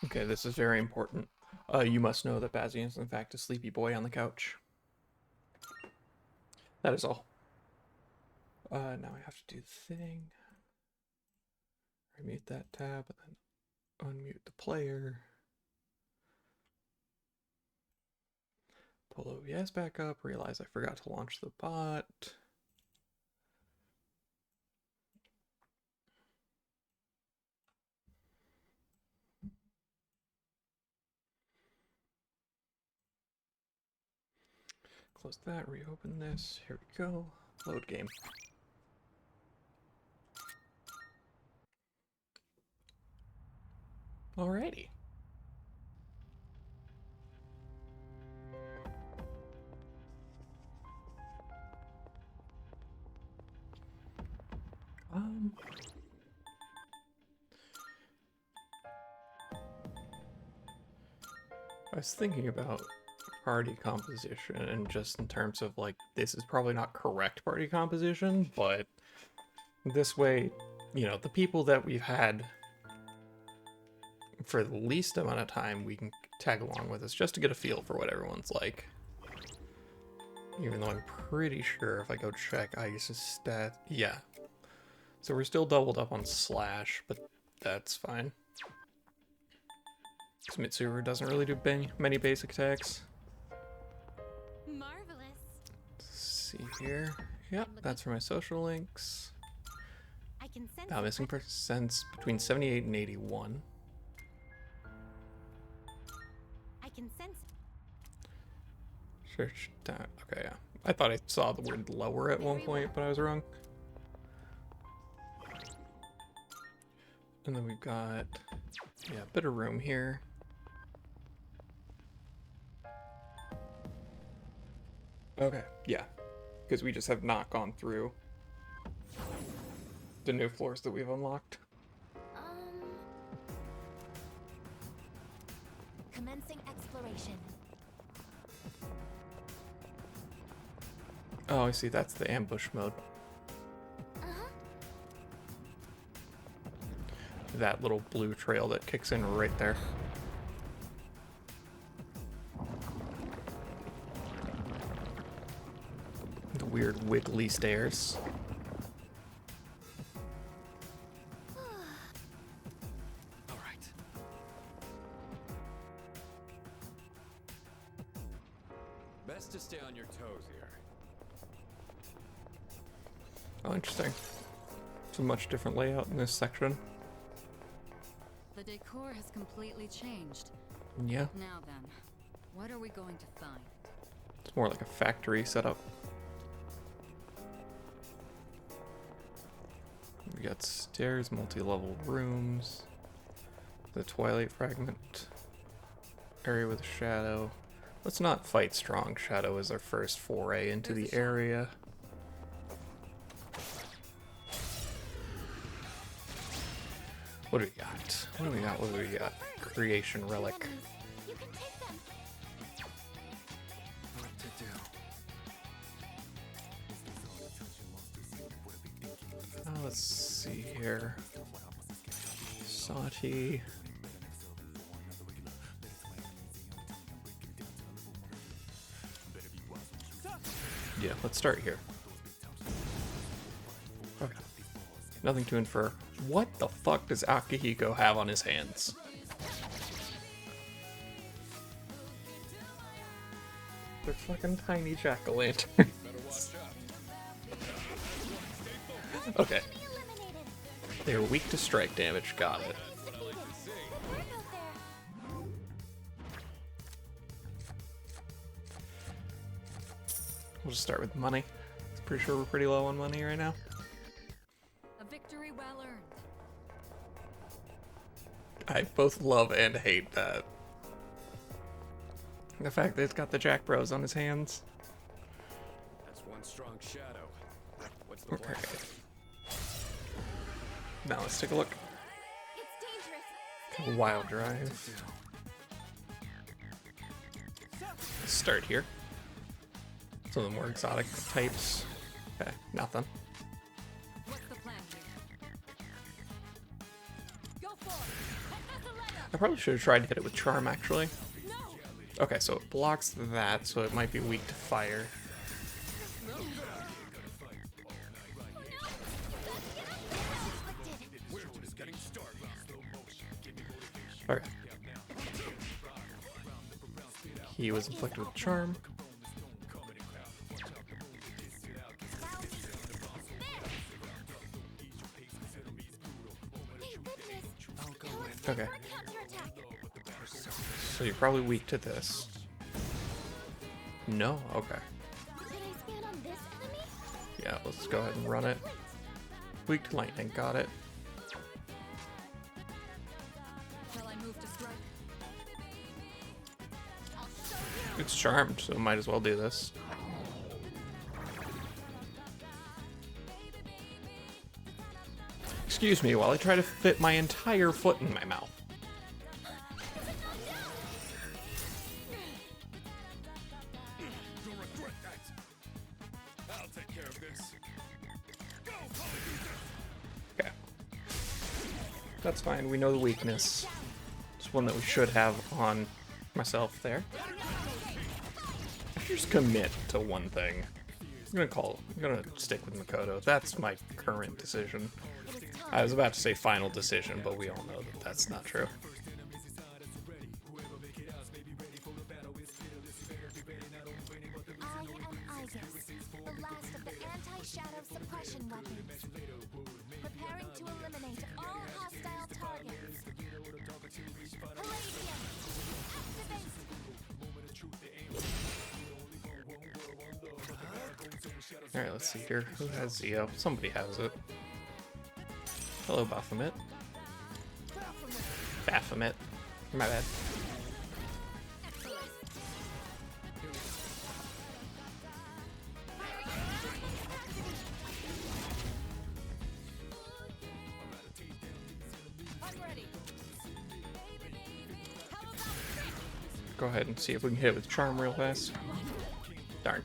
Okay, this is very important. You must know that Bazian is in fact a sleepy boy on the couch. That is all. Now I have to do the thing. Remute that tab and then unmute the player. Pull OBS back up, realize I forgot to launch the bot. Close that, reopen this. Here we go. Load game. Alrighty. I was thinking about party composition and just in terms of like, this is probably not correct party composition, but this way, you know, the people that we've had for the least amount of time we can tag along with us just to get a feel for what everyone's like. Even though I'm pretty sure if I go check ICE's stat, yeah. So we're still doubled up on Slash, but that's fine. Because Mitsuru doesn't really do many basic attacks. Marvelous. Let's see here. Yep, that's for my social links. I can sense Now missing percents between 78 and 81. I can sense Search down. Okay, yeah. I thought I saw the word lower at one point, but I was wrong. And then we've got, yeah, a bit of room here. Okay, yeah. Because we just have not gone through the new floors that we've unlocked. Commencing exploration. Oh, I see. That's the ambush mode. That little blue trail that kicks in right there. The weird wiggly stairs. All right. Best to stay on your toes here. Oh, interesting. It's a much different layout in this section. The decor has completely changed. Yeah, Now then, what are we going to find? it's more like a factory setup. We got stairs, multi-level rooms, the Twilight Fragment, area with a shadow. Let's not fight strong. Shadow is our first foray into the area. What do we got? What do we got? What do we got? Creation Relic. You can take them. What to do? Let's see here. Sati. Yeah, let's start here. Okay. Nothing to infer. What the fuck does Akihiko have on his hands? They're fucking tiny jack-o'-lanterns. Okay. They're weak to strike damage, got it. We'll just start with money. Pretty sure we're pretty low on money right now. A victory well earned. I both love and hate that. The fact that it's got the Jack Bros on his hands. That's one strong shadow. What's the plan? Okay. Now let's take a look. It's dangerous. Wild Drive. Let's start here. Some of the more exotic types. Okay, nothing. What's the plan here? Go for it! I probably should have tried to hit it with Charm, actually. Okay, so it blocks that, so it might be weak to fire. Okay. He was inflicted with Charm. Okay. So you're probably weak to this. No? Okay. Yeah, let's go ahead and run it. Weak to lightning, got it. Shall I move to strike? It's charmed, so might as well do this. Excuse me while I try to fit my entire foot in my mouth. You'll regret that. I'll take care of this. Okay. That's fine, we know the weakness. It's one that we should have on myself there. I should just commit to one thing. I'm gonna stick with Makoto. That's my current decision. I was about to say final decision, but we all know that that's not true. I am Igus, the last of the anti-shadow suppression weapons. Preparing to eliminate all hostile targets. Palladium, activate! Alright, let's see here. Who has Zeo? Somebody has it. Hello, Baphomet. Baphomet. My bad. I'm ready. Go ahead and see if we can hit it with Charm real fast. Darn.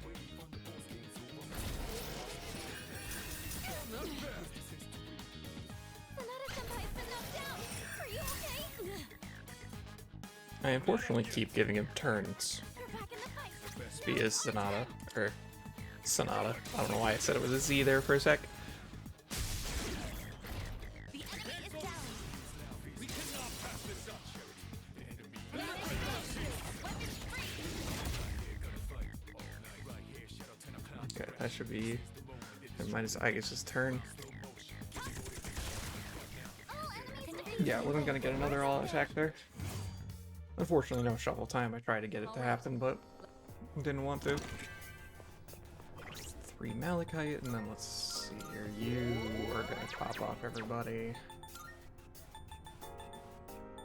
I unfortunately keep giving him turns via Sonata, or Sonata. I don't know why I said it was a Z there for a sec. Okay, that should be minus Igus's turn. Yeah, wasn't gonna get another all attack there. Unfortunately, no shuffle time. I tried to get it to happen, but didn't want to. 3 Malachite, and then let's see here. You are gonna pop off everybody.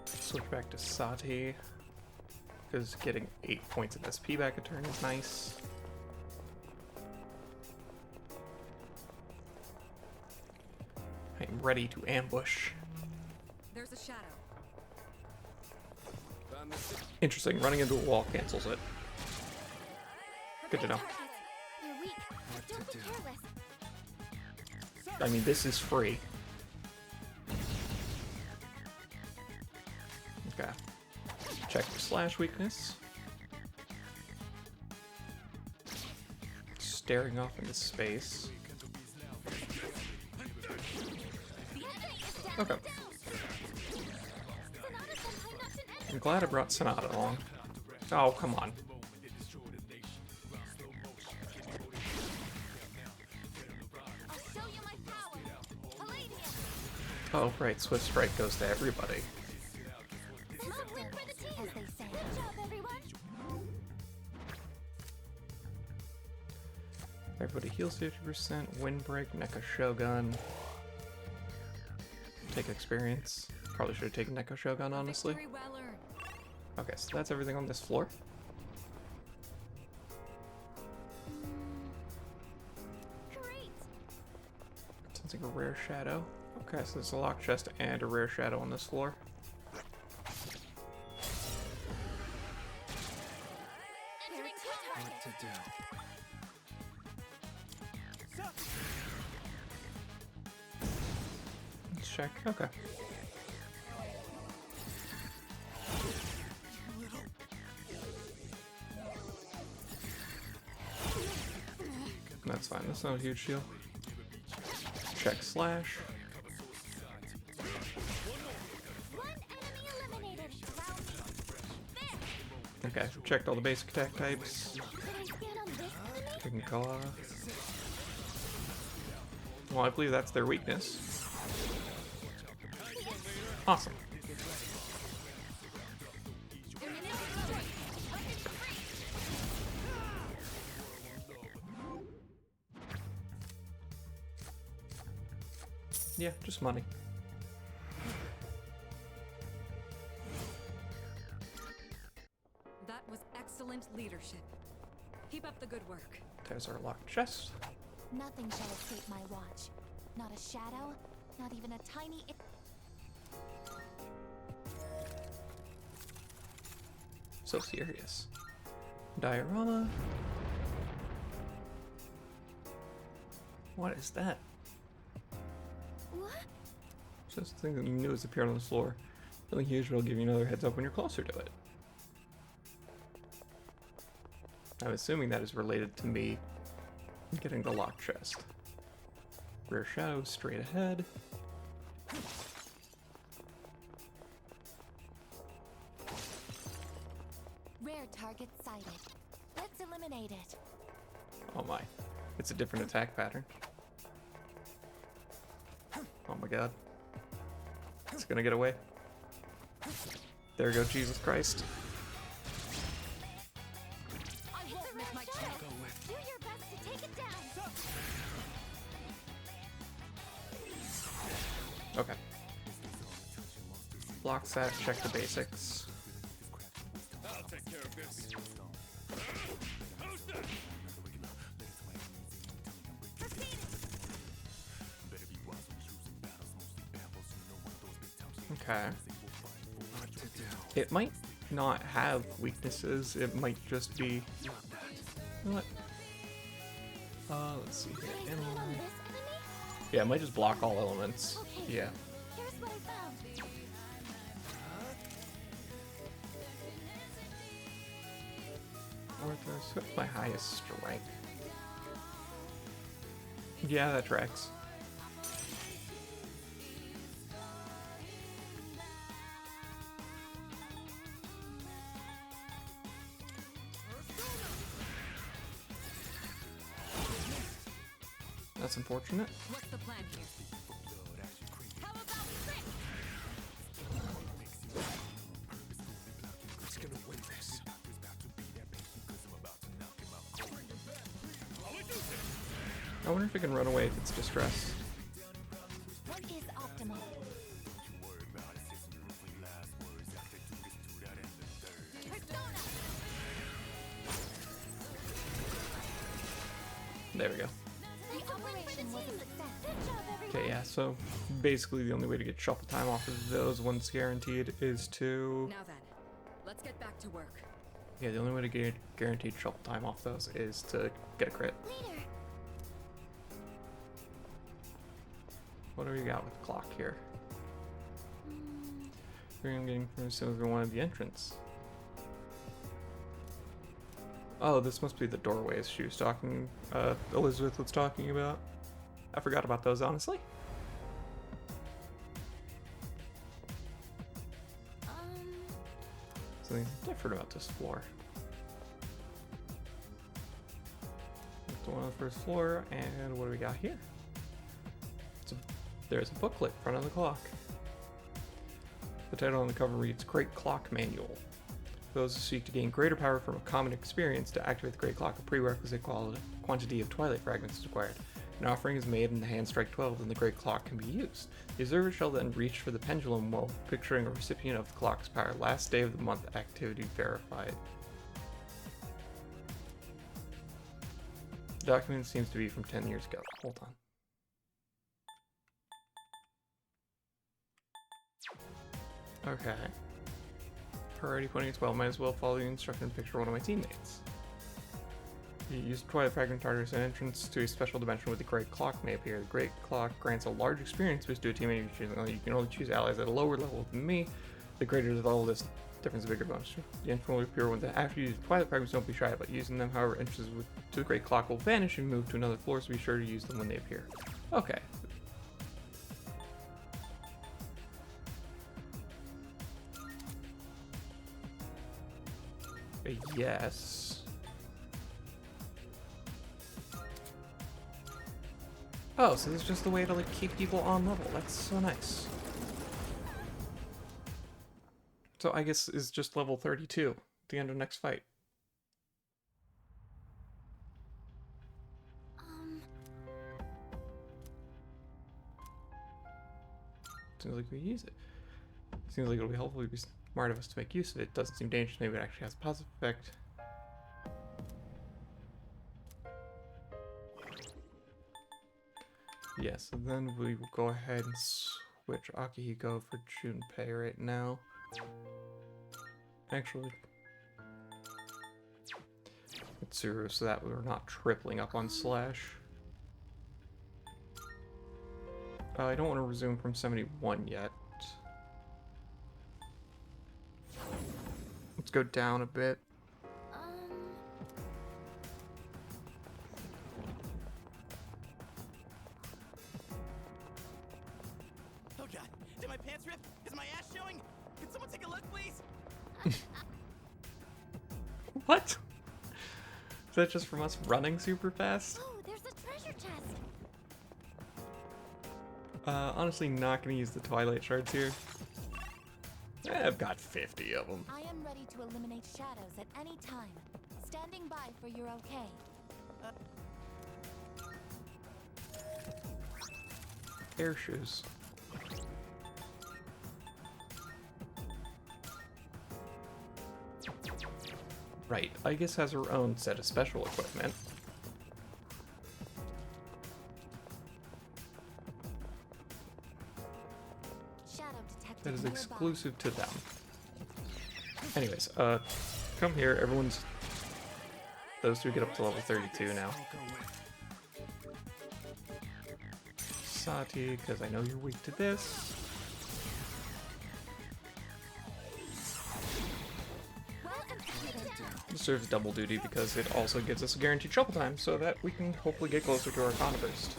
Switch back to Sati, because getting 8 points of SP back a turn is nice. I'm ready to ambush. There's a shadow. Interesting, running into a wall cancels it. Good to know. You're weak. Don't be careless. I mean, this is free. Okay. Check the slash weakness. Staring off into space. Okay. I'm glad I brought Sonata along. Oh, come on. I'll show you my power. Palladium. Oh, right, Swift Strike goes to everybody. Something for the team, as they say. Good job, everyone. Everybody heals 50%, Windbreak, Neko Shogun. Take experience. Probably should have taken Neko Shogun, honestly. Victory well earned. Okay, so that's everything on this floor. Great. Sounds like a rare shadow. Okay, so there's a lock chest and a rare shadow on this floor. Entering target. What to do? Let's check. Okay. That's fine. That's not a huge deal. Check slash. One enemy eliminated. Round there. Okay, checked all the basic attack types. Could I stand on this enemy? Chicken claw. Well, I believe that's their weakness. Awesome. Yeah, just money. That was excellent leadership. Keep up the good work. There's our locked chest. Nothing shall escape my watch. Not a shadow, not even a tiny. So serious. Diorama. What is that? What? Just something new has appeared on the floor. Something huge will give you another heads up when you're closer to it. I'm assuming that is related to me getting the locked chest. Rear shadow straight ahead. Rare target sighted. Let's eliminate it. Oh my. It's a different attack pattern. Oh my god. It's gonna get away. There we go, Jesus Christ. I won't miss my chance. Do your best to take it down. Okay. Block that, check the basics. I'll take care of this. Okay. It might not have weaknesses, it might just be... You know what? Let's see Could I here. stand on this enemy? Yeah, it might just block all elements. Okay. Yeah. Here's what I found. What's my highest strength? Yeah, that tracks. That's unfortunate. What's the plan here? How about trick? Who's gonna win this? I wonder if it can run away if it's distressed. What is optimal? Persona! There we go. The operation was a success. Good job, everyone. Okay, yeah, so basically the only way to get shuffle time off of those once guaranteed is to... Now then, let's get back to work. Yeah, the only way to get guaranteed shuffle time off those is to get a crit. Leader, What do we got with the clock here? I'm getting from as soon as we wanted the entrance. Oh, this must be the doorways she was talking, Elizabeth was talking about. I forgot about those, honestly. Something different about this floor. That's the one on the first floor, and what do we got here? There's a booklet in front of the clock. The title on the cover reads Great Clock Manual. For those who seek to gain greater power from a common experience, to activate the Great Clock, a prerequisite quantity of Twilight Fragments is required. An offering is made and the hand strike 12, and the Great Clock can be used. The observer shall then reach for the pendulum while picturing a recipient of the clock's power. Last day of the month, activity verified. The document seems to be from 10 years ago. Hold on. Okay. Priority pointing at 12, might as well follow the instruction and picture one of my teammates. You use Twilight Fragment targets an entrance to a special dimension where the Great Clock may appear. The Great Clock grants a large experience boost to a teammate you choose. You can only choose allies at a lower level than me. The greater the level, this Difference is bigger bonus. The entrance will appear when the after you use Twilight fragments, don't be shy about using them. However, entrances to the Great Clock will vanish and move to another floor, so be sure to use them when they appear. Okay. Yes. Oh, so this is just the way to like keep people on level. That's so nice. So I guess it's just level 32 at the end of next fight. Seems like we use it. Seems like it'll be helpful. It'd be smart of us to make use of it. Doesn't seem dangerous. Maybe it actually has a positive effect. Yeah, so then we will go ahead and switch Akihiko for Junpei right now. Actually, Mitsuru, so that we're not tripling up on Slash. I don't want to resume from 71 yet. Let's go down a bit. Oh god, did my pants rip? Is my ass showing? Can someone take a look, please? What? Is that just from us running super fast? Oh, there's a treasure chest. Honestly, not gonna use the Twilight Shards here. I've got 50 of them. I am ready to eliminate shadows at any time. Standing by for your okay. Air shoes. Right, Aegis has her own set of special equipment. Shadow detected That is nearby. exclusive to them. Anyways, come here, everyone's... Those two get up to level 32 now. Sati, because I know you're weak to this. Well executed. It serves double duty because it also gives us a guaranteed trouble time so that we can hopefully get closer to our Arcana Burst.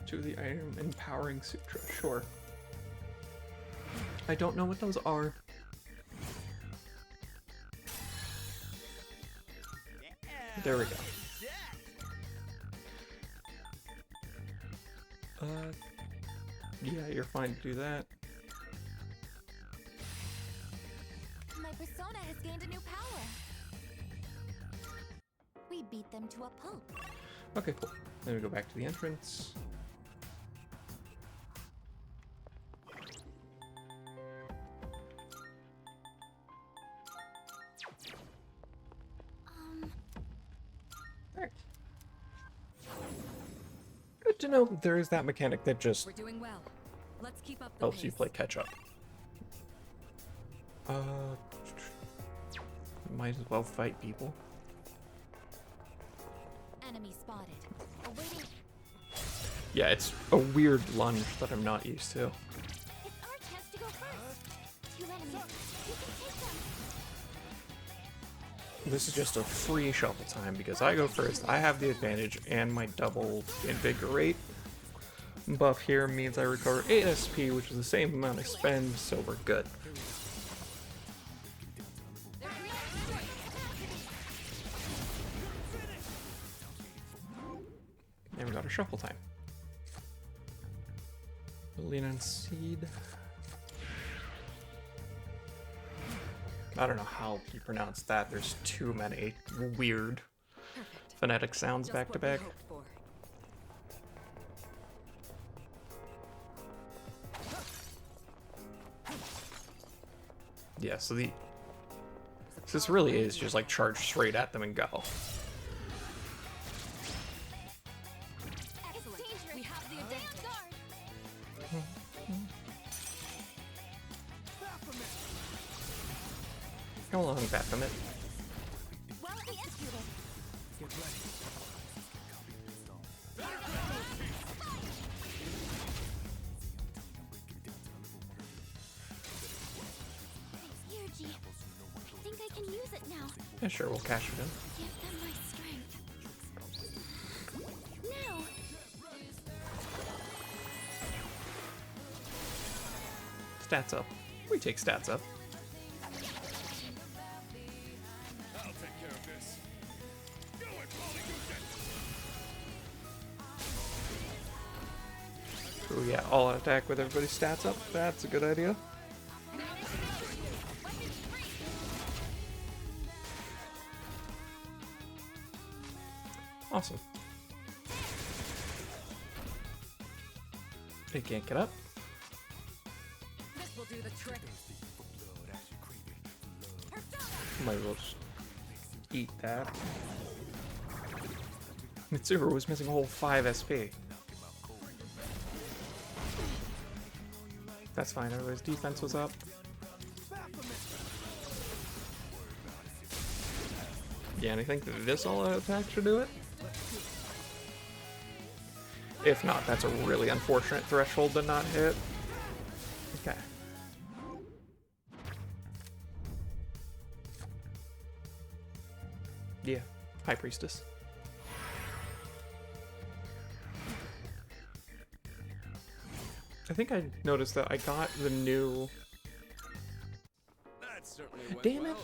To the Iron Empowering Sutra, sure. I don't know what those are. There we go. Yeah, you're fine to do that. My persona has gained a new power. We beat them to a pulp. Okay, cool. Then we go back to the entrance. Alright. Good to know that there is that mechanic that just We're doing well. Let's keep up the helps pace. you play catch up. Might as well fight people. Enemy spotted. Awaiting. Yeah, it's a weird lunge that I'm not used to. It's our chance to go first. 2 enemies. You can take them. This is just a free shuffle time because I go first. I have the advantage, and my double invigorate buff here means I recover 8 SP, which is the same amount I spend, so we're good. And we got a shuffle time. Lean on Seed. I don't know how you pronounce that. There's too many weird Perfect. phonetic sounds Just back to what we back. hoped for. Yeah, so this really is just like charge straight at them and go. It's dangerous. We have the advanced guard. Come along, Baphomet. Well executed. Here, G. I think I can use it now. Yeah, sure, we'll cash it in. Give them my strength. Now! Stats up. We take stats up. I'll take care of this. Do it, Polly. Ooh, yeah, all out attack with everybody's stats up. That's a good idea. Awesome. They can't get up. This will do the trick. Might as well just eat that. Mitsuru was missing a whole 5 SP. That's fine, everybody's defense was up. Yeah, and I think this all-out attack should do it. If not, that's a really unfortunate threshold to not hit. Okay. Yeah, High Priestess. I think I noticed that I got the new... That certainly went Damn it! well.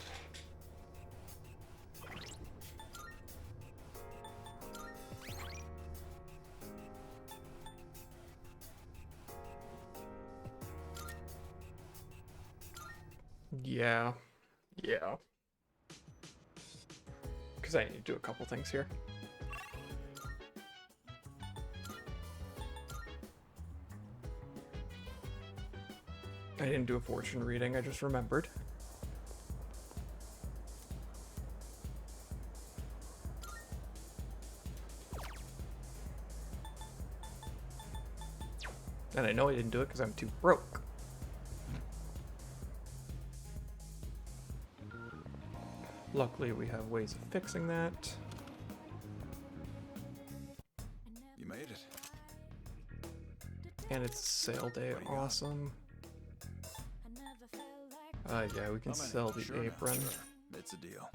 Yeah. Yeah. Because I need to do a couple things here. I didn't do a fortune reading, I just remembered. And I know I didn't do it because I'm too broke. Luckily, we have ways of fixing that. You made it. And it's sale day, awesome. Yeah, we can I'm in it. sell the Sure now, apron. sure. It's a deal.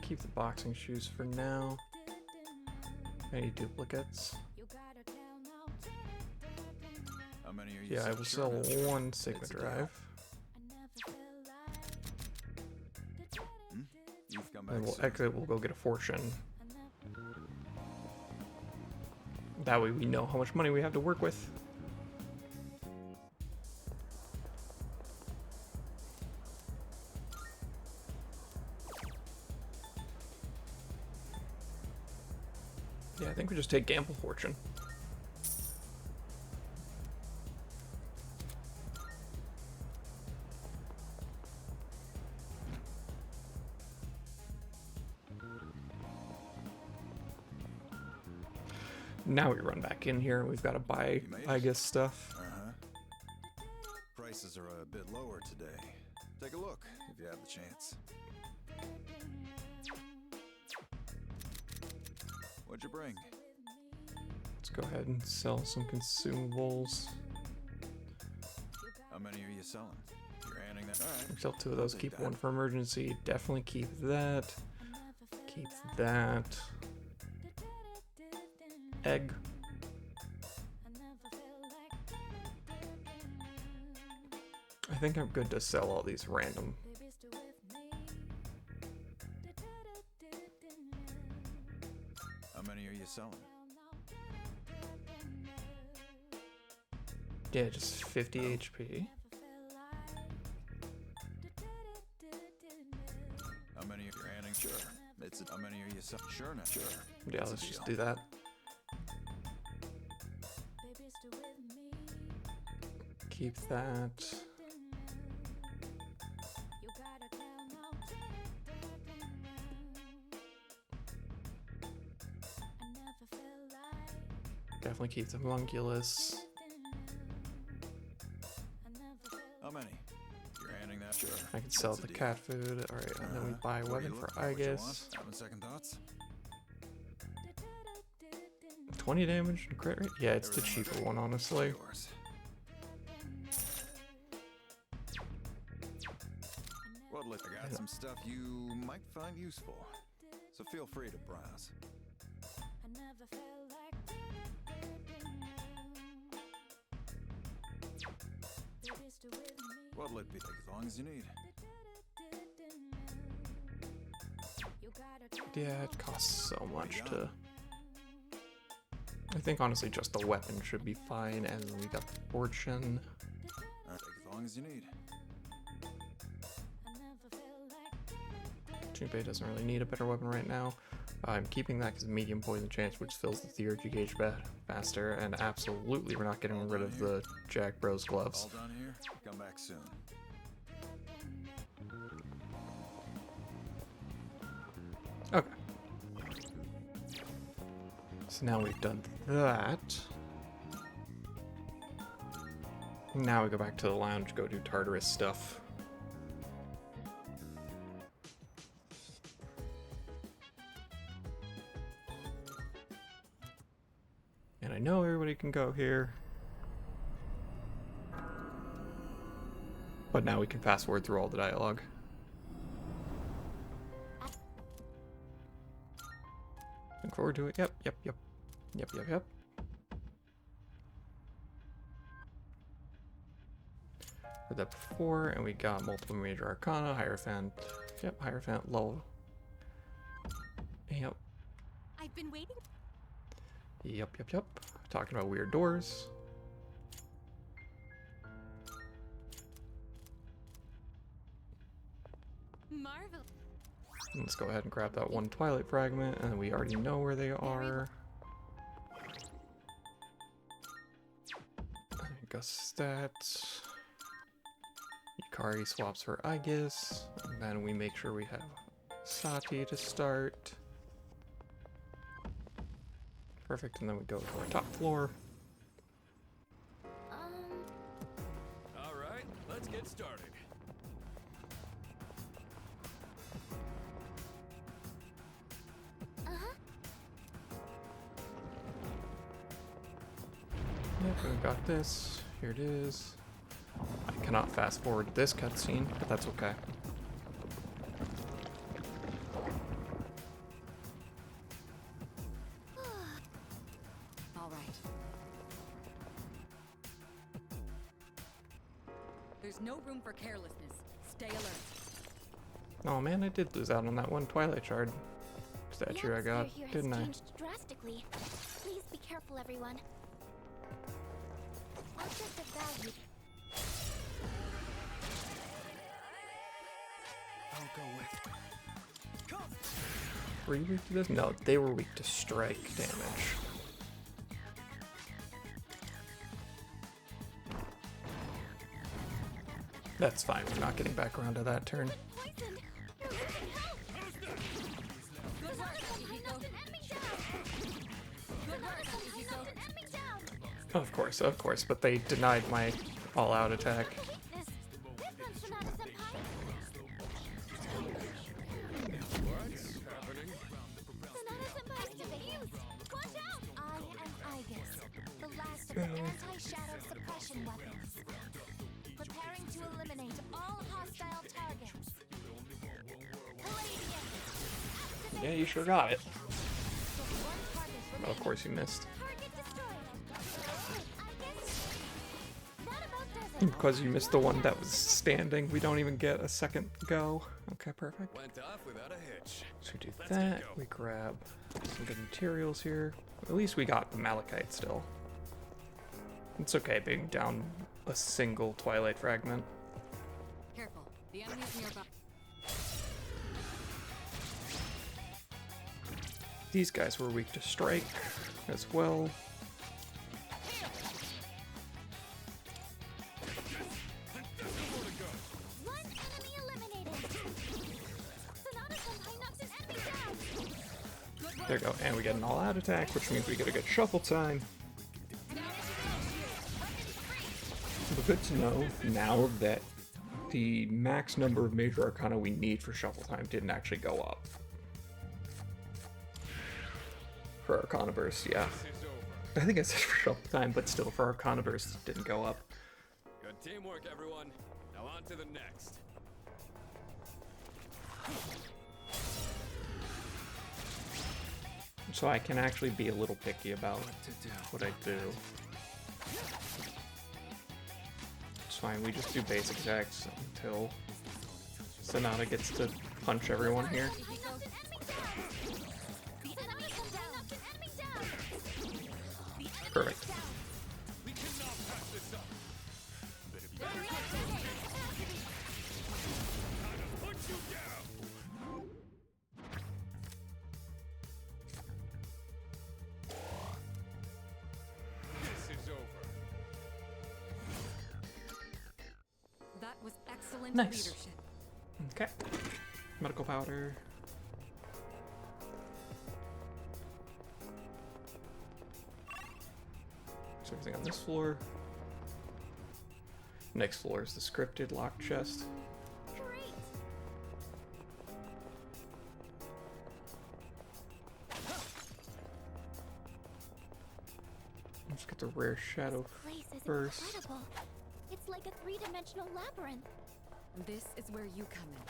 Keep the boxing shoes for now. Any duplicates? How many are you? Yeah, I will sell one Sigma It's a deal. drive. You've come back And we'll soon. exit, we'll go get a fortune. That way we know how much money we have to work with. Yeah, I think we just take gamble fortune. Now we run back in here and we've got to buy, You made I it. guess, stuff. Prices are a bit lower today. Take a look if you have the chance. What'd you bring? Let's go ahead and sell some consumables. How many are you selling? You're handing that. All right. Sell 2 of those, I'll keep take one that. for emergency. Definitely keep that. Keep that. Egg. I think I'm good to sell all these random. How many are you selling? Yeah, just 50 HP. How many are you handing? Sure. It's how many are you selling? Sure, now. Sure. Yeah, It's a let's just deal. do that. Keep that. Definitely keep the homunculus. How many? You're handing that. Sure. I can sell What's the deal? cat food. Alright, and then we buy a What are you weapon for looking what you Aegis. want? Having second thoughts? 20 damage and crit rate? Yeah, it's the Everything cheaper okay? one, honestly. Yours. Well, look, I got some stuff you might find useful, so feel free to browse. What'll it be? Take as long as you need. Yeah, it costs so much to... I think honestly just the weapon should be fine, and then we got the fortune. Take as long as you need. Junpei doesn't really need a better weapon right now. I'm keeping that because medium poison chance, which fills the theurgy gauge faster, and absolutely we're not getting rid of the Jack Bros gloves. All done here. Come back soon. Okay. So now we've done that. Now we go back to the lounge, go do Tartarus stuff. And I know everybody can go here. But now we can fast forward through all the dialogue. Look forward to it. Yep. Heard that before, and we got multiple major arcana, Hierophant. Yep, Hierophant, low. Yep. I've been waiting. Yep. Talking about weird doors. Marvel. Let's go ahead and grab that one Twilight fragment, and we already know where they are. Gus stats. Yukari swaps for Aegis, and then we make sure we have Sati to start. Perfect, and then we go to our top floor. All right, let's get started. Yep, we've got this. Here it is. I cannot fast forward this cutscene, but that's okay. All right. There's no room for carelessness. Stay alert. Oh man, I did lose out on that one Twilight Shard statue I got, Here has didn't I? changed drastically. Please be careful, everyone. Object of value. I'll go with. Were you weak to this? No, they were weak to strike damage. That's fine, we're not getting back around to that turn. Poisoned. You're losing health. Good work, I Yukiko. knocked an enemy down. Good work, I Yukiko. knocked an enemy down. Of course, but they denied my all-out attack. Weakness. Different, Sonata-senpai. What's happening? Sonata-senpai used. Watch out. I am Aegis, the last of the anti-shadow suppression weapons. Preparing to eliminate all hostile targets. Palladium. Activate. Yeah, you sure got it. One target Oh, remaining. of course you missed. Target destroyed. Aegis. That about does it. Because you missed the one that was standing, we don't even get a second go. Okay, perfect. Went off without a hitch. So we do Let's get that, going. we grab some good materials here. At least we got the Malachite still. It's okay being down a single Twilight fragment. Careful. The enemy's nearby. These guys were weak to strike as well. One enemy eliminated. Sonata-senpai knocks an enemy down. There you go, and we get an all-out attack, which means we get a good shuffle time. But good to know now that the max number of major arcana we need for shuffle time didn't actually go up. For Arcana Burst, yeah. I think I said for shuffle time, but still, for Arcana Burst, it didn't go up. Good teamwork, everyone. Now on to the next. So I can actually be a little picky about what I do. It's fine, we just do basic attacks until Sonata gets to punch everyone here. Perfect. We cannot pass this up. Put you down. This is over. That was excellent Nice. leadership. Okay. Medical powder. So everything on this floor. Next floor is the scripted locked chest. Great. Let's get the rare shadow Place is first. incredible. It's like a three-dimensional labyrinth. This is where you come in.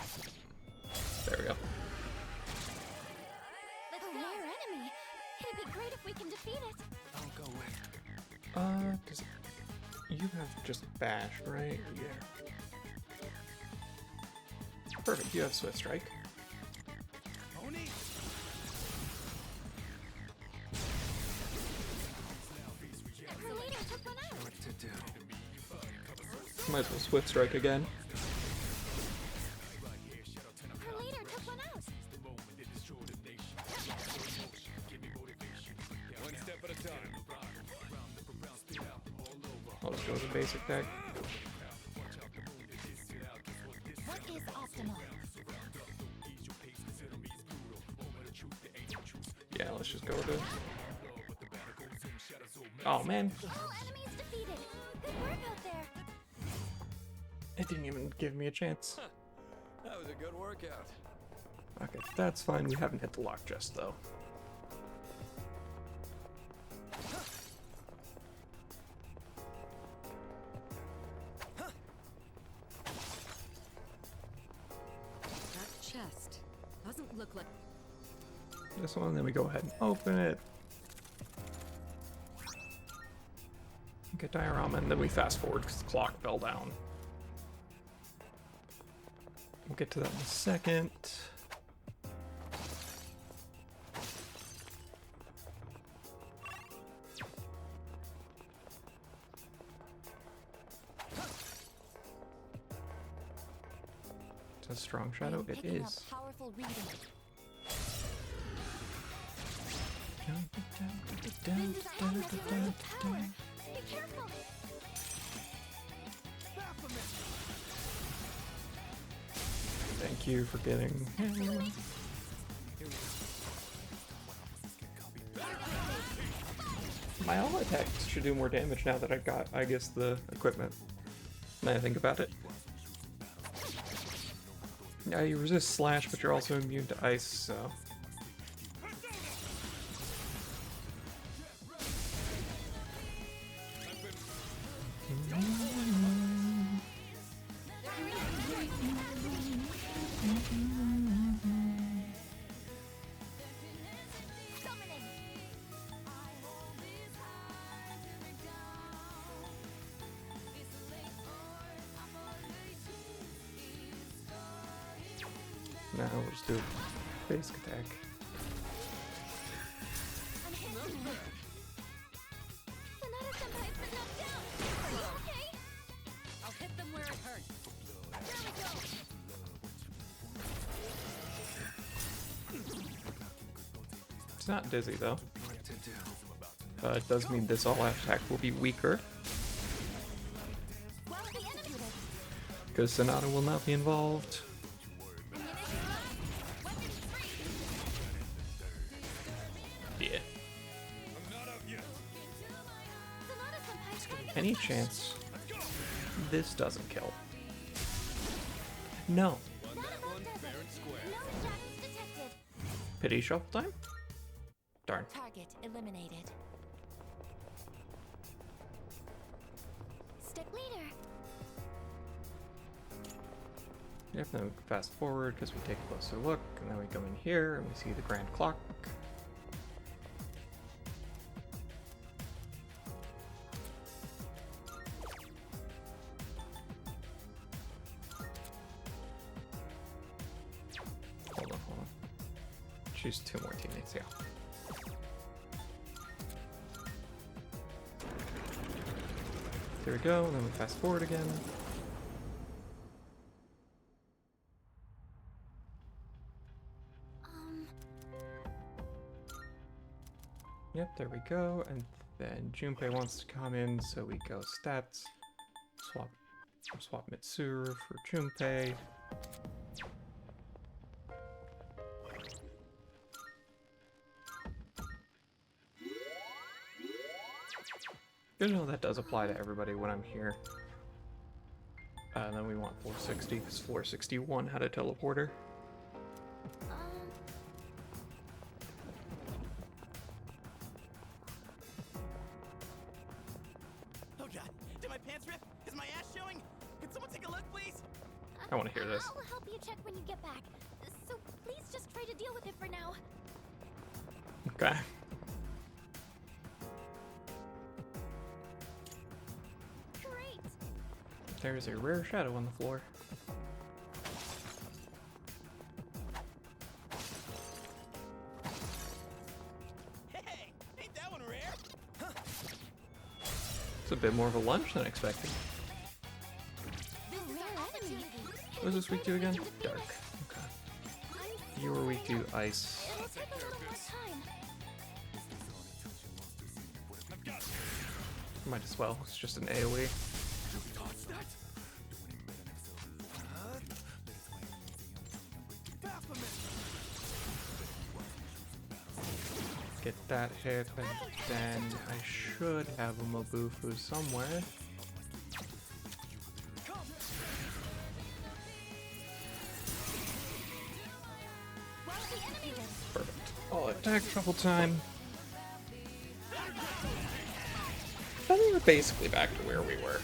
There we go. A rare enemy. It'd be great if we can defeat it. Does you have just bash, right? Yeah. Perfect, you have Swift Strike. Oni! Her leader took one out. Might as well Swift Strike again. Her leader took one out. One step at a time. I'll just go with the basic deck. What is optimal? Yeah, let's just go with it. Oh man, All enemies defeated. Good work out there. it didn't even give me a chance. That was a good workout. Okay, that's fine. We haven't hit the lock chest though. That chest doesn't look like. This one, then we go ahead and open it. Get diorama, and then we fast forward because the clock fell down. We'll get to that in a second. It's a strong shadow. I'm It picking is. up powerful reading. This is a helmet filled with power. Be careful. Thank you for getting. My all attacks should do more damage now that I got, I guess, the equipment. Now I think about it. Yeah, you resist slash, but you're also immune to ice, so. Summoning. Now we'll just do basic attack. I'm hitting her. Sonata Senpai's been knocked down. Are you okay? I'll hit them where it hurts. There we go. It's not dizzy though. It does mean this all attack will be weaker Well, the enemy. because Sonata will not be involved. Yeah. I'm not out yet. Sonata Senpai's trying to Any chance this doesn't kill? No. Won that one fair and square. No shadows detected. Pity shuffle time? Darn. Target eliminated. Stick leader. Yep, then we fast forward because we take a closer look, and then we go in here and we see the grand clock. Hold on. Choose 2 more teammates, yeah. There we go, and then we fast forward again. Yep, there we go, and then Junpei wants to come in, so we go stats, swap Mitsuru for Junpei. You know that does apply to everybody when I'm here. And then we want floor 60, because floor 61 had a teleporter. Oh god, did my pants rip? Is my ass showing? Can someone take a look, please? I want to hear this. I'll help you check when you get back. So please just try to deal with it for now. Okay. Great. There's a rare shadow on the floor. Hey, ain't that one rare? It's a bit more of a lunch than expected. This is our opportunity. What does this week do again? Dark. Okay. You were weak to ice. It'll take a little more time. Might as well. It's just an AoE. Get that hit, and then I should have a Mabufu somewhere. Perfect. All attack trouble time. I think we're basically back to where we were.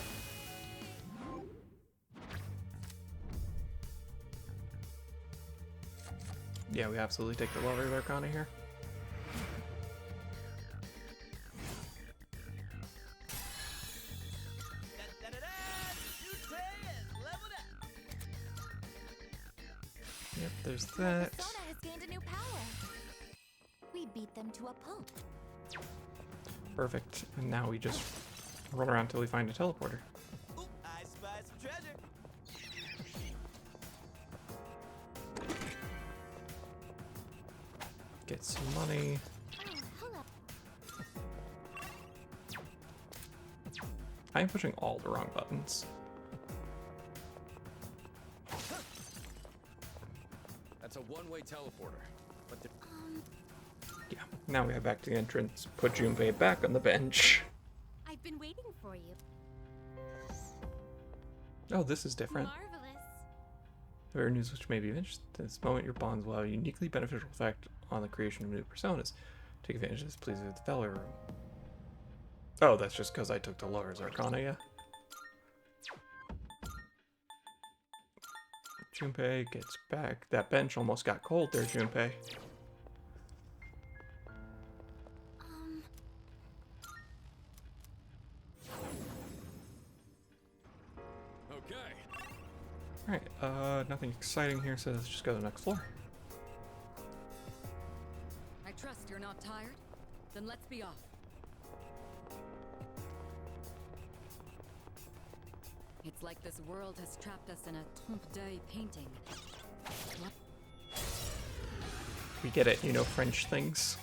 Yeah, we absolutely take the lower Arcana here. Yep, there's that. Persona has gained a new power. We beat them to a pulp. Perfect. And now we just run around till we find a teleporter. Ooh, I spy some treasure. Get some money. Oh, hello. I am pushing all the wrong buttons. That's a one-way teleporter. But the Yeah, now we head back to the entrance, put Junpei back on the bench. I've been waiting for you. Oh, this is different. Marvelous. Rare news which may be of interest. At this moment, your bonds will have a uniquely beneficial effect on the creation of new personas. Take advantage of this, please, at the Valor Room. Oh, that's just because I took the Lars Arcana, yeah? Junpei gets back. That bench almost got cold there, Junpei. okay. Alright, nothing exciting here, so let's just go to the next floor. I trust you're not tired? Then let's be off. It's like this world has trapped us in a trompe-l'oeil painting. What? We get it, you know French things.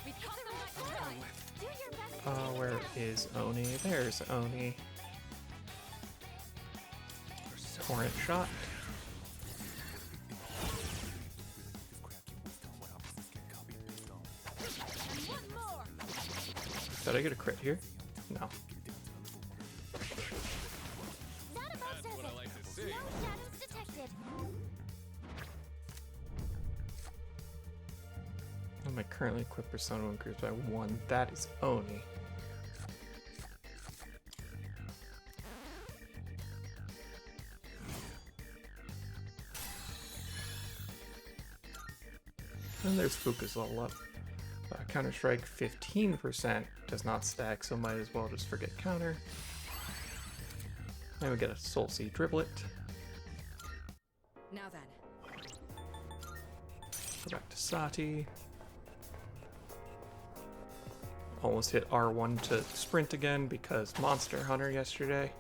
We caught them by surprise! Do your best. Where is Oni? There's Oni. Torrent shot. Did I get a crit here? No. That about That's does what I it. like to see. No shadows detected. defeated. My currently equipped persona increased by 1. That is Oni. And there's Fuka's level up. Counter-Strike 15% does not stack, so might as well just forget counter. Then we get a Soul Seed Driblet. Now then. Go back to Sati. Almost hit R1 to sprint again because Monster Hunter yesterday.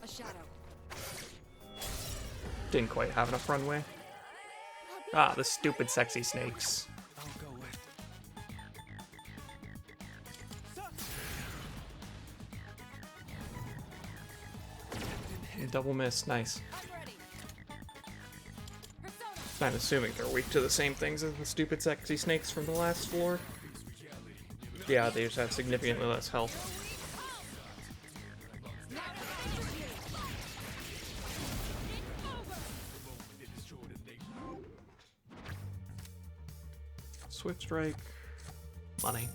A shadow. Didn't quite have enough runway. Ah, the stupid sexy snakes. I'll go with. Double miss, nice. I'm ready. Persona. I'm assuming they're weak to the same things as the stupid sexy snakes from the last floor. Yeah, they just have significantly less health. Swift Strike. Money.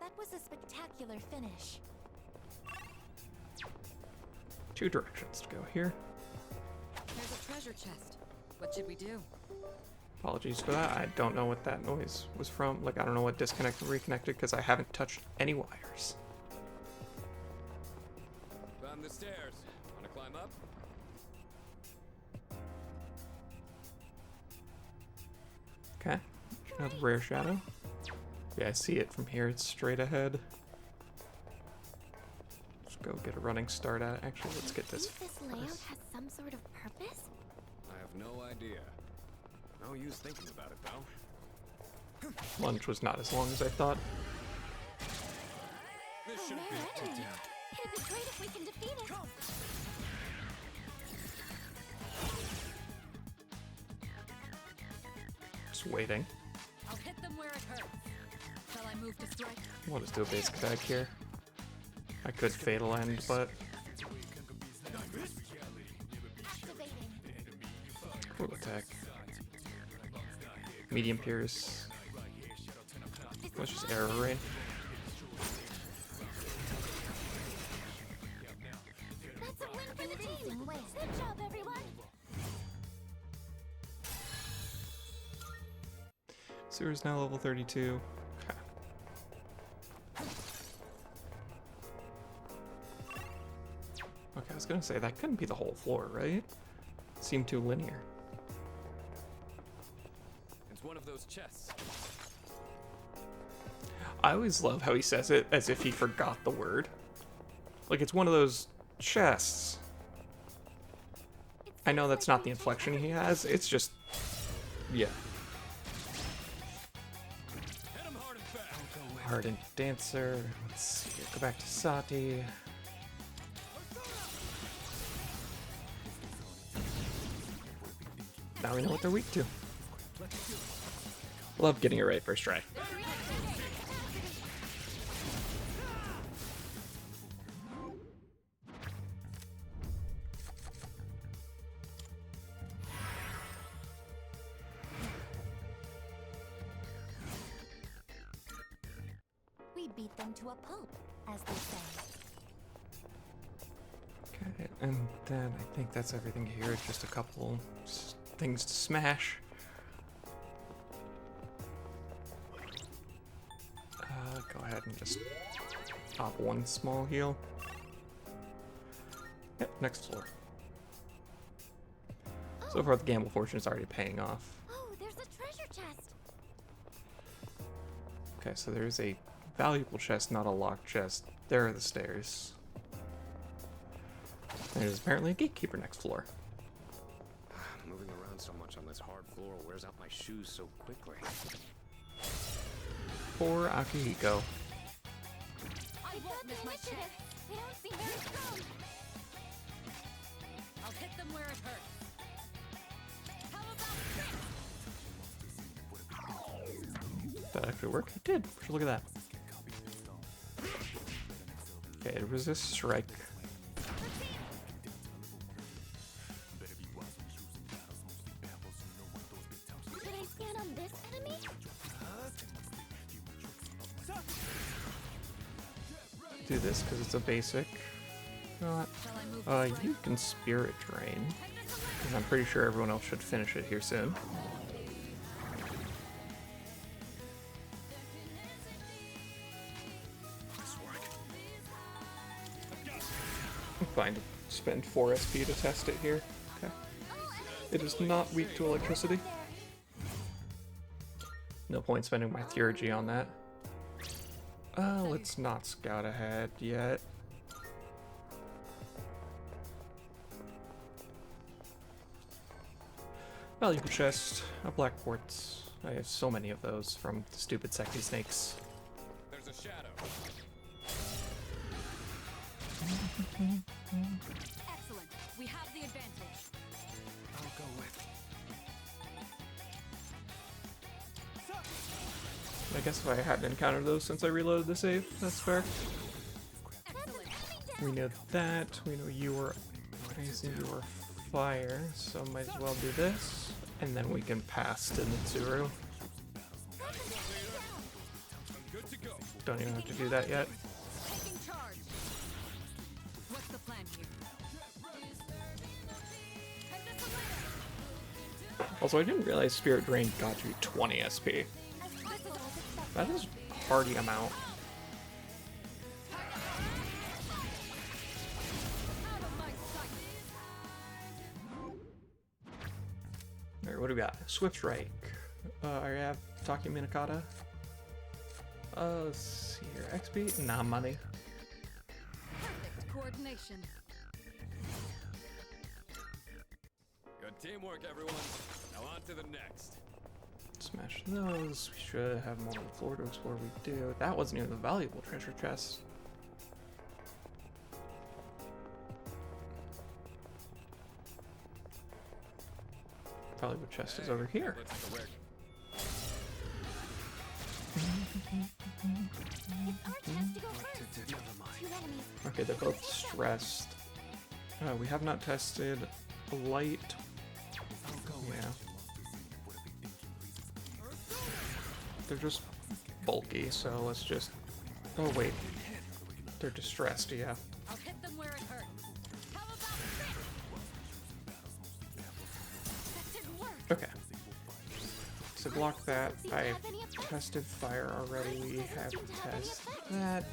That was a spectacular finish. 2 directions to go here. There's a treasure chest. What should we do? Apologies for that. I don't know what that noise was from. Like, I don't know what disconnected and reconnected because I haven't touched any wires. Found the stairs. Wanna climb up? Okay. Another rare shadow. Yeah, I see it from here. It's straight ahead. Let's go get a running start at it. Actually, let's get this. This layout first. has some sort of purpose? I have no idea. No use thinking about it, though. Lunch was not as long as I thought. This A shouldn't be rare too enemy. tough. It'd be great if we can defeat it. Just waiting. I'll hit them where it hurts. Shall I move to strike? We'll just do a basic attack here. I could fatal end, but Activating. we'll attack. Medium pierce. Let's just arrow rain. That's a win for the team. Good job, everyone. Sewer's now level 32. Okay. Okay, I was gonna say that couldn't be the whole floor, right? It seemed too linear. It's one of those chests. I always love how he says it as if he forgot the word. Like it's one of those chests. I know that's not the inflection he has, it's just. Yeah. Hit him hard and fast. Ardent Dancer. Let's see. Go back to Sati. Now we know what they're weak to. Love getting it right first try. We beat them to a pulp, as they say. Okay, and then I think that's everything here. Just a couple things to smash. Go ahead and just pop one small heal. Yep, next floor. So far, the gamble fortune is already paying off. Oh, there's a treasure chest. Okay, so there's a valuable chest, not a locked chest. There are the stairs. There's apparently a gatekeeper next floor. Moving around so much on this hard floor wears out my shoes so quickly. Poor Akihiko. I won't miss my chance. They don't seem very strong. I'll hit them where it hurts. How about That actually work? It did. Look at that. Okay, resist strike. Should I scan on this enemy? Do this because it's a basic. You know Shall I move what? You can Spirit Drain. 'Cause I'm pretty sure everyone else should finish it here soon. I'm fine to spend 4 SP to test it here. Okay. It is not weak to electricity. No point spending my theurgy on that. Let's not scout ahead yet. Valuable chest, a black quartz. I have so many of those from the stupid sexy snakes. There's a shadow. Excellent. We have the advantage. I'll go with. I guess if I hadn't encountered those since I reloaded the save, that's fair. Excellent. We know that. We know you were. I assume you were fire, so might as well do this, and then we can pass to Mitsuru. Good to go. Don't even have to do that yet. Taking charge. What's the plan here? Also, I didn't realize Spirit Drain got you 20 SP. That is a hardy amount. Alright, what do we got? Swift Strike. I have Taki Minakata. Let's see here. XP? Nah, money. Perfect coordination. Good teamwork, everyone. Now on to the next. Smash those. We should have more on the floor to explore. We do. That wasn't even a valuable treasure chest. Valuable chest is over here. Let's take a break. It's our chance to go first. Two enemies. Okay, they're both stressed. We have not tested light. Yeah. They're just bulky, so let's just... Oh, wait. They're distressed, yeah. I'll hit them where it hurts. How about this? That didn't work. Okay. To block that, I tested fire already. We have to test that.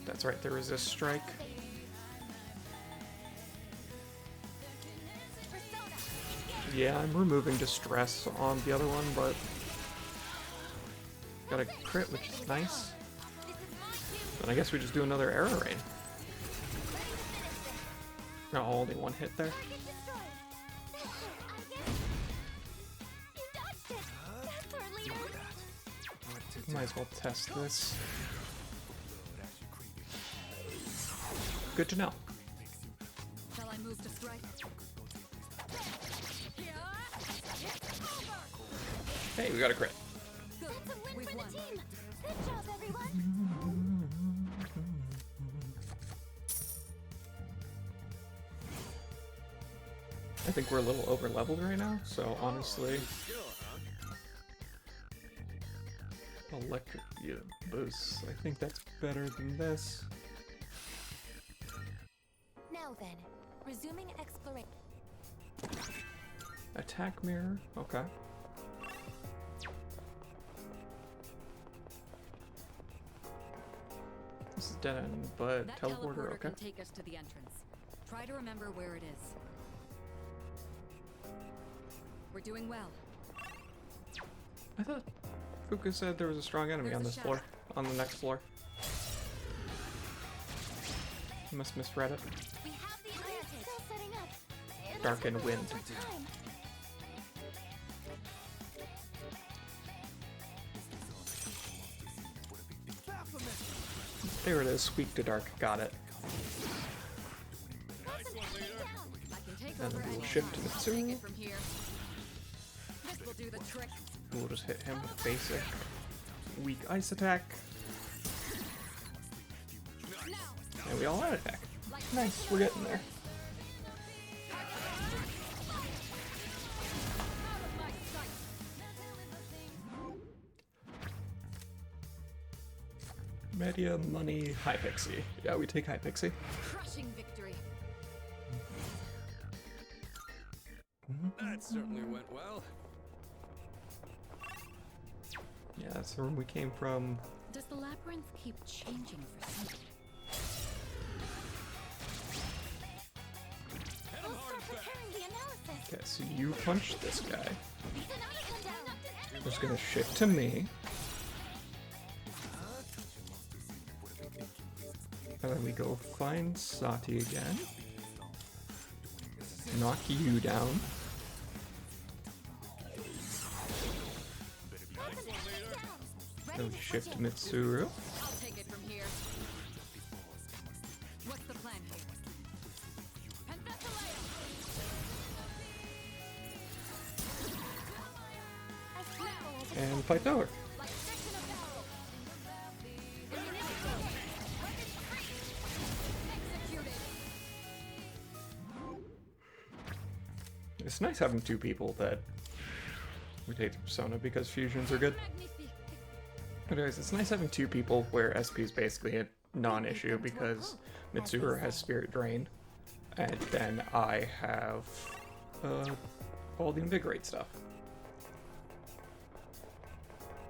That's right, the resist strike. Yeah, I'm removing distress on the other one, but got a crit, which is nice. And I guess we just do another arrow rain. No, only one hit there. Might as well test this. Good to know. Shall I move to strike? Hey, we got a crit. Good. That's a win We've for won. the team. Good job, everyone. I think we're a little over leveled right now, so honestly, Skill, huh? electric boost. I think that's better than this. Now then, resuming exploration. Attack mirror. Okay. This is dead end, but That teleporter. teleporter Okay. can take us to the entrance. Try to remember where it is. We're doing well. I thought Fuka said there was a strong enemy There's on a this floor. shadow. On the next floor. I must misread it. We have the advantage. Still setting up. It'll Dark take and a wind. little time. There it is. Weak to dark. Got it. Wasn't it down? I can take And over then we'll any shift to time. I'll take Mitsuru. it from here. This will do the trick. We'll just hit him with basic weak ice attack. And we all out attack. Nice, we're getting there. Media, money, high pixie. Yeah, we take high pixie. Crushing victory. That certainly went well. Yeah, that's the room we came from. Does the labyrinth keep changing for something? We'll start preparing the analysis. Okay, so you punch this guy. Sonata come down. Who's gonna shift to me. And then we go find Sati again. Knock you down. Then we shift to Mitsuru. I'll take it from here. What's the plan here? And fight over. It's nice having two people that we take the persona because fusions are good. Anyways, it's nice having two people where SP is basically a non-issue because Mitsuru has Spirit Drain, and then I have all the Invigorate stuff.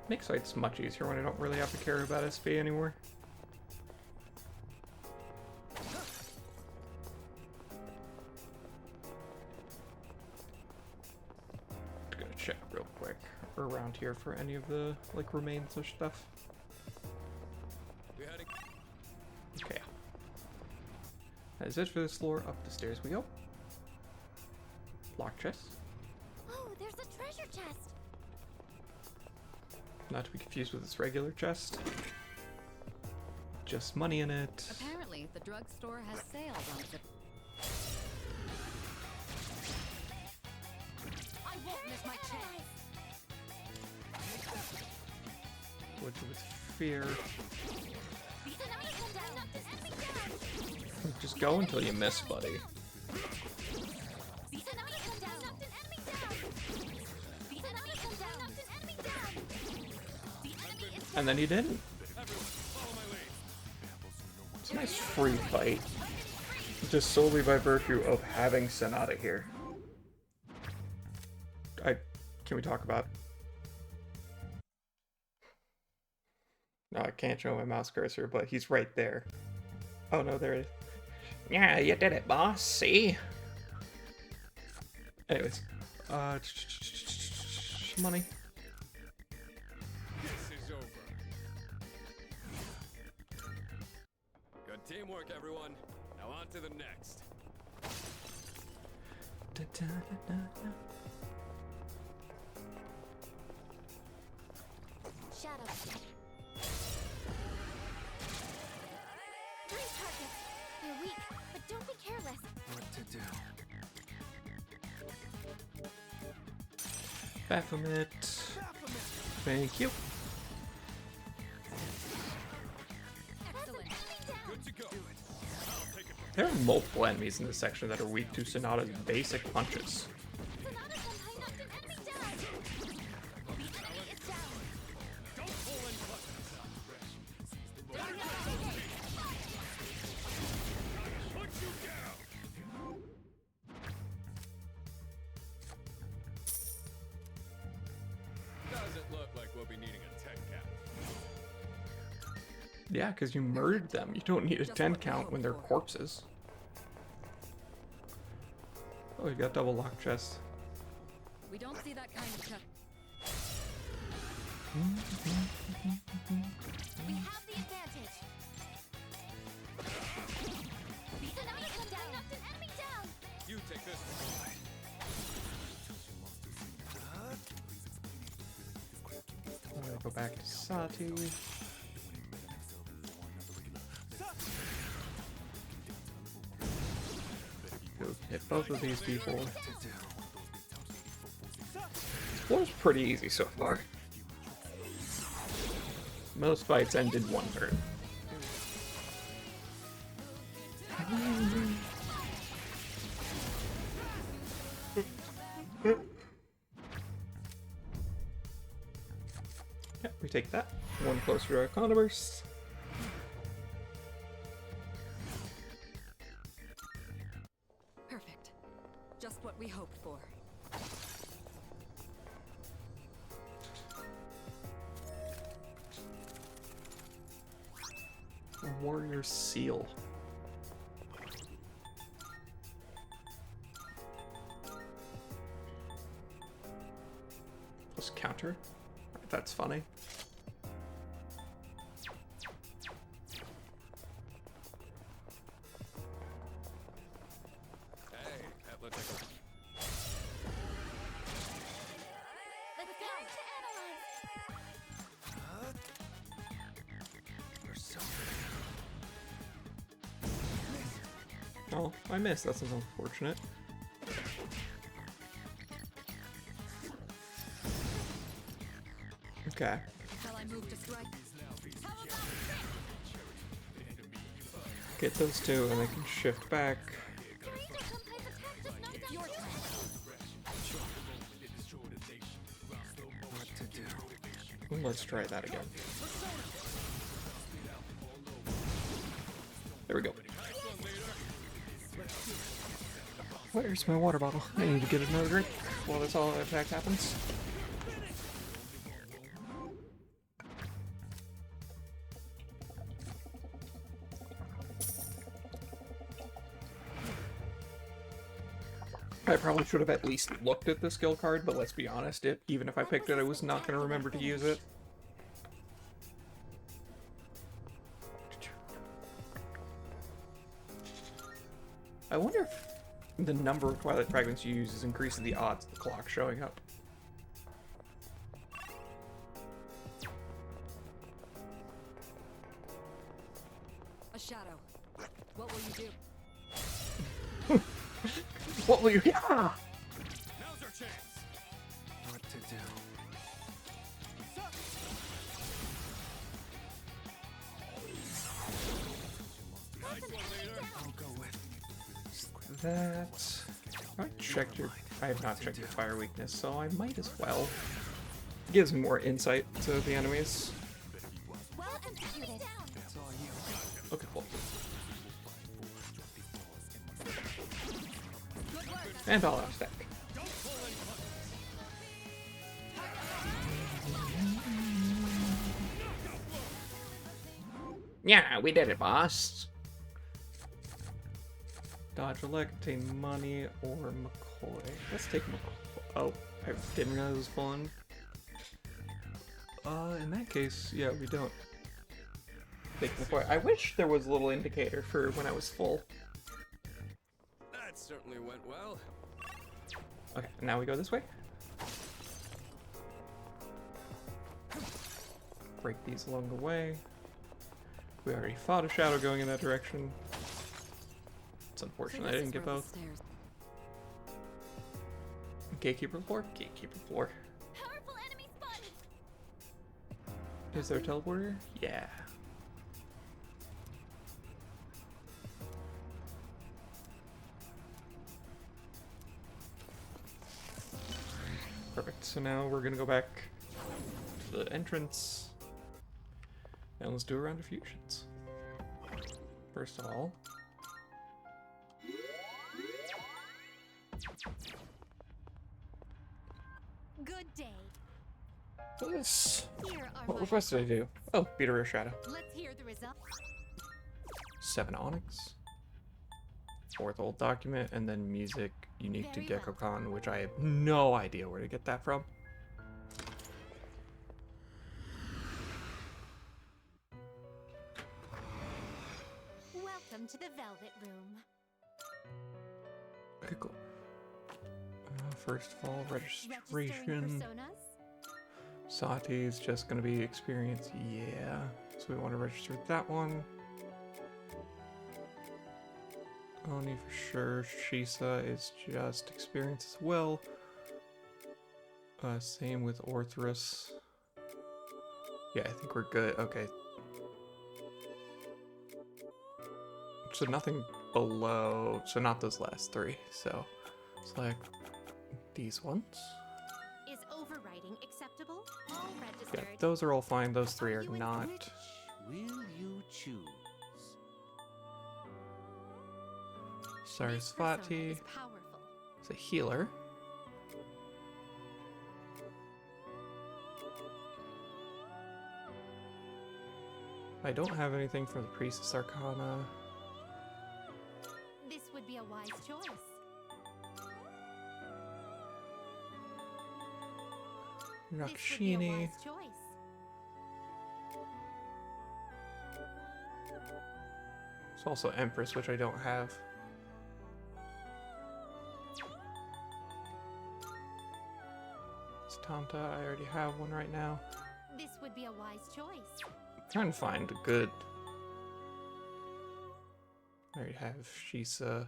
Makes fights much easier when I don't really have to care about SP anymore. Gonna check real quick around here for any of the like remains of stuff. Okay. That is it for this floor. Up the stairs we go. Lock chest. Oh, there's a treasure chest. Not to be confused with its regular chest. Just money in it. Apparently, the drugstore has sales on it. I won't miss my chance. With fear. Sonata come down. Enemy down. Just go until you miss, buddy. Sonata come down. Enemy down. Sonata come down. Enemy down. The enemy is And then he didn't. It's a nice free fight. Just solely by virtue of having Sonata here. Can we talk about... No, I can't show my mouse cursor, but he's right there. Oh no, there it is. Yeah, you did it, boss. See? Anyways. Money. This is over. Good teamwork, everyone. Now on to the next. shadow. 3 targets. They're weak, but don't be careless. What to do? Baphomet. Thank you. Excellent. Good to go. I'll take it from There are multiple enemies in this section that are weak to Sonata's basic punches. Sonata Senpai knocked an enemy down. The enemy is down. Don't pull any buttons. Put you down. Doesn't look like we'll be needing a 10 count. Yeah, because you murdered them. You don't need a 10 count when they're corpses. Oh, you got double lock chest. We don't see that kind of chest. We have the advantage. Sonata come down. Knocked an enemy down. You take this one. I'm gonna go back to Sati. Go hit both both of these people. Floor's pretty easy so far. Most fights end in one turn. Yeah, we take that. One closer to our Converse. Perfect. Just what we hoped for. Warrior Seal. Plus counter. That's funny. Hey, that looks like Let's go to analyze. There's so Oh, I missed. That's unfortunate. Okay. Shall I move to strike? Get those two and I can shift back. It's your turn. what to do. Let's try that again. There we go. Where's my water bottle? I need to get another drink while this all attack happens. I probably should have at least looked at the skill card, but let's be honest, even if I picked it, I was not going to remember to use it. I wonder if the number of Twilight Fragments you use is increasing the odds of the clock showing up. A shadow. What will you do? What will you... Yeah! now's our chance. What to do. I'll go with That... I have not checked your fire weakness, so I might as well. It gives me more insight to the enemies. Well executed. it's all you. Okay, cool. And all out stack. Yeah, we did it, boss. Dodge elect, obtain money, or McCoy. Let's take McCoy. Oh, I didn't realize it was fun. In that case, yeah, we don't. Take McCoy. I wish there was a little indicator for when I was full. That certainly went well. Okay, now we go this way. Break these along the way. We already fought a shadow going in that direction. It's unfortunate I this didn't is get where the both. stairs- Gatekeeper floor? Gatekeeper floor. Powerful enemy spotted. Is there a teleporter? Yeah. Perfect. So now we're gonna go back to the entrance. And let's do a round of fusions. First of all, Good day. this. Here are What my request did I do? Oh, P3R shadow. Let's hear the result. 7 Onyx. 4th old document, and then music unique to Very well. GeckoCon, which I have no idea where to get that from. Welcome to the Velvet Room. Okay, cool. First of all, Registering registration. personas. Sati is just going to be experience, yeah. So we want to register that one. Oni for sure. Shisa is just experience as well. Same with Orthrus. Yeah, I think we're good. Okay. So nothing below, so not those last three. So select these ones. Is overwriting acceptable? All Yeah, registered. those are all fine. Those three are You in not. Which will you choose? This persona Sarasvati is powerful. is a healer. I don't have anything for the Priestess Arcana. This would be a wise choice. This would be a Rakshini. wise choice. There's also Empress, which I don't have. It's Tanta, I already have one right now. This would be a wise choice. I'm trying to find a good. I already have Shisa.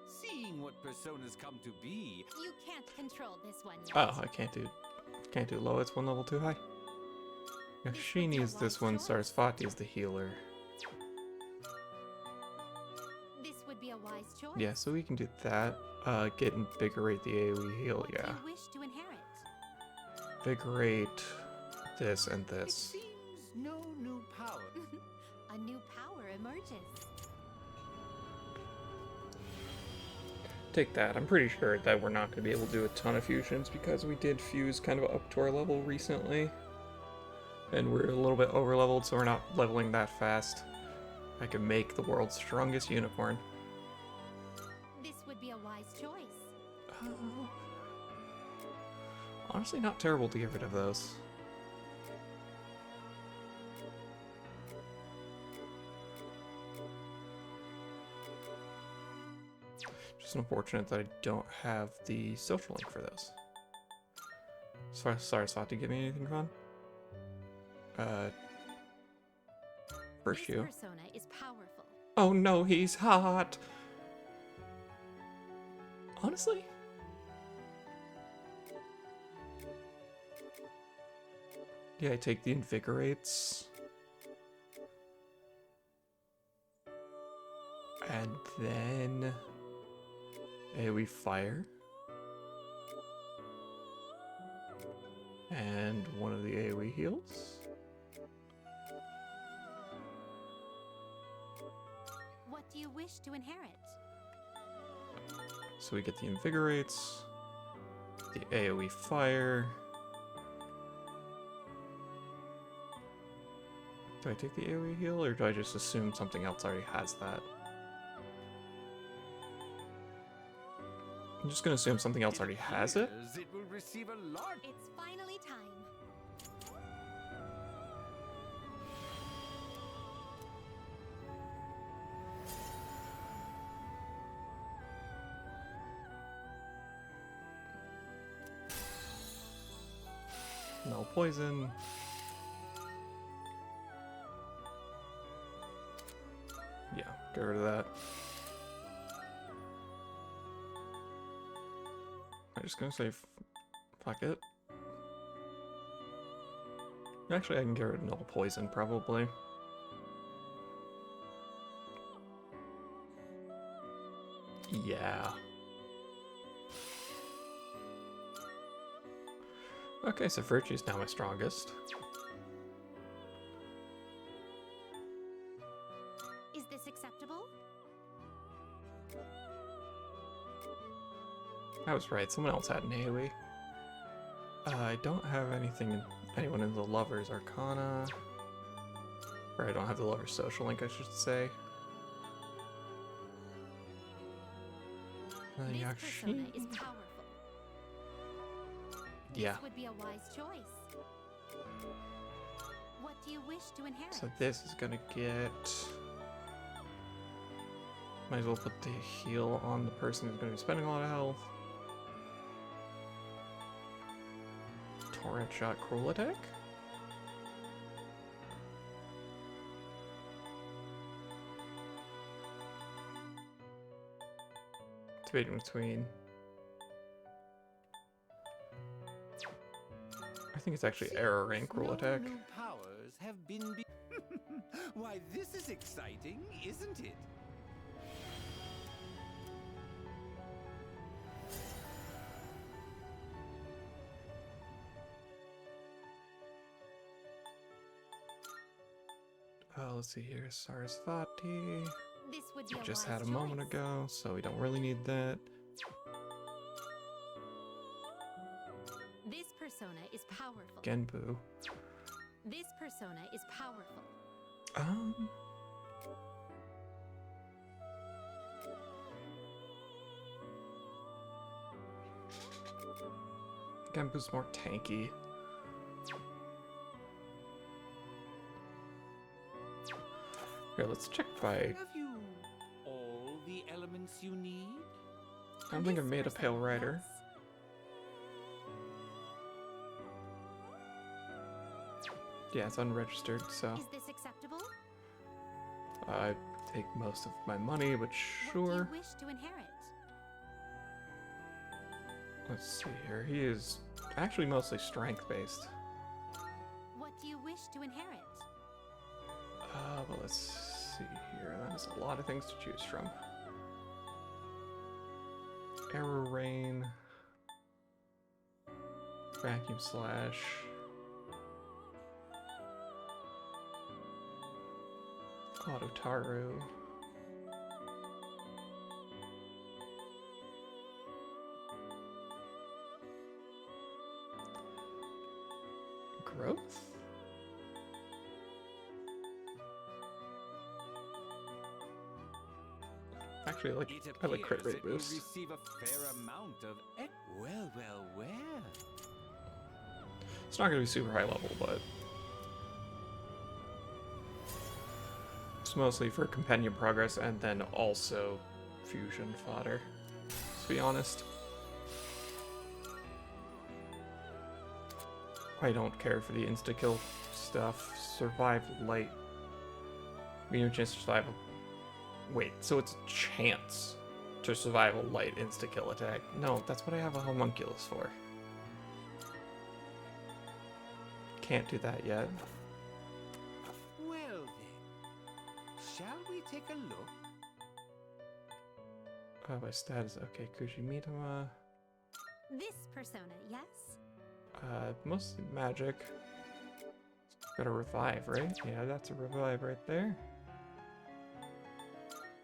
Seeing what personas come to be, You can't control this one yet. Oh, I can't do low. It's one level too high. Yakshini is this one. Sarasvati is the healer. This would be a wise choice. Yeah, so we can do that. Get invigorate the AoE heal. What Yeah, do you wish to inherit? invigorate this and it this. seems no new power. A new power emerges. Take that. I'm pretty sure that we're not going to be able to do a ton of fusions because we did fuse kind of up to our level recently. And we're a little bit over leveled, so we're not leveling that fast. I can make the world's strongest unicorn. This would be a wise choice. Honestly, not terrible to get rid of those. Just unfortunate that I don't have the social link for those. Sorry, Sarasvati, give me anything fun? First This you. persona is powerful. Oh no, he's hot! Honestly? Yeah, I take the invigorates. And then AoE fire. And one of the AoE heals. What do you wish to inherit? So we get the invigorates, the AoE fire. Do I take the AoE heal, or do I just assume something else already has that? I'm just gonna assume something else already has it. appears it will receive a large. It's finally time. No poison. Yeah, get rid of that. I'm just gonna say fuck it. Actually, I can get rid of null poison, probably. Yeah. Okay, so Virtue's now my strongest. Is this acceptable? I was right, someone else had an AoE. I don't have anyone in the Lover's Arcana. Or I don't have the Lover's Social Link, I should say. This persona Yakshi. is powerful. Yeah, This would be a wise choice. What do you wish to inherit? so this is gonna get... Might as well put the heal on the person who's gonna be spending a lot of health. Torrent Shot Cruel Attack? Debating between... I think it's actually Error Rain Cruel Attack. New powers have been Why, this is exciting, isn't it? Let's see here. Sarasvati. This would be a Just wise had a moment choice. ago, so we don't really need that. This persona is powerful. Genbu. This persona is powerful. Genbu's more tanky. Here, let's check by... Have you all the elements you need? I don't think I've This made a Pale persona, Rider. yes. Yeah, it's unregistered, so Is this acceptable? I take most of my money, but What sure. do you wish to inherit? Let's see here. He is actually mostly strength-based. What do you wish to inherit? But let's see here. That is a lot of things to choose from. Arrow Rain. Vacuum Slash. Autotaru. Growth? Actually, I like crit rate It will boost. receive a fair amount of well, well, well. It's not gonna be super high level, but it's mostly for companion progress and then also fusion fodder. To be honest, I don't care for the insta kill stuff. Survive light. Medium chance to survive. Wait, so it's a chance to survive a light insta kill attack? No, that's what I have a homunculus for. Can't do that yet. Well then, shall we take a look? Oh, my status. Okay, Kujimitama. This persona, yes? Mostly magic. Got a revive, right? Yeah, that's a revive right there.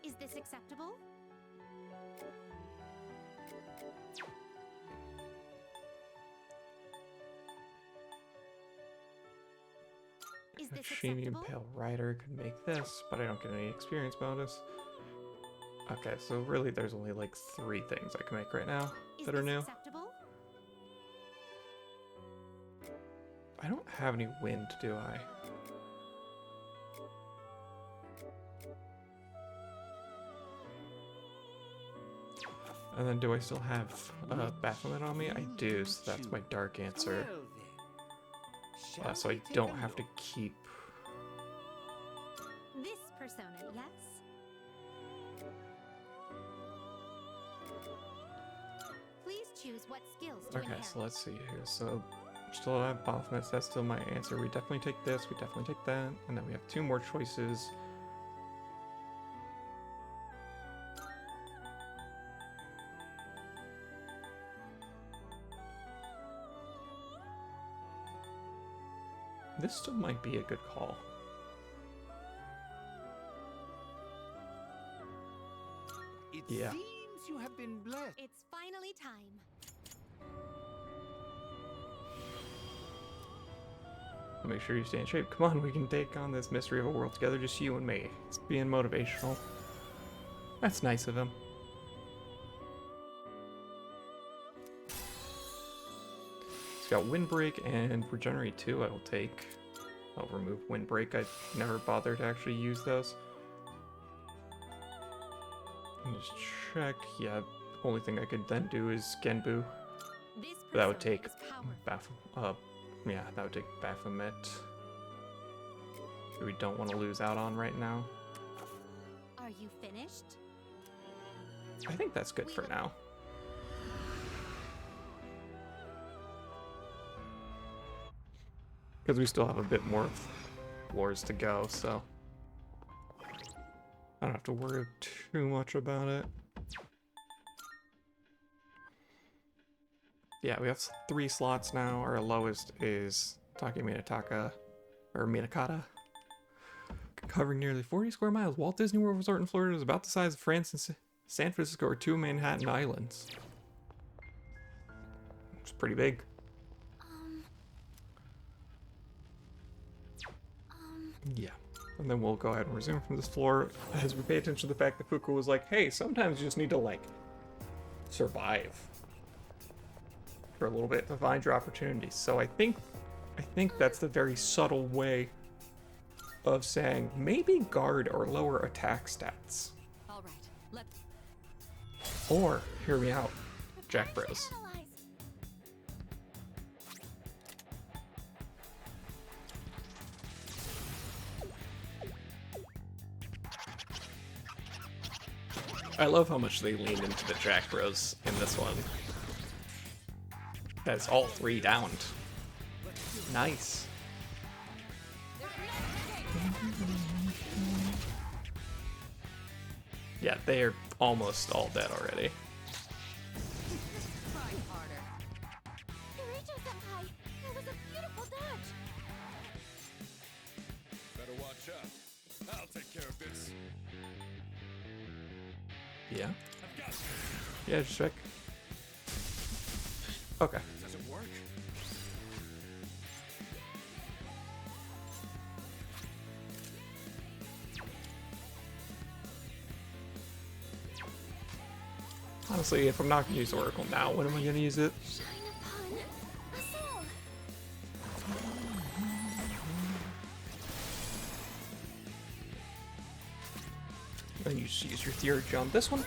Is this acceptable? Is this Shiny acceptable? Pale Rider could make this, but I don't get any experience bonus. Okay, so really there's only like 3 things I can make right now Is that are this new. acceptable? I don't have any wind, do I? And then do I still have Baphomet on me? I do, so that's my dark answer. Well then, shall So we I take don't a have to look? keep... This persona, yes? Please choose what skills to Okay, inherit. so let's see here. So still have Baphomet, so that's still my answer. We definitely take this, we definitely take that. And then we have 2 more choices. This still might be a good call. It Yeah. seems you have been blessed. It's finally time. Make sure you stay in shape. Come on, we can take on this mystery of a world together, just you and me. It's being motivational. That's nice of him. He's got Windbreak and Regenerate 2 I will take. I'll remove Windbreak. I never bothered to actually use those. And just check. Yeah, the only thing I could then do is Genbu. This That would persona take is powerful. yeah, that would take Baphomet. Who we don't want to lose out on right now. Are you finished? I think that's good for now. Because we still have a bit more floors to go, so I don't have to worry too much about it. Yeah, we have 3 slots now. Our lowest is Take Minataka, or Minakata. Covering nearly 40 square miles, Walt Disney World Resort in Florida is about the size of France and San Francisco or 2 Manhattan Islands. It's pretty big. Yeah. And then we'll go ahead and resume from this floor as we pay attention to the fact that Fuku was like, hey, sometimes you just need to, like, survive for a little bit to find your opportunities. So I think that's the very subtle way of saying maybe guard or lower attack stats. All right, let's. Or, hear me out, Jack Bros. Analyze. I love how much they lean into the Jack Bros in this one. That's all 3 downed. Nice. Yeah, they are almost all dead already. Try harder. Kirito-senpai, that was a beautiful dodge. Better watch out. I'll take care of this. Yeah? I've got this. Yeah, just check. Okay. Does it work? Honestly, if I'm not gonna use Oracle now, when am I gonna use it? Shine upon us all. Then you just use your theurgy on this one.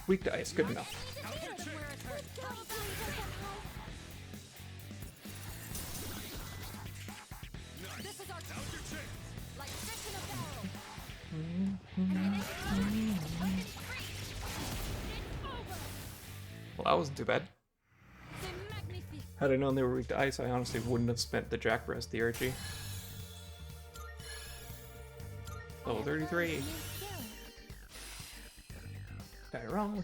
Weak to ice, good enough. This is our chance. Like fish in a barrel. Well, that wasn't too bad. C'est magnifique. Had I known they were weak to ice, I honestly wouldn't have spent the Jack Bros theurgy. Level 33. Tyrone.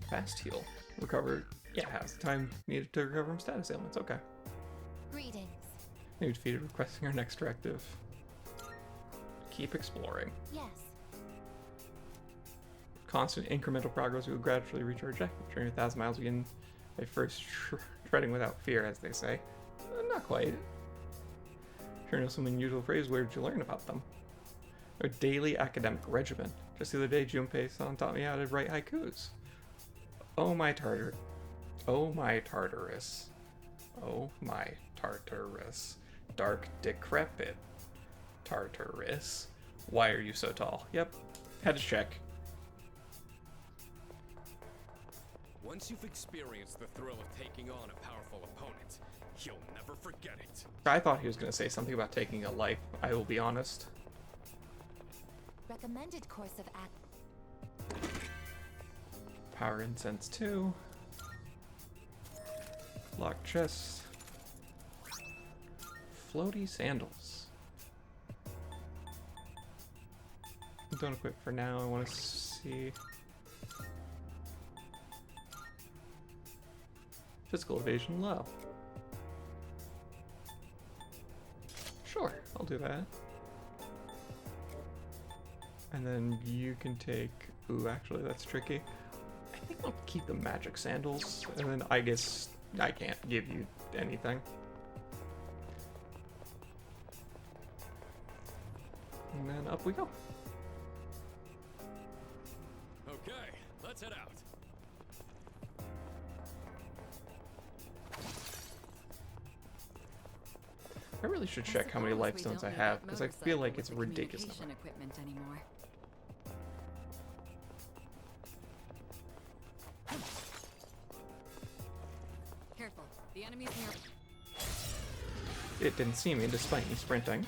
Fast heal. Recover. Yeah, has the time needed to recover from status ailments. Okay. Greetings. New defeated, requesting our next directive. Keep exploring. Yes. Constant incremental progress, we will gradually reach our objective. During 1,000 miles, we begin by first treading without fear, as they say. Not quite. Sure know some unusual phrase. Where did you learn about them? A daily academic regimen. Just the other day, Junpei-san taught me how to write haikus. Oh my Tartar. Oh my Tartarus. Oh my Tartarus. Dark, decrepit Tartarus. Why are you so tall? Yep. Had to check. Once you've experienced the thrill of taking on a powerful opponent, you'll never forget it. I thought he was going to say something about taking a life, I will be honest. Recommended course of act. Power Incense 2. Lock chest. Floaty sandals. Don't equip for now, I want to see. Physical evasion low. Sure, I'll do that. And then you can take... Ooh, actually, that's tricky. I think I'll keep the magic sandals, and then I guess I can't give you anything. And then up we go. Okay, let's head out. I really should check how many life stones I have, because I feel like it's a ridiculous number. Equipment anymore. Careful, the enemy's near. It didn't see me despite me sprinting.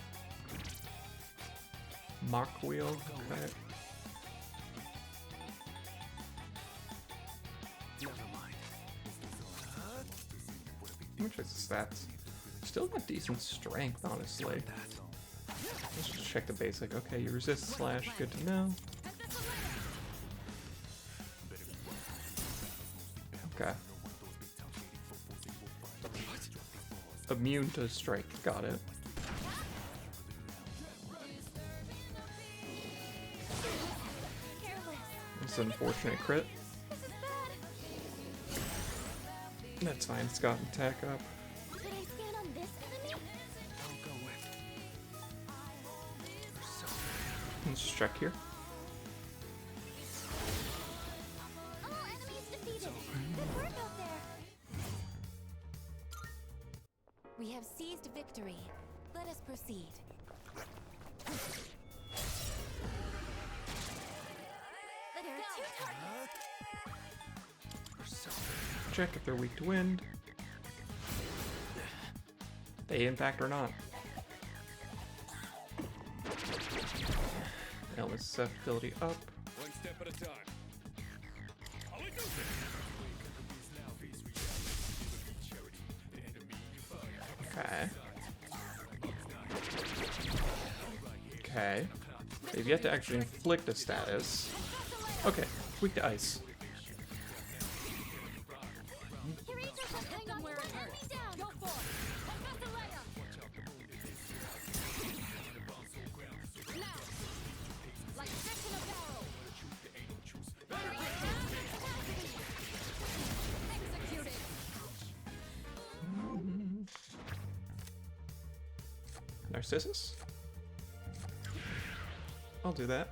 Mach wheel. Okay. Let me check the stats. Still got decent strength, honestly. Let's just check the basic. Okay, you resist slash. Good to know. Okay. Immune to strike. Got it. It's an unfortunate crit. That's fine. It's got attack up. Could I scan on this enemy? Let's just check here. All enemies defeated. Good work out there. We have seized victory. Let us proceed. Let's go. Check if they're weak to wind. They impact or not. Element susceptibility up. One step at a time. Okay. Okay. They've yet to actually inflict a status. Okay, weak to ice. Narcissus? I'll do that.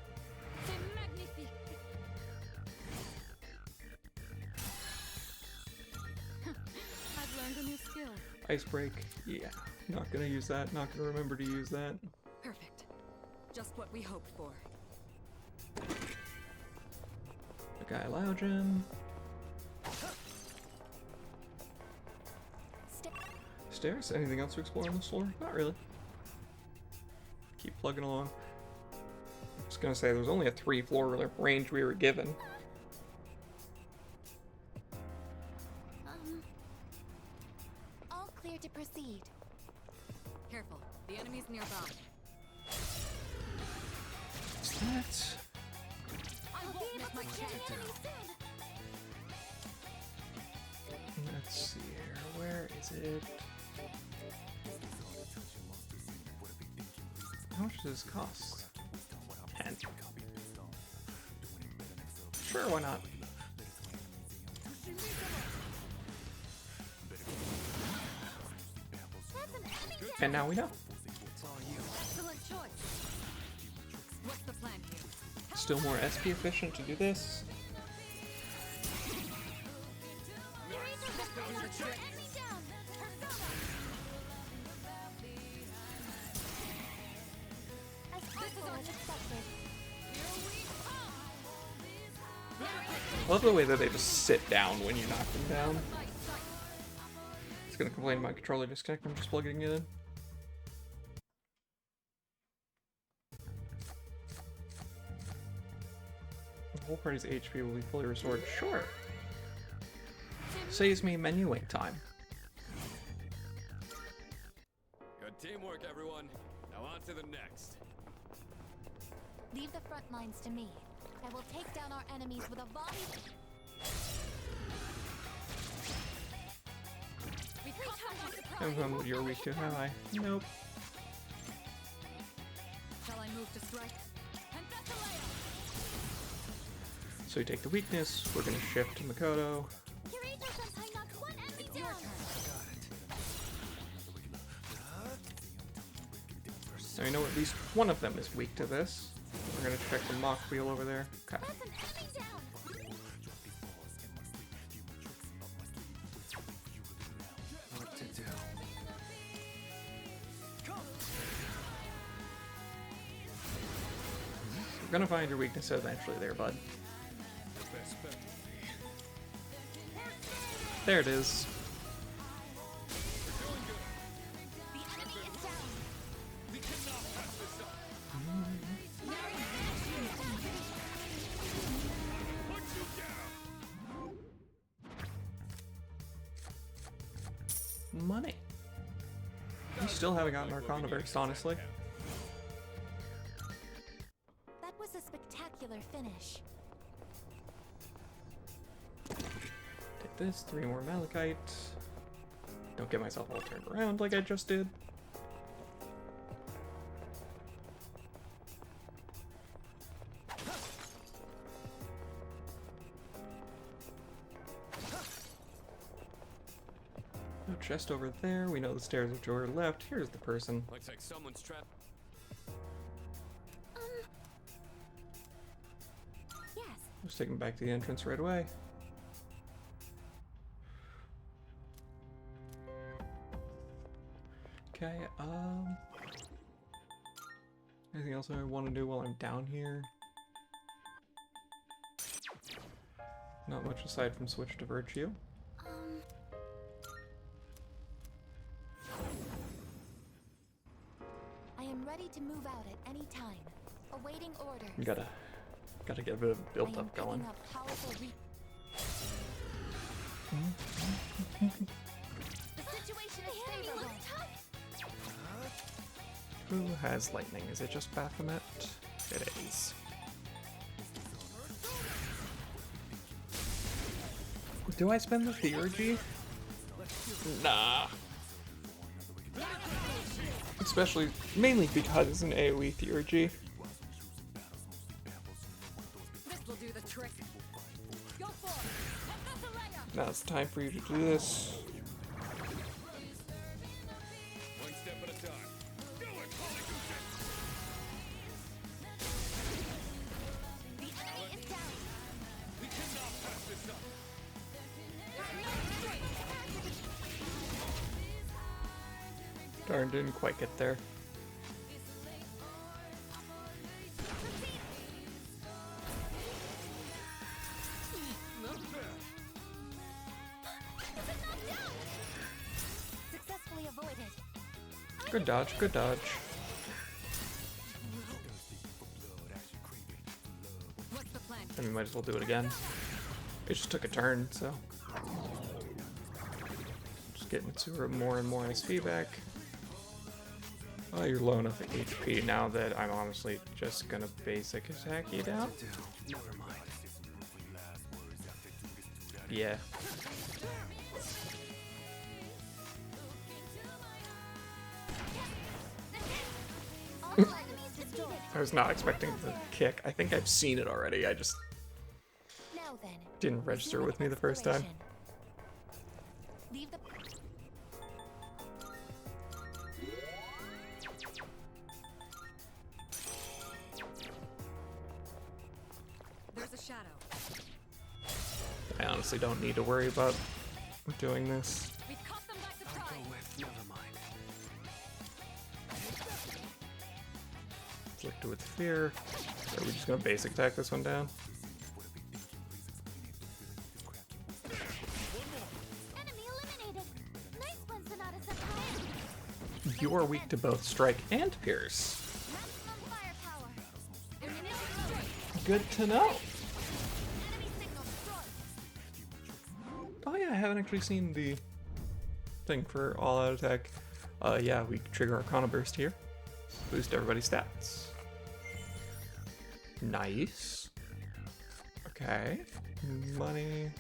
I've learned a new skill. Ice break. Yeah. Not gonna use that. Not gonna remember to use that. Perfect. Just what we hoped for. The guy Loudgen. Stairs? Anything else to explore on this floor? Not really. Keep plugging along. I was gonna say there's only a 3-floor range we were given. All clear to proceed. Careful, the enemy's nearby. What's that? I will be able to get enemy soon. Let's see here. Where is it? How much does this cost? 10. Sure, why not? And now we know. Excellent choice. What's the plan here? Still more SP efficient to do this. I love the way that they just sit down when you knock them down. It's gonna complain about controller disconnect. I'm just plugging it in. The whole party's HP will be fully restored. Sure. Saves me menuing time. Good teamwork, everyone. Now on to the next. Leave the front lines to me. I will take down our enemies with a volley. We caught them by surprise. And what you're weak to, have I? Nope. Shall I move to strike? So you take the weakness, we're gonna shift to Makoto. It's your turn. So you know at least one of them is weak to this. We're gonna check the mock wheel over there. Okay. What to do? We're gonna find your weakness eventually there, bud. There it is. The enemy is down. We cannot pass this up. Put you down. Money. We still haven't gotten our Arcanaverse, honestly. That was a spectacular finish. Take this, 3 more Malachite. Don't get myself all turned around like I just did. No chest over there. We know the stairs are to our left. Here's the person. Looks like someone's trapped. Yes. Just take him back to the entrance right away. Okay, anything else I want to do while I'm down here? Not much aside from switch to virtue. I am ready to move out at any time. Awaiting orders. Gotta get a bit of I am build up picking going. up powerful The situation is favorable. Who has lightning? Is it just Baphomet? It is. Do I spend the theurgy? Nah. Especially, mainly because it's an AoE theurgy. This will do the trick. Go for it. That's a layup. Now it's time for you to do this. One step at a time. Do it, Polygoose! The enemy is down. We cannot pass this up. Darn, didn't quite get there. Successfully avoided. Good dodge, good dodge. What's the plan? And we might as well do it again. It just took a turn, so. Just getting to more and more SP back. Oh, you're low enough HP now that I'm honestly just gonna basic attack you down. Yeah. All enemies destroyed. I was not expecting the kick. I think I've seen it already. I just Now then. didn't register resume with me the first time. exploration. Leave the There's a shadow. I honestly don't need to worry about doing this. We caught them by surprise. Afflicted with fear. Are we just gonna basic attack this one down? enemy eliminated. Nice one, Sonata Senpai. You are weak to both strike and pierce. Maximum firepower. Enemy destroyed. Good to know. Enemy signal destroyed. Oh yeah, I haven't actually seen the thing for all-out attack. Yeah, we trigger Arcana Burst here. Boost everybody's stats. Nice. Okay. Money.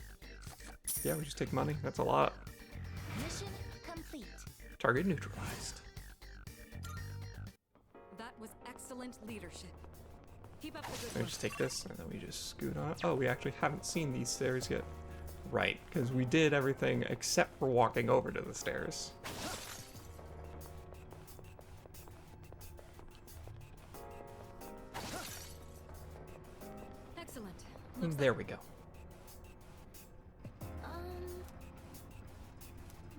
Yeah, we just take money. That's a lot. Mission complete. Target neutralized. That was excellent leadership. Keep up the good Let me work. just take this, and then we just scoot on. Oh, we actually haven't seen these stairs yet. Right, because we did everything except for walking over to the stairs. Excellent. And there we go.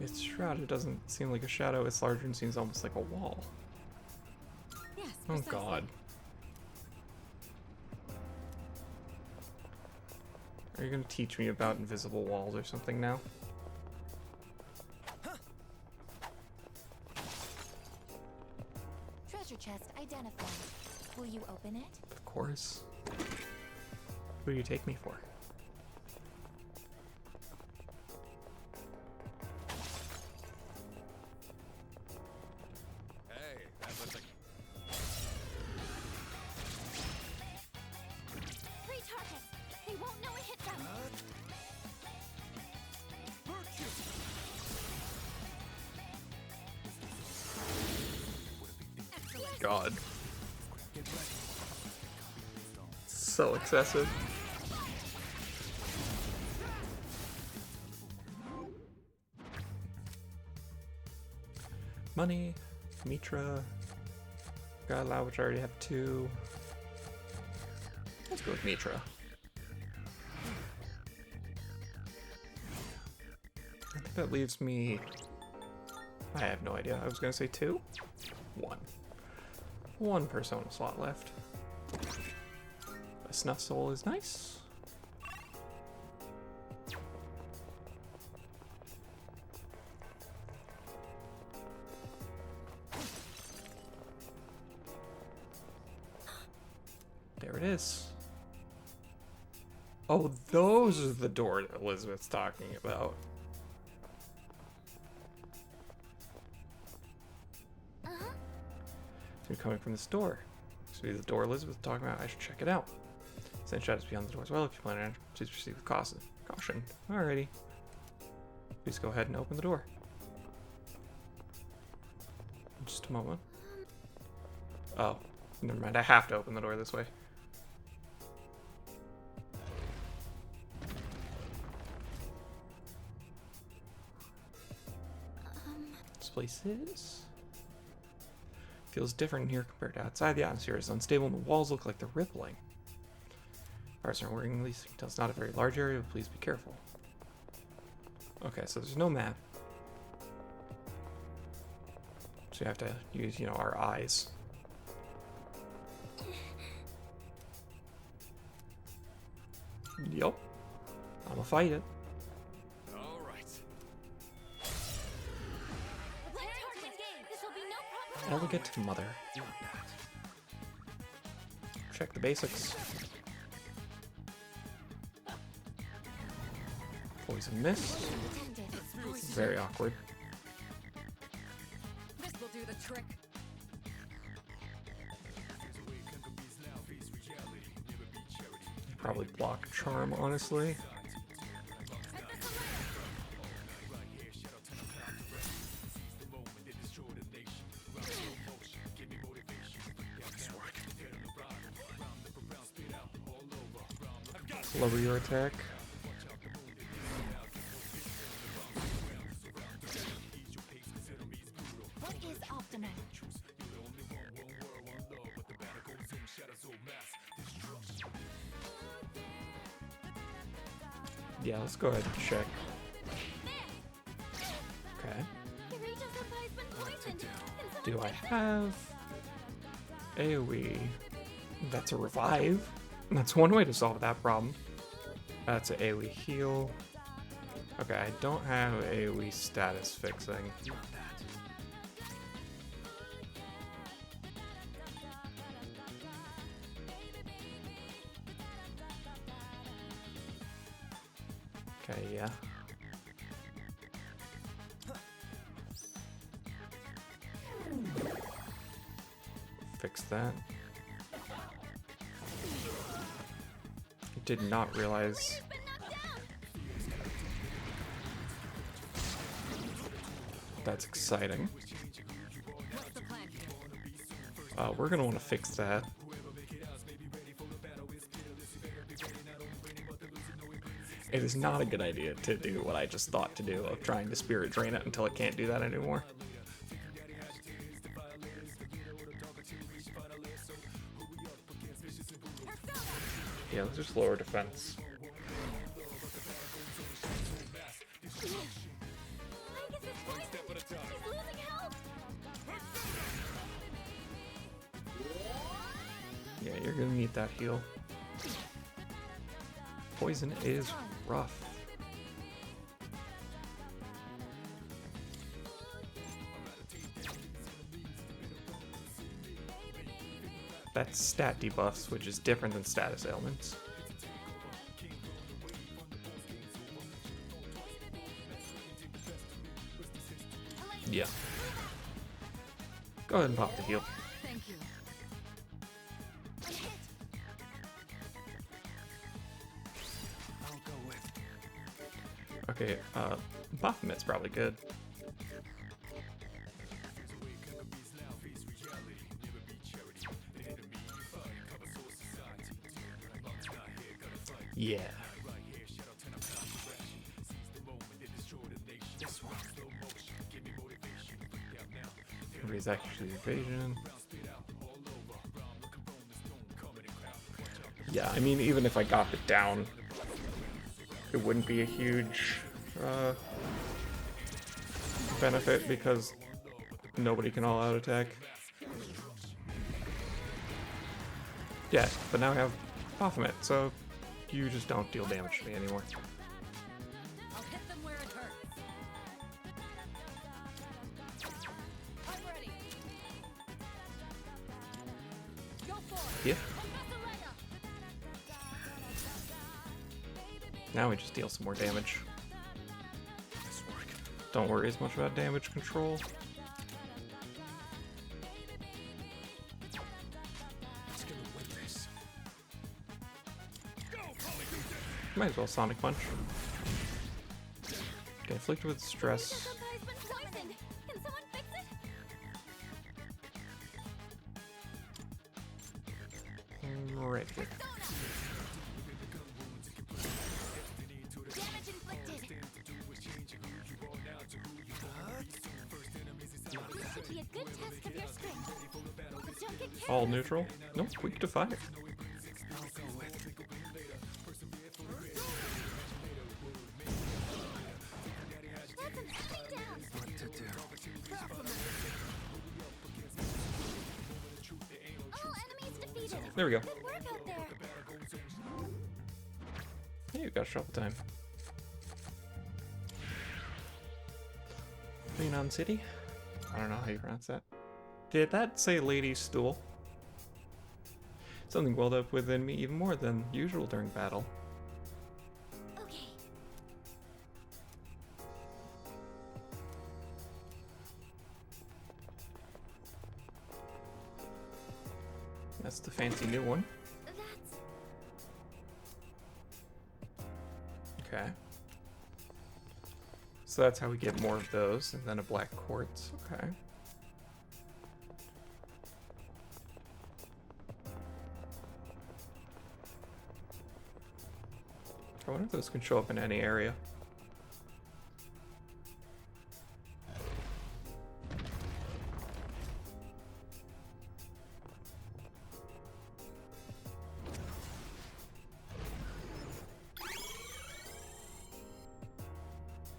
It's shrouded. It doesn't seem like a shadow. It's larger and seems almost like a wall. Yes. Oh precisely. god. Are you gonna teach me about invisible walls or something now? Treasure chest identified. Will you open it? Of course. Who do you take me for? Hey, that looks like... Three targets. They won't know it hit them. God. So excessive. Money, Mitra, got allow, which I already have 2. Let's go with Mitra. I think that leaves me. I have no idea. I was gonna say 2? 1. 1 persona slot left. A snuff soul is nice. There it is. Oh, those are the door that Elizabeth's talking about. So coming from this door. So the door Elizabeth's talking about, I should check it out. Send shadows beyond the door as well. If you plan on, please proceed with caution. Alrighty. Please go ahead and open the door. Just a moment. Oh, never mind. I have to open the door this way. This place feels different in here compared to outside. The atmosphere is unstable and the walls look like they're rippling. Parts aren't working, at least it's not a very large area, but please be careful. Okay, so there's no map. So you have to use, you know, our eyes. Yup. I'ma fight it. All right. This will be no problem. Elegant mother. Check the basics. Poison mist. Very awkward. This will do the trick. Probably block charm, honestly. Lower your attack. What is optimal? Yeah, let's go ahead and check. Okay. Kirito-senpai's been poisoned. Do I have AoE? That's a revive. That's one way to solve that problem. That's an AoE heal. Okay, I don't have AoE status fixing. Okay, yeah. Fix that. Did not realize. That's exciting. What's the plan? We're gonna want to fix that. It is not a good idea to do what I just thought to do of trying to spirit drain it until it can't do that anymore. Yeah, let's just lower defense. Yeah, you're gonna need that heal. poison is rough. That's stat debuffs, which is different than status ailments. Yeah. Go ahead and pop the heal. Thank you. Okay, Baphomet's probably good. Yeah. Raise actually evasion. Yeah, I mean, even if I got it down, it wouldn't be a huge benefit because nobody can all-out attack. Yeah, but now I have Baphomet, so you just don't deal damage to me anymore. I'll hit them where it hurts. I'm ready. Go for it. Yeah. Now we just deal some more damage. Don't worry as much about damage control. Might as well Sonic Punch. Okay, afflicted with stress. Vampire's been poisoned. Can someone fix it? Right here. Damage inflicted. This should be a good test of your strength. But don't get carried. All neutral? Nope, weak to fire. That's an enemy down. What to do? All enemies defeated. There we go. Good work out there. Hey, you got shuffle time. Phenon City? I don't know how you pronounce that. Did that say Lady Stool? Something welled up within me even more than usual during battle. Okay. That's the fancy new one. That's Okay. So that's how we get more of those, and then a black quartz. Okay. I wonder if those can show up in any area.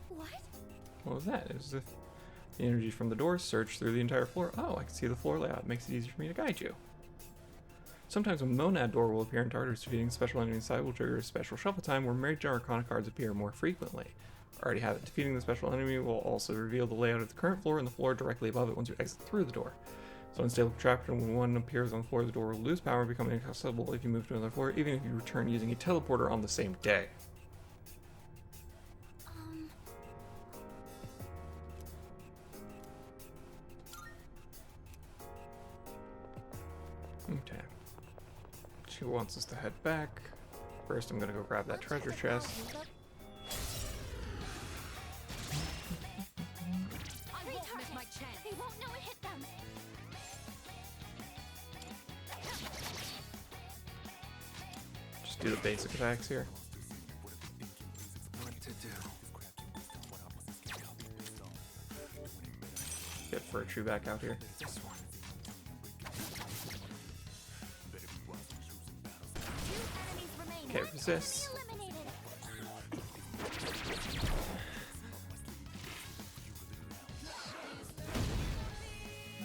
what? What was that? It was the energy from the door surged through the entire floor. Oh, I can see the floor layout. It makes it easier for me to guide you. Sometimes a monad door will appear in Tartarus. Defeating special enemy inside will trigger a special shuffle time where major arcana cards appear more frequently. Already have it. Defeating the special enemy will also reveal the layout of the current floor and the floor directly above it once you exit through the door. So unstable trapped, and when one appears on the floor, the door will lose power and become inaccessible if you move to another floor, even if you return using a teleporter on the same day. Okay. She wants us to head back. First, I'm gonna go grab that treasure chest. I won't miss my chance. They won't know it hit them. Just do the basic attacks here. What to do? Get Virtue back out here. This one. Two enemies remain. Okay, One resists. enemy eliminated.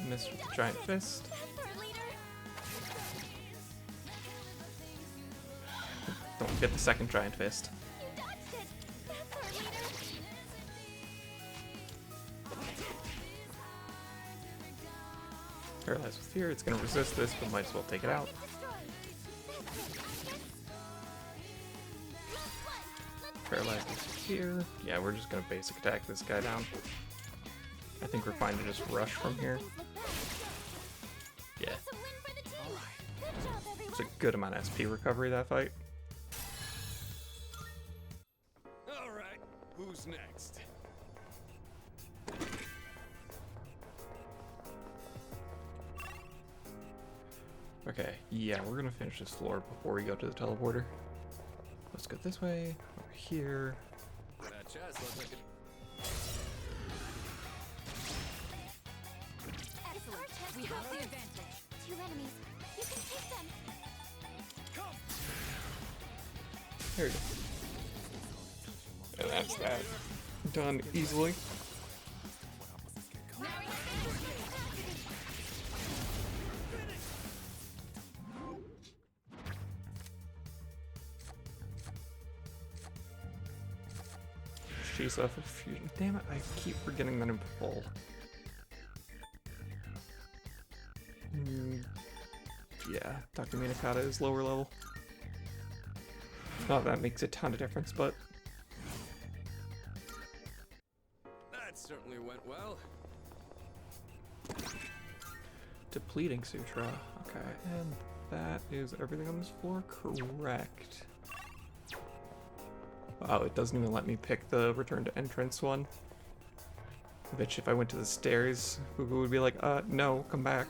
Missed with the giant fist. Faster, leader. Don't get the second giant fist. You dodged it! That's our leader! Paralyzed with fear, it's gonna resist this, but might as well take it out. Paralyzed with fear. Yeah, we're just gonna basic attack this guy down. I think we're fine to just rush from here. Yeah, It's a win for the team! Good job, everyone! it's a good amount of SP recovery that fight. All right, who's next? Okay, yeah, we're gonna finish this floor before we go to the teleporter. Let's go this way, over here. That chest looks like it. Excellent! We have the advantage! 2 enemies. You can take them! There we go. And that's that. Done easily. She's off of fusion. Damn it, I keep forgetting that I'm full. Yeah, Dr. Minakata is lower level. Not that makes a ton of difference, but That certainly went well. depleting sutra. Okay, and that is everything on this floor, correct. Oh, it doesn't even let me pick the return to entrance one. Which if I went to the stairs, Fugu would be like, no, come back.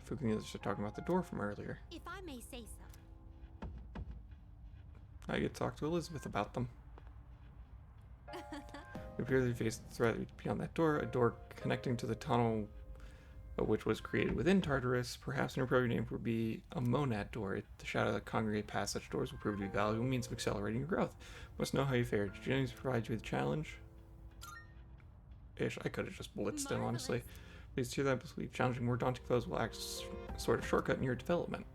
Fugu needs to start talking about the door from earlier. If I may say so. I get to talk to Elizabeth about them. We apparently faced the threat beyond that door, a door connecting to the tunnel which was created within Tartarus. Perhaps an appropriate name would be a monad door. The shadow that congregate past such doors will prove to be a valuable means of accelerating your growth. Must know how you fared. Did Jennings provide you with a challenge? Ish, I could have just blitzed him, honestly. Please hear that. Believe challenging more daunting foes will act as a sort of shortcut in your development.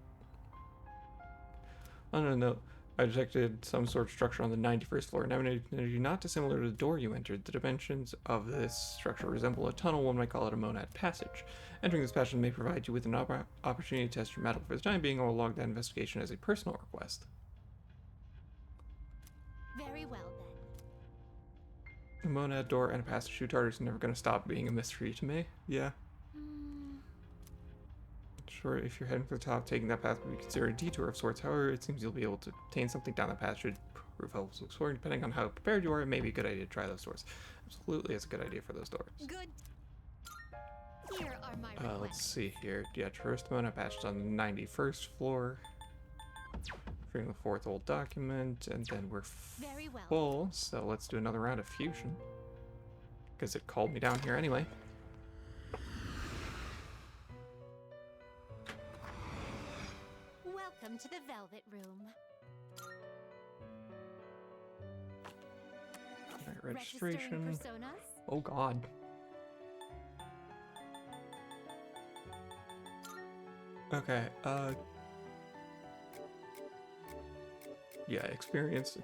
On another note, I detected some sort of structure on the 91st floor, an energy not dissimilar to the door you entered. The dimensions of this structure resemble a tunnel, one might call it a monad passage. Entering this passage may provide you with an opportunity to test your mettle. For the time being, I will log that investigation as a personal request. Very well A then. monad door and a passage to Tartarus is never going to stop being a mystery to me. Yeah. Sure, if you're heading for the top, taking that path would be considered a detour of sorts. However, it seems you'll be able to obtain something down that path should prove helpful exploring. Depending on how prepared you are, it may be a good idea to try those doors. Absolutely, it's a good idea for those doors. Good. Here are my requests. Let's see here. Yeah, traverse the monad passage on the 91st floor. Freeing the 4th old document, and then we're Very well. full, so let's do another round of fusion. Because it called me down here anyway. Welcome to the Velvet Room. Alright, Registering registration. personas? Oh god. Okay, yeah, experience.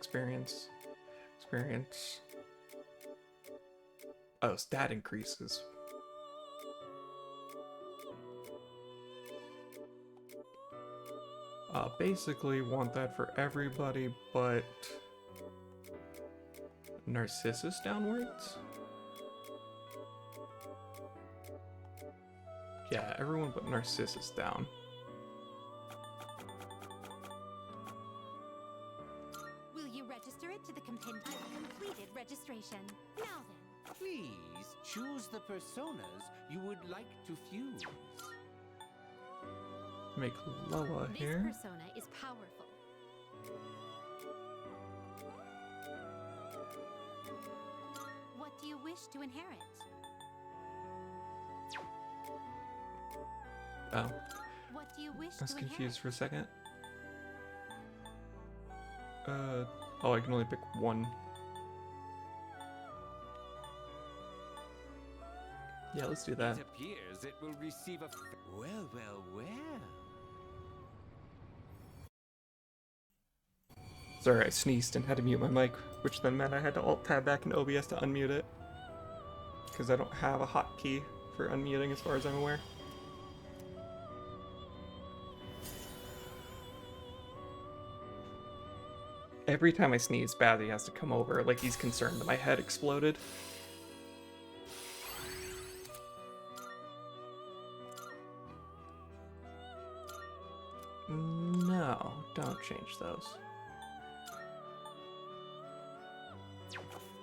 Oh, stat increases. Basically want that for everybody but Narcissus downwards? Yeah, everyone but Narcissus down. Will you register it to the compendium? I've completed registration. Now then. Please choose the personas you would like to fuse. Make Loa This here. persona is powerful. What do you wish to inherit? Oh, What do you wish I was to confused for a inherit? second. Oh, I can only pick one. Yeah, let's do that. It appears it will receive a. Well, well, well. Sorry, I sneezed and had to mute my mic, which then meant I had to alt-tab back into OBS to unmute it. Because I don't have a hotkey for unmuting as far as I'm aware. Every time I sneeze, Bazzy has to come over, like he's concerned that my head exploded. No, don't change those.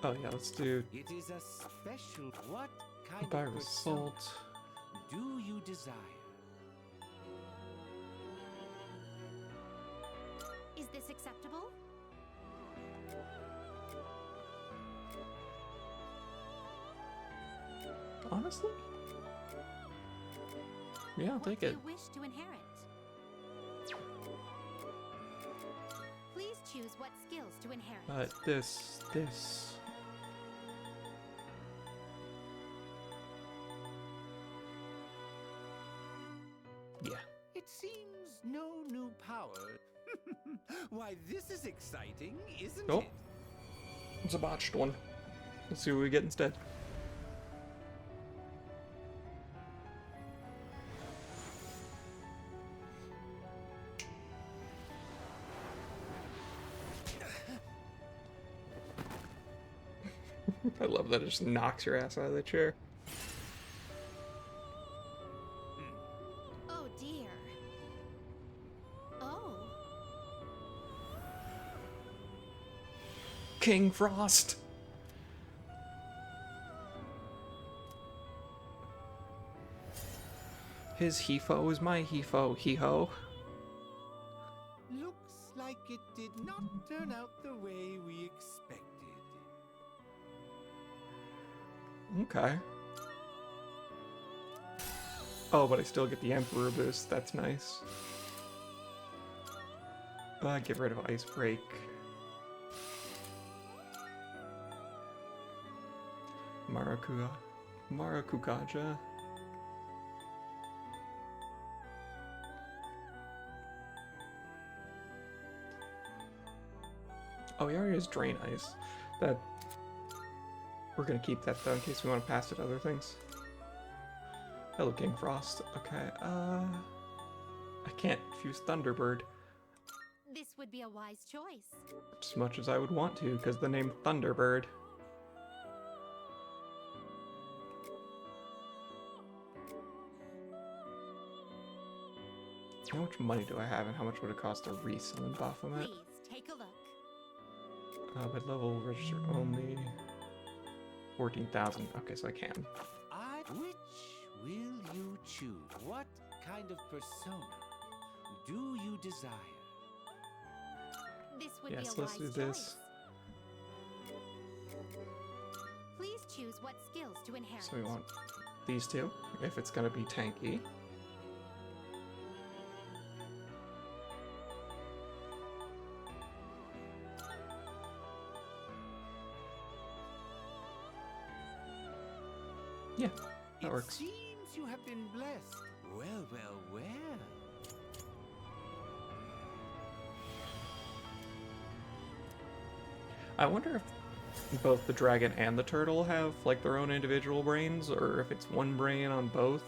Oh yeah, let's do It is a special. What kind by of result. persona do you desire? Is this acceptable? Honestly? Yeah, I'll take What it. do you wish to inherit? Please choose what skills to inherit. But this. Yeah. It seems no new power. Why, this is exciting, isn't Oh. it? It's a botched one. Let's see what we get instead. I love that it just knocks your ass out of the chair. Oh dear. Oh. King Frost! His he-fo is my he-fo, he-ho. Looks like it did not turn out the way we expected. Okay. Oh, but I still get the Emperor boost. That's nice. Get rid of Ice Break. Marakukaja. Oh, he already has Drain Ice. That. We're gonna keep that though in case we want to pass it to other things. Hello, King Frost. Okay, I can't fuse Thunderbird This would be a wise choice. as much as I would want to, because the name Thunderbird. How much money do I have, and how much would it cost to resummon Baphomet? Please take a look. By level register only 14,000. Okay, so I can. Which will you choose? What kind of persona do you desire? This would Yes, be a let's wise do this. choice. Please choose what skills to inherit. So we want these two, if it's gonna be tanky. Yeah, that It works. seems you have been blessed. Well, well, well. I wonder if both the dragon and the turtle have like their own individual brains, or if it's one brain on both.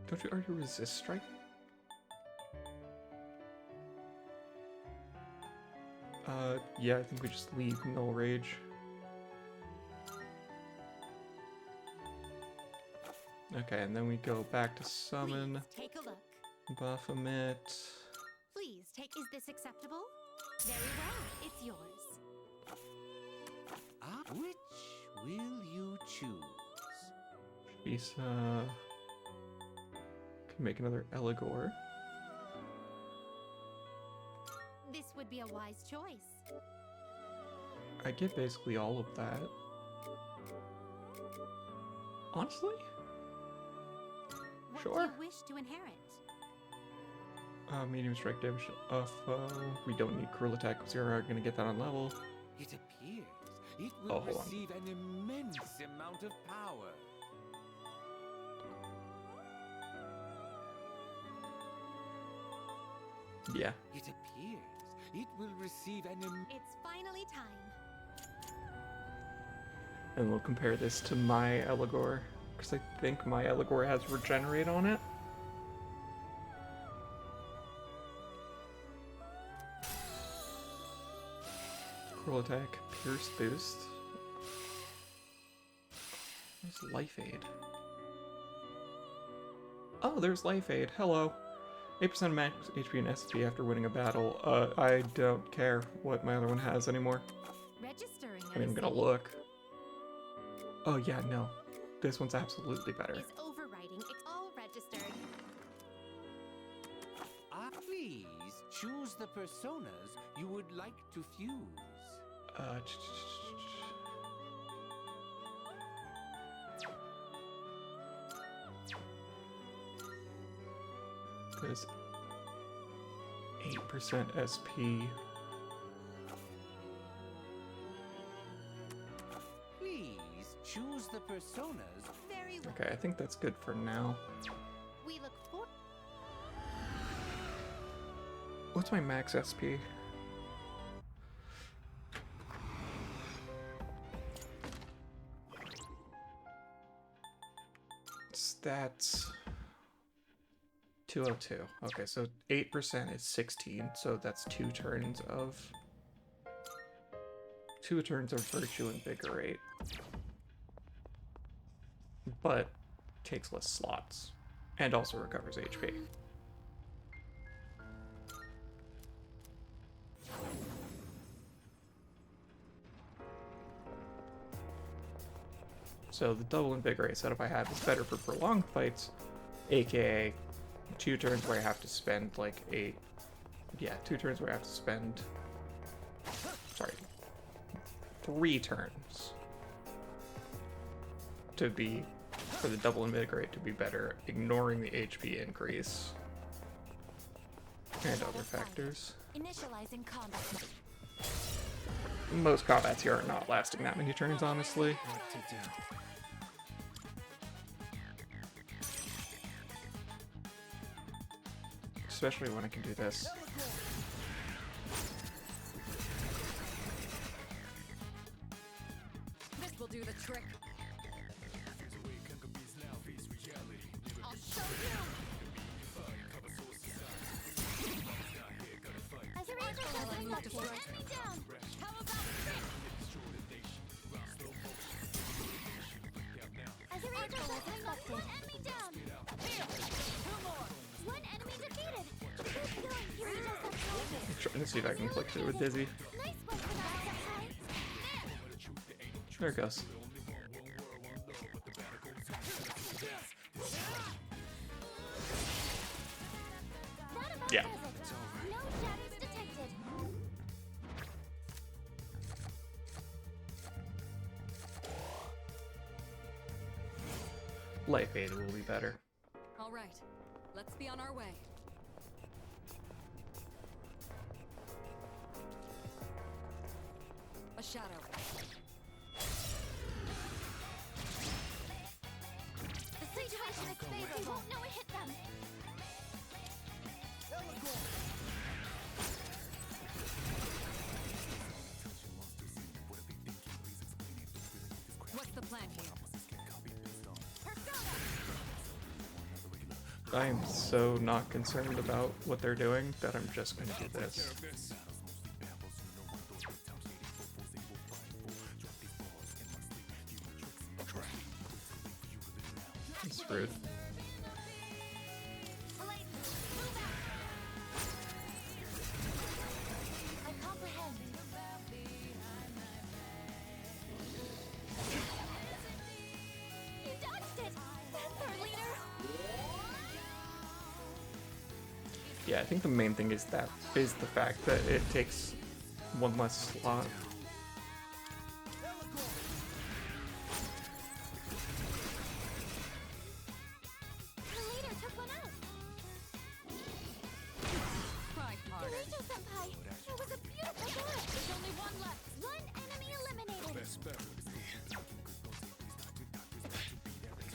Don't you already resist strike? Yeah, I think we just leave Null Rage. Okay, and then we go back to summon Please take a look. Baphomet. Please take. Is this acceptable? Very well. It's yours. Which will you choose? Visa. Can make another Eligor. This would be a wise choice. I get basically all of that. Honestly? What Sure. do you wish to inherit? Medium strike damage to foe. We don't need cruel attack because we're gonna get that on level. It appears it Oh, will hold on. receive an immense amount of power. Yeah. It appears it will receive an It's finally time. And we'll compare this to my Eligor, because I think my Eligor has Regenerate on it. Cruel attack, Pierce boost. Where's Life Aid? Oh, there's Life Aid. Hello. 8% max HP and SP after winning a battle. I don't care what my other one has anymore. Registering. I mean, I'm gonna look. Oh yeah, no. This one's absolutely better. Is overriding. It's all registered. Please choose the personas you would like to fuse. Because 8% SP. Please choose the personas. Very well. Okay, I think that's good for now. We look for. What's my max SP? Stats 202. Okay, so 8% is 16, so that's 2 turns of Virtue Invigorate. But takes less slots. And also recovers HP. So the double Invigorate setup I have is better for prolonged fights, aka 2 turns where I have to spend like 2 turns where I have to spend, sorry, 3 turns to be, for the double Invigorate to be better, ignoring the HP increase and other factors. Initializing combat. Most combats here are not lasting that many turns, honestly. What to do? Especially when I can do this. This will do the trick. I'll show you. As a ranger doesn't look for enemy down. How about this? As a ranger doesn't look for enemy down. Here, 2 more. 1 enemy defeated. Keep going. You reach us up closer. I'm trying to see if I can click through with Dizzy. Nice one for that exercise. There it goes. Not about Yeah. does it? No shadows detected. Life Aid will be better. All right, let's be on our way. A shadow. The situation is favorable. They won't know it hit them. What's the plan here? I am so not concerned about what they're doing that I'm just going to do this. It's rude. I comprehend. You dodged it! That's our leader! Yeah, I think the main thing is the fact that it takes 1 less slot. The leader took one out.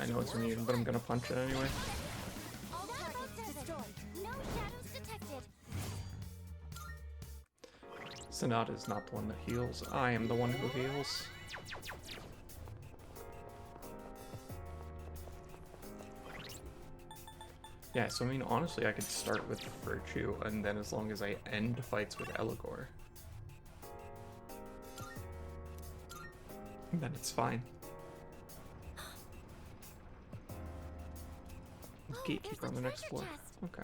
know it's immune, but I'm gonna punch it anyway. All targets destroyed. No shadows detected. Sonata is not the one that heals. I am the one who heals. Yeah, so I mean, honestly, I could start with Virtue, and then as long as I end fights with Eligor, then it's fine. Gatekeeper on the next floor. Okay.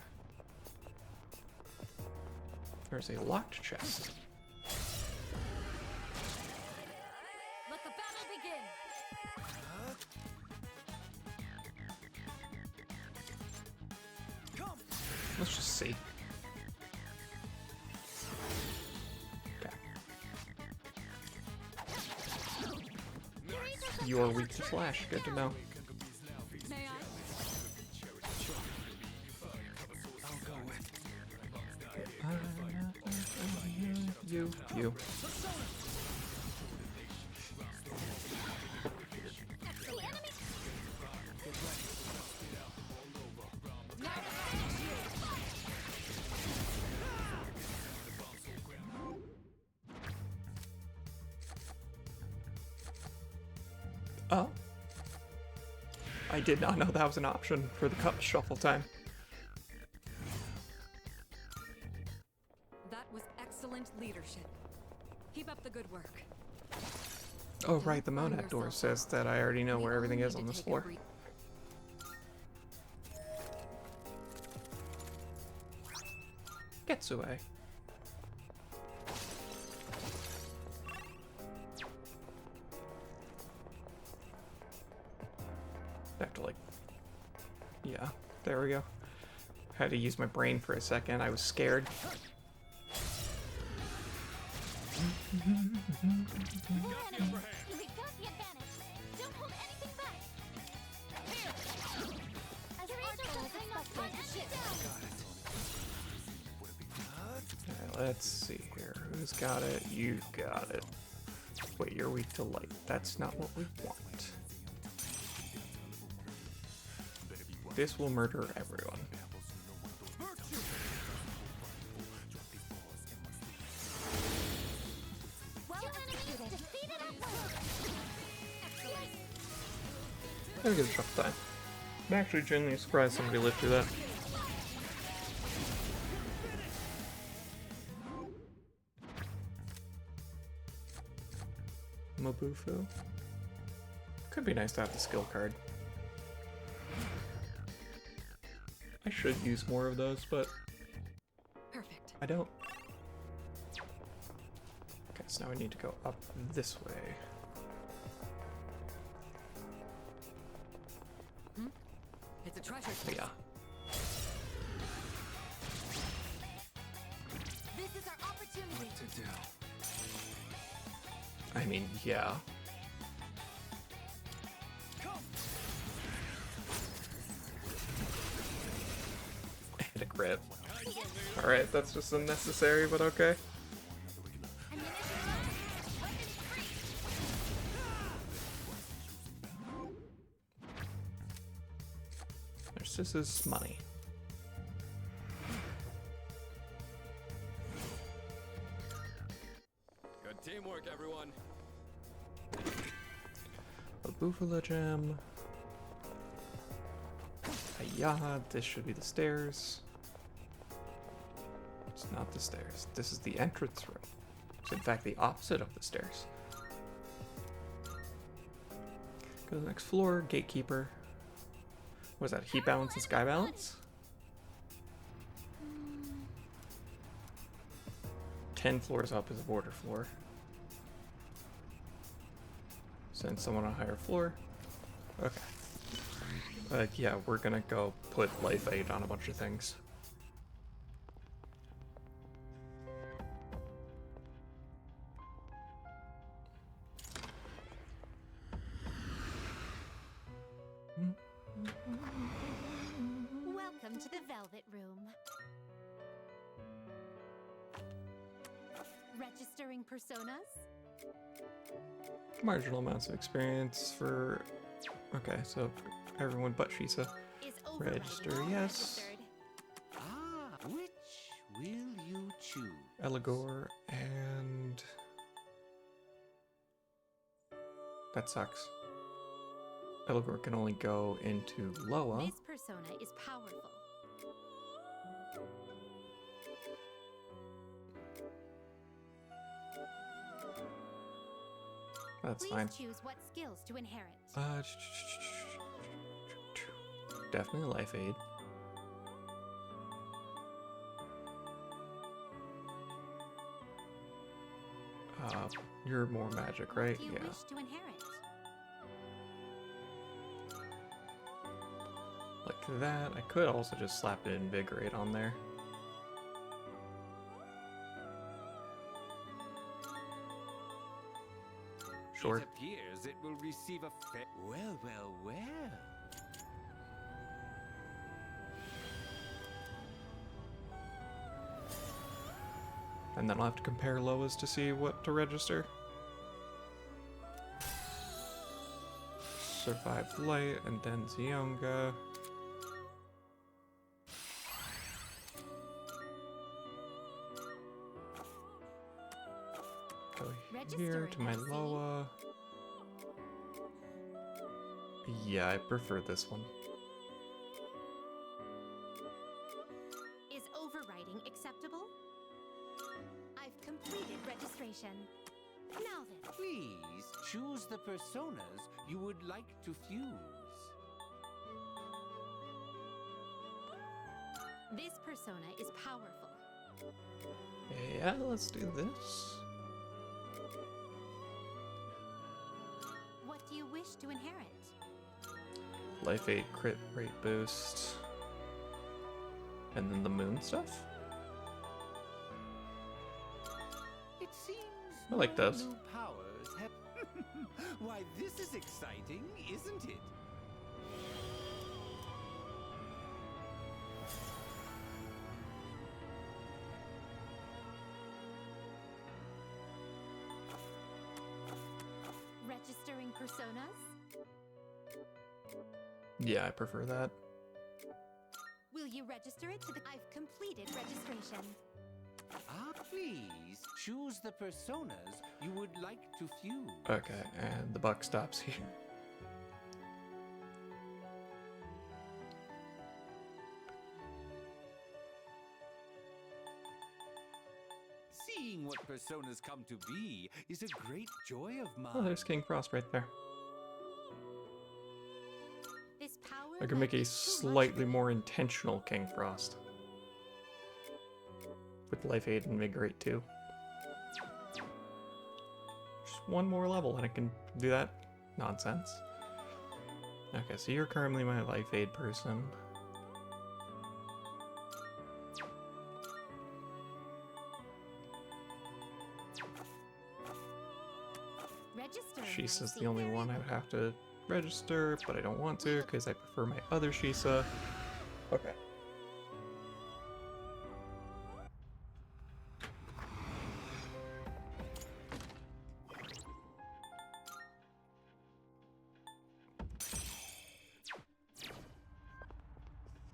There's a locked chest. Let the battle begin. Let's just see. Okay. You're weak to flash. Good to know. May I? You. Oh. I did not know that was an option for the cup shuffle time. That was excellent leadership. Keep up the good work. Oh right, the Monad door says that I already know where everything is on this floor. Getsue. I have to like... Yeah, there we go. Had to use my brain for a second, I was scared. We've got the advantage. Don't hold anything back. As Eraser does not partnership down. Alright, let's see here. Who's got it? You got it. Wait, you're weak to light. That's not what we want. This will murder everyone. Well executed. Defeated at I'll give it a shuffle time. I'm actually genuinely surprised somebody lived through that. Mabufu? Could be nice to have the skill card. I should use more of those, but Perfect. I don't. Okay, so now I need to go up this way. It's a treasure Oh, chest. yeah. This is our opportunity. To do. I mean, yeah. And a crit. Alright, that's just unnecessary, but okay. There's just his money. Good teamwork, everyone. A Bufala gem. Yeah, this should be the stairs. It's not the stairs. This is the entrance room. It's in fact the opposite of the stairs. Go to the next floor, gatekeeper. What is that, heat balance and sky balance? 10 floors up is a border floor. Send someone on a higher floor. Okay. Yeah, we're gonna go put life aid on a bunch of things. Welcome to the Velvet Room. Registering personas? Marginal amounts of experience for... Okay, so everyone but Shisa. Is overriding Register, all yes. registered. Ah, which will you choose? Eligor and... That sucks. Eligor can only go into Loa. This persona is powerful. That's Please fine. choose what skills to inherit. Definitely Life Aid. You're more magic, right? What do you Yeah. wish to inherit? Like that. I could also just slap an Invigorate on there. Sure. It appears it will receive a well, well, well. And then I'll have to compare Loas to see what to register. Survive Light and then Zionga. Go here to my Registering, I see. Loa. Yeah, I prefer this one. Is overriding acceptable? I've completed registration. Now then, Please choose the personas you would like to fuse. this persona is powerful. Yeah, let's do this. What do you wish to inherit? Life 8 crit rate boost. And then the moon stuff? It seems I like no those. new powers have. Why, this is exciting, isn't it? Registering personas? Yeah, I prefer that. Will you register it to the... I've completed registration. Ah, please choose the personas you would like to fuse. Okay, and the buck stops here. Seeing what personas come to be is a great joy of mine. Oh, there's King Frost right there. This power I could make might a be too much slightly for more intentional King Frost. With Life Aid and Invigorate too. Just one more level and I can do that nonsense. Okay, so you're currently my Life Aid person. Registering, I Shisa's see. the only Very one I well. would have to register, but I don't want to because I prefer my other Shisa. Okay.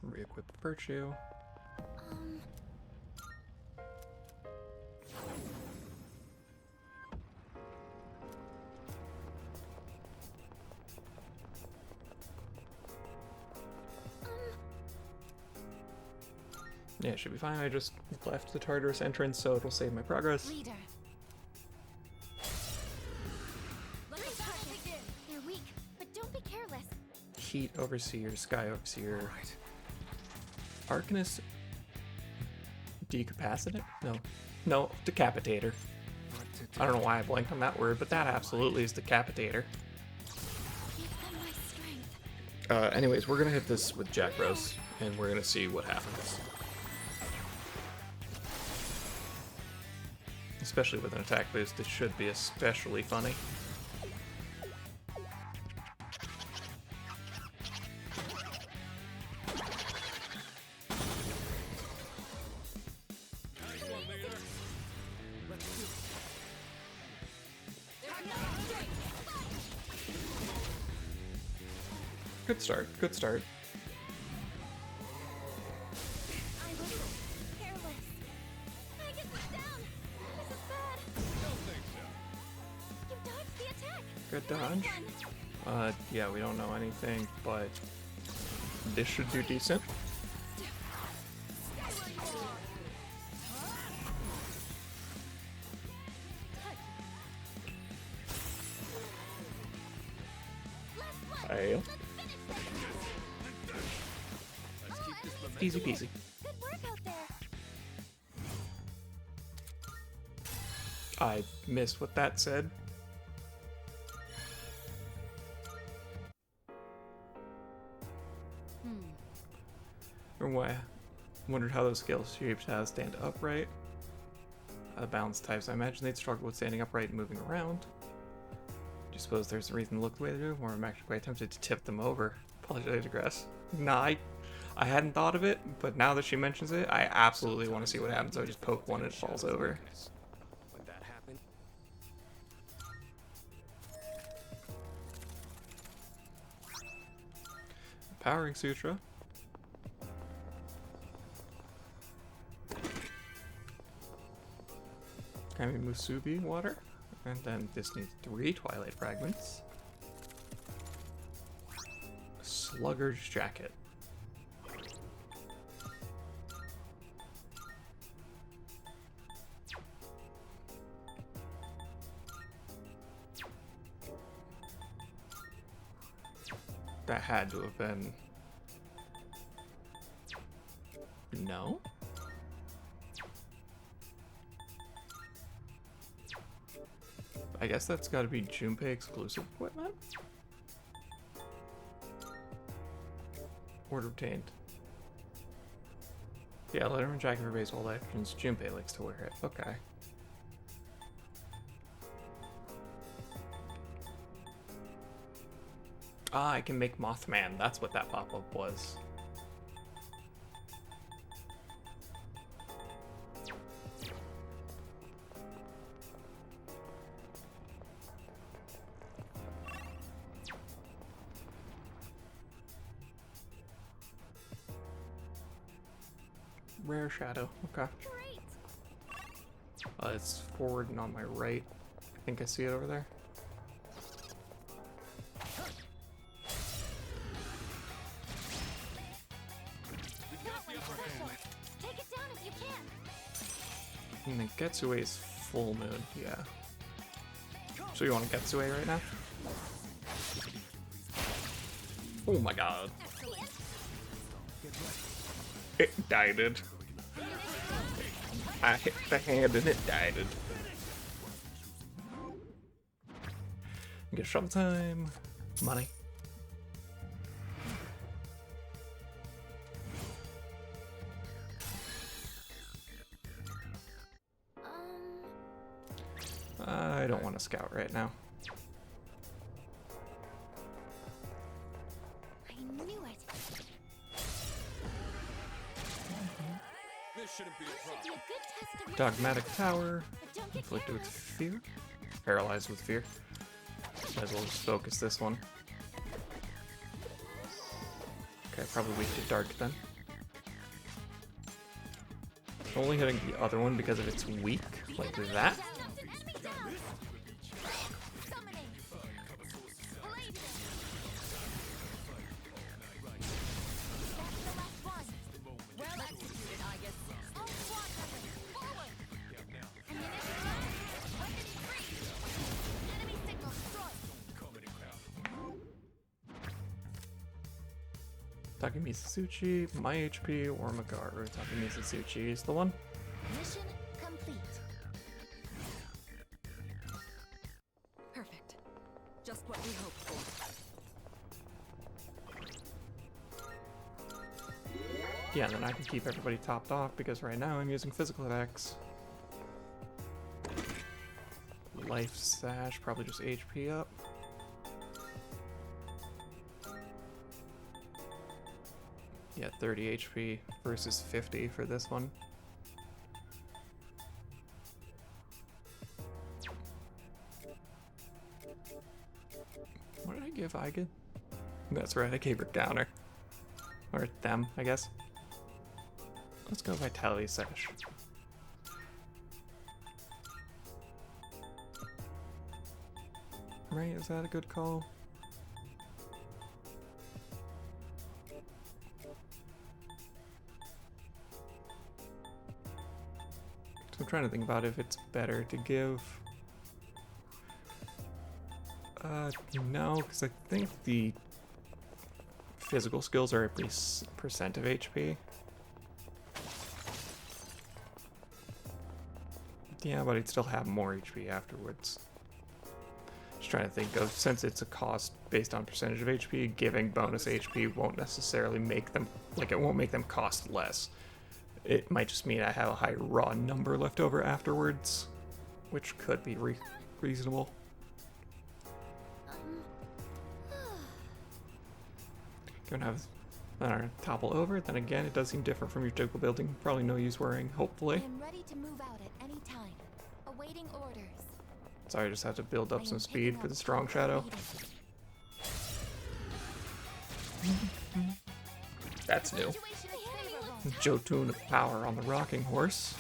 Re-equip Virtue. Um, Yeah, it should be fine. I just left the Tartarus entrance, so it'll save my progress. leader. Let me begin. They're weak, but don't be careless. Heat Overseer, Sky Overseer. Arcanist Decapacitant? No, Decapitator. I don't know why I blanked on that word, but that absolutely is Decapitator. Give them my strength. Anyways, we're gonna hit this with Jack Rose, and we're gonna see what happens. Especially with an attack boost, it should be especially funny. Good start. Good start. I was careless. I get this down. This is bad. You dodged the attack. Good dodge. Yeah, we don't know anything, but this should do decent. Fail. Easy peasy. Good work out there. I missed what that said. Or why? Wondered how those skill shapes stand upright. Balance types. I imagine they'd struggle with standing upright and moving around. Do you suppose there's a reason to look the way they do, or I'm actually quite tempted to tip them over? Apologize, I digress. Nah, I hadn't thought of it, but now that she mentions it, I absolutely want to see what happens. So I just poke one and it falls over. When that happened, Powering Sutra. Kami Musubi water. And then this needs 3 Twilight Fragments. Slugger's Jacket. That had to have been... No? I guess that's got to be Junpei exclusive equipment? Order obtained. Yeah, Letterman jacket for baseball actions. Junpei likes to wear it. Okay. Ah, I can make Mothman. That's what that pop-up was. Rare shadow. Okay. Great. It's forward and on my right. I think I see it over there. Take it down if you can. And then Getsue's full moon. Yeah. So you want to Getsue right now? Oh my god. It died. I hit the hand and it died. Get shovel time. Money. I don't want to scout right now. I knew it. this shouldn't be a This should be a problem. good test of your Dogmatic Tower. But don't get Inflicted with careless. fear. Paralyzed with fear. Might as well just focus this one. Okay, probably weak to dark then. Only hitting the other one because of its weak, like that. Enemy down. Summoning. Blade. That's the last one. Well executed, I guess. All squad members, forward. Ammunition low. Weapons free. Enemy signal destroyed. Takumi Sasuchi, my HP, or Magaru. Takumi Sasuchi is the one. Mission complete. Perfect. Just what we hoped for. Yeah, then I can keep everybody topped off because right now I'm using physical attacks. Life Sash, probably just HP up. Yeah, 30 HP versus 50 for this one. What did I give Aigen? That's right, I gave her counter. Or them, I guess. Let's go Vitality Sash. Right, is that a good call? So I'm trying to think about if it's better to give... no, because I think the physical skills are at least percent of HP. Yeah, but I'd still have more HP afterwards. Just trying to think of, since it's a cost based on percentage of HP, giving bonus HP won't necessarily make them, like it won't make them cost less. It might just mean I have a high raw number left over afterwards, which could be reasonable. Gonna have topple over, then again it does seem different from your typical building. Probably no use worrying, hopefully. I'm ready to move out at any time. Awaiting orders. Sorry, I just had to build up some speed for the strong shadow. That's new. Jotun of power on the rocking horse.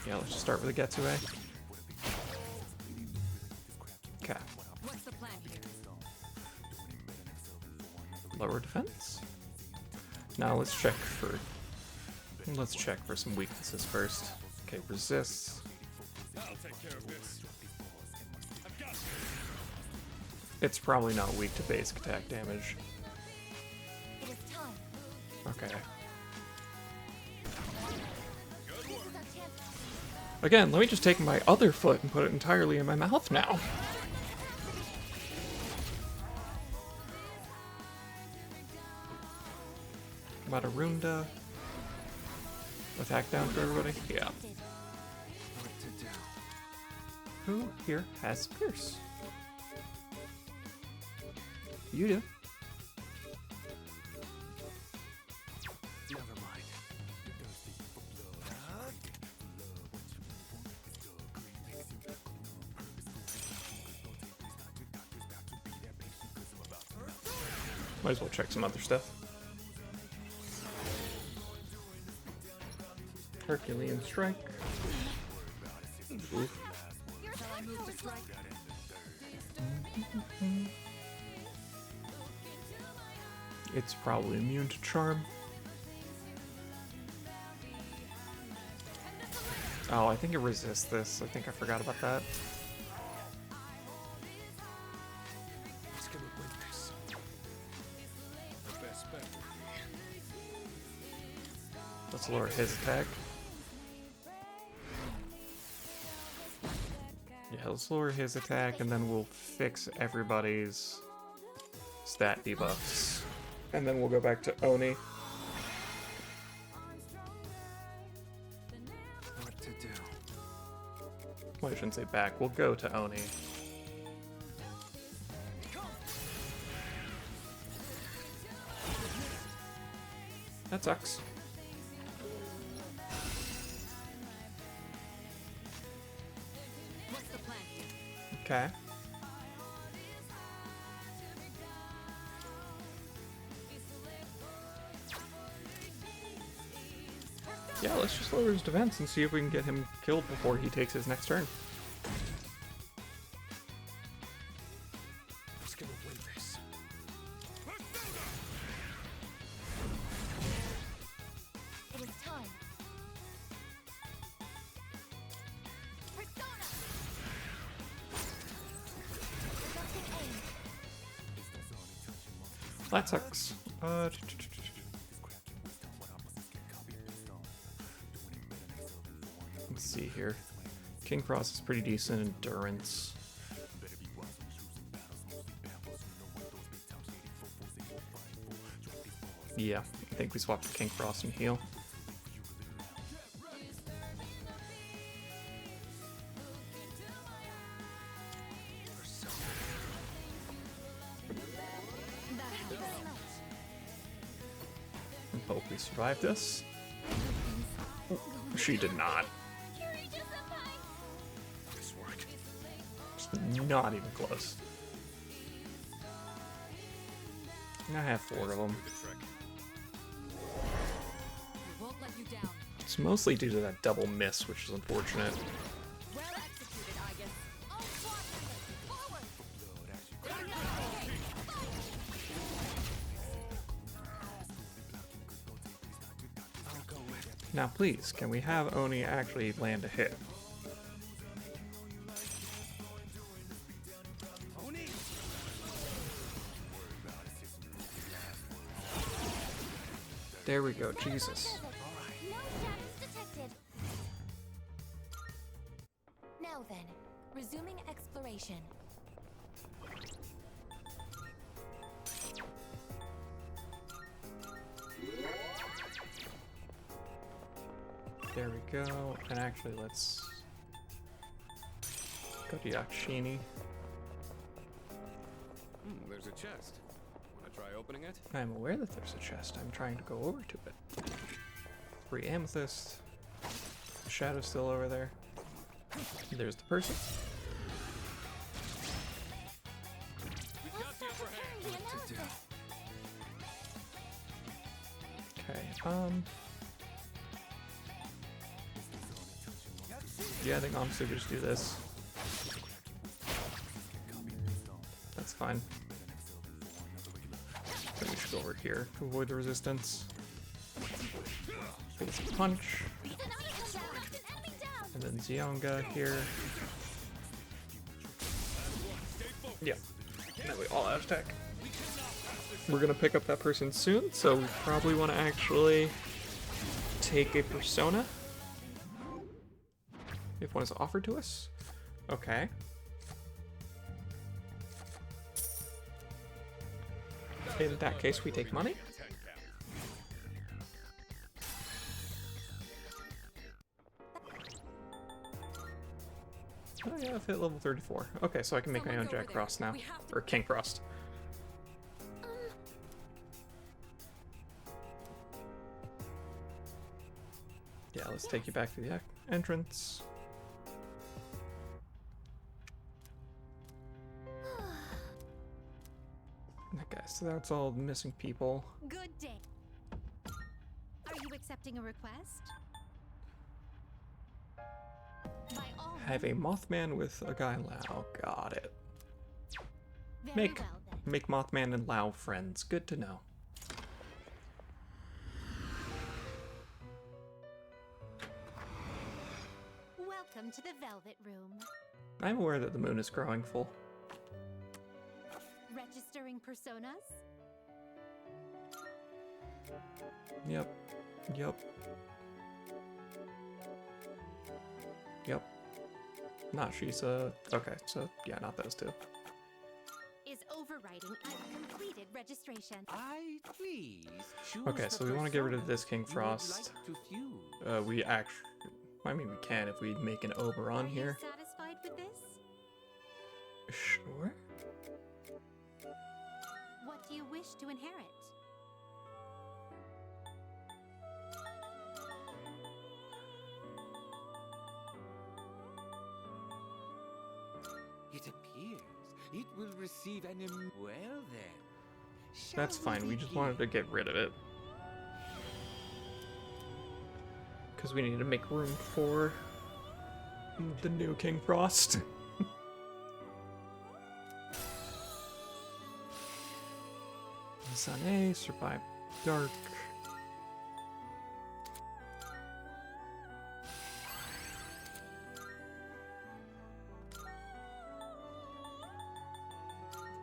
Yeah, let's just start with a Getsue. Okay. What's the plan here? Lower defense. Now let's check for some weaknesses first. Okay, resists. I'll take care of this. I've got you. It's probably not weak to basic attack damage. It is time. Okay. This is our chance. Again, let me just take my other foot and put it entirely in my mouth now. Matarunda. Attack down for everybody? Yeah. What to do? Who here has Pierce? You do. Never mind. Might as well check some other stuff. Herculean Strike. Oof. Shall I move to strike? It's probably immune to Charm. Oh, I think it resists this. I think I forgot about that. Let's get it with this. The best bet would be. Let's lower his attack. Yeah, let's lower his attack and then we'll fix everybody's stat debuffs. And then we'll go back to Oni. What to do? Well, I shouldn't say back. We'll go to Oni. That sucks. What's the plan here? Okay. Yeah, let's just lower his defense and see if we can get him killed before he takes his next turn. Who's gonna win this? It is time. Persona. Adjusting aim. That sucks. Let's see here. King Cross is pretty decent endurance. Yeah, I think we swapped to King Cross and heal. And hope we survive this. She did not. This work. Not even close. I have 4 of them. We won't let you down. It's mostly due to that double miss, which is unfortunate. Well executed, I guess. All squad members, forward! Now please, can we have Oni actually land a hit? Oni! There we go, Jesus. No shadows detected. Now then, resuming exploration. There we go. And actually, let's go to Yakshini. There's a chest. Wanna try opening it? I'm aware that there's a chest. I'm trying to go over to it. 3 amethyst. The shadow's still over there. There's the person. We've got the upper hand. Okay, yeah, I think honestly we just do this. That's fine. Then we should go over here to avoid the resistance. Face punch. And then Zionga here. Yeah. That way all out attack. We're gonna pick up that person soon, so we probably want to actually take a persona. If one is offered to us. Okay. In that case, we take money. Oh yeah, I've hit level 34. Okay, so I can make my own Jack Frost now. Or King Frost. Yeah, let's take you back to the entrance. Okay, so that's all missing people. Good day. Are you accepting a request? By all Have a Mothman with a guy Lao. Got it. very Make well then. make Mothman and Lao friends. Good to know. Welcome to the Velvet Room. I'm aware that the moon is growing full. Registering personas? Yep. Yep. Yep. Not Shisa. Okay, so yeah, not those two. Is overriding. I've completed registration. I please choose Okay, the so we want to get rid of persona this King you would Frost. like to fuse. We actually, I mean, we can if we make an Oberon Are here. you satisfied with this? Sure. What do you wish to inherit? It appears it will receive an well then. Shall That's fine. We just begin? wanted to get rid of it. Because we need to make room for the new King Frost. Sun A, survive dark.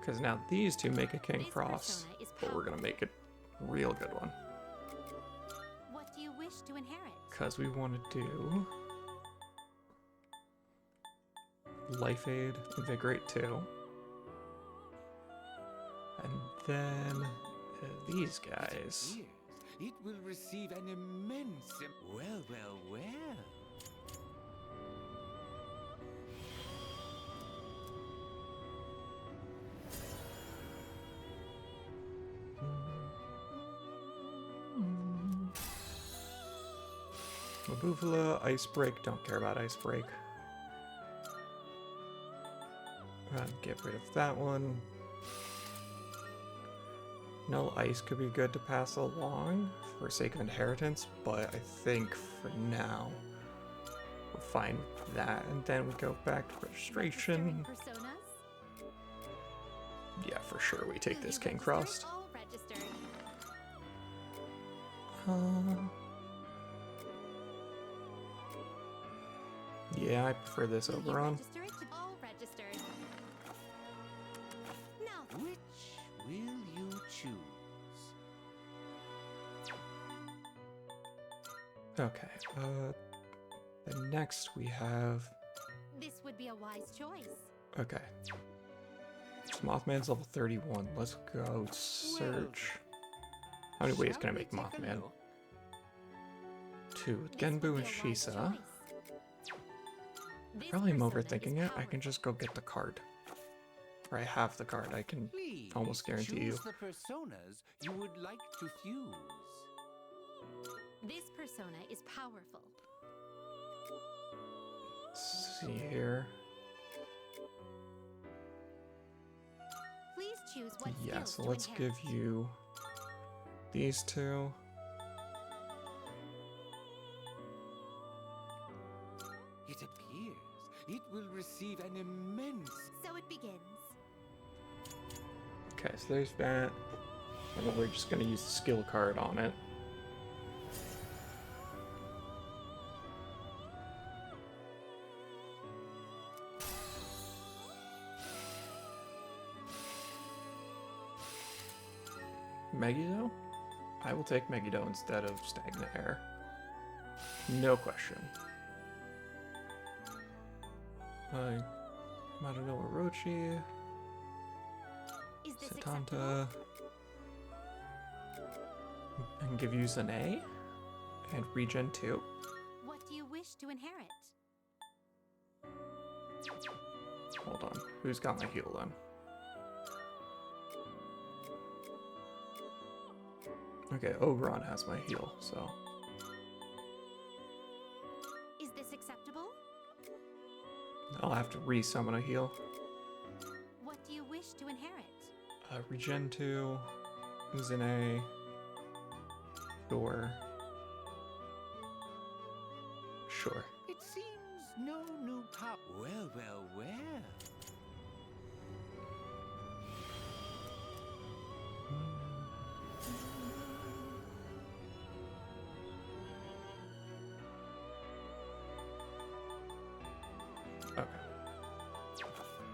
Because now these two make a King This Frost, persona is but we're gonna make it a real good one. What do you wish to inherit? Because we want to do Life Aid, Invigorate 2. And then these guys. Appears it will receive an immense. Well, well, well. Mabufala, Ice Break, don't care about Ice Break. Get rid of that one. No ice could be good to pass along for sake of inheritance, but I think for now we're fine with that. And then we go back to registration. Registering personas? Yeah, for sure we take Will this you King register? Crossed. All registered. Yeah, I prefer this Will you Oberon. register it to all registered? Now, Which will you choose? Okay, then next we have, this would be a wise choice. okay. So Mothman's level 31. Let's go search. How many ways Shall can I we make take a Mothman? look? 2. This Genbu would and be a wise Shisa. choice. This Probably I'm persona is overthinking it. I can powerful. just go get the card. Or I have the card. I can Please almost guarantee you. choose the personas you would like to fuse. This persona is powerful. Let's see here. Please choose what Yeah, skills so to let's inherit. give you these two. It appears it will receive an immense. So it begins. Okay, so there's that. And then we're just gonna use the skill card on it. Megiddo? I will take Megiddo instead of Stagnant Air. No question. Madano Orochi, Is this Satanta, acceptable? and give you Zane, and Regen 2. What do you wish to inherit? Hold on, who's got my heal then? Okay, Oberon has my heal, so Is this acceptable? I'll have to re-summon a heal. What do you wish to inherit? Regen 2, Zane, Sure. It seems no new power. Well, well, well. Okay.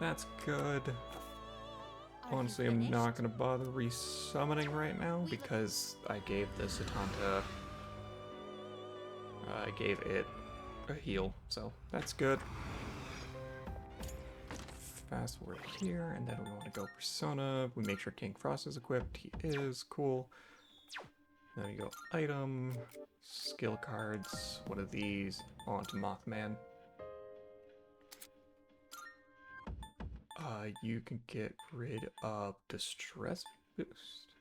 That's good. Are you Honestly, I'm finished? not gonna bother resummoning right now because I gave the Satanta. I gave it a heal, so that's good. Fast forward here, and then we want to go Persona. We make sure King Frost is equipped. He is cool. Then we go item, skill cards. One of these onto Mothman. You can get rid of Distress Boost.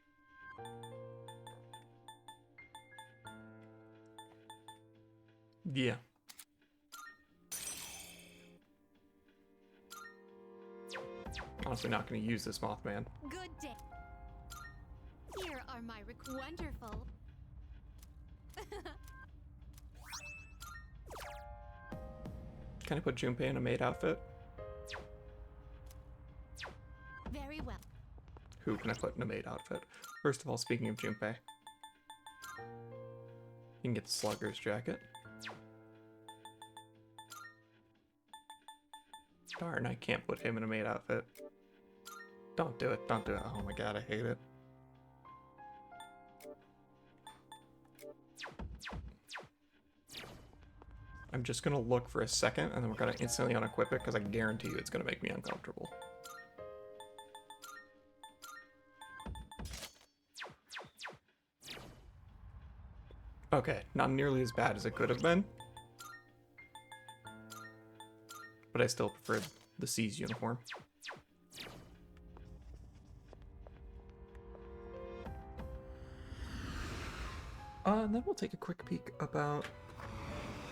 Yeah. Honestly, not going to use this Mothman. Good day. Here are my wonderful. Can I put Junpei in a maid outfit? Very well. Who can I put in a maid outfit? First of all, speaking of Junpei, you can get the Slugger's jacket. Darn, I can't put him in a maid outfit. Don't do it, don't do it. Oh my god, I hate it. I'm just gonna look for a second and then we're gonna instantly unequip it because I guarantee you it's gonna make me uncomfortable. Okay, not nearly as bad as it could have been. But I still prefer the C's uniform. And then we'll take a quick peek about...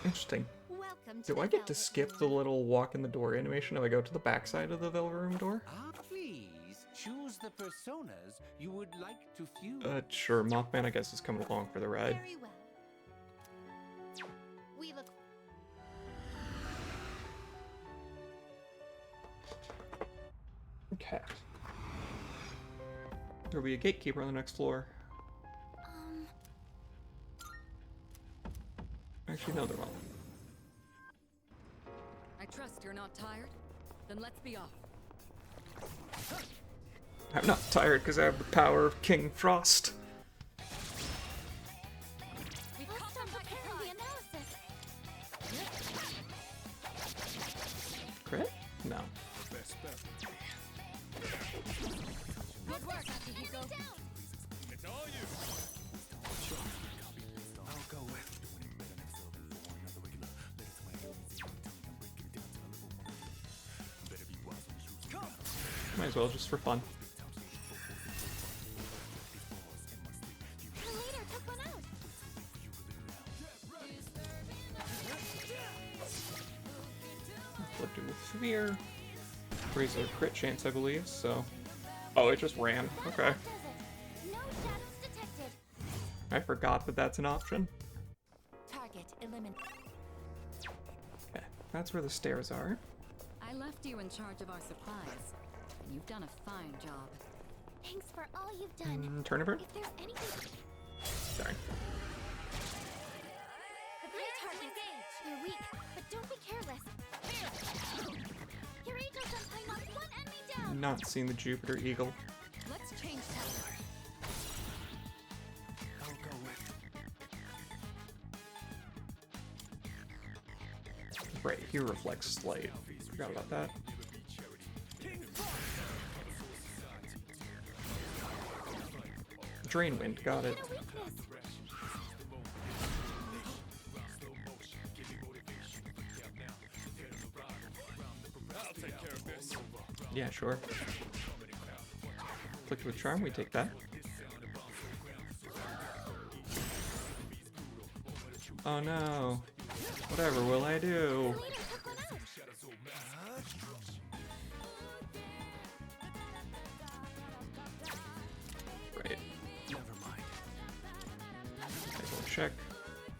Interesting. Welcome Welcome to Do I the get to Velvet skip the Room. little walk in the door animation if I go to the back side of the Velvet Room door? Ah, please choose the personas you would like to fuse. Sure, Mothman I guess is coming along for the ride. Very well. We look. Okay. There'll be a gatekeeper on the next floor. Actually, no, there won't. I trust you're not tired? Then let's be off. I'm not tired because I have the power of King Frost. We've Let's caught start them by preparing surprise. the analysis. Crit? No. Good work, Akihiko. It's all you. Might as well, just for fun. The leader took one out. Afflicted with fear. Raises our crit chance, I believe, so... Oh, it just ran. Okay. Does it? No shadows detected. I forgot that that's an option. Target eliminated. Okay, that's where the stairs are. I left you in charge of our supplies, and you've done a fine job. Thanks for all you've done. Turnover? If there's anything. Sorry. The great target engage. You're weak, but don't be careless. Your angel senpai knocked one enemy down. Not seeing the Jupiter Eagle. Let's change tack. Right, here reflects Slate. Forgot about that. Drain Wind, got it. A weakness. I'll take care of this. Yeah, sure. Afflicted with Charm, we take that. Oh no. Whatever will I do? The leader took one out. Right. Never mind. I will check.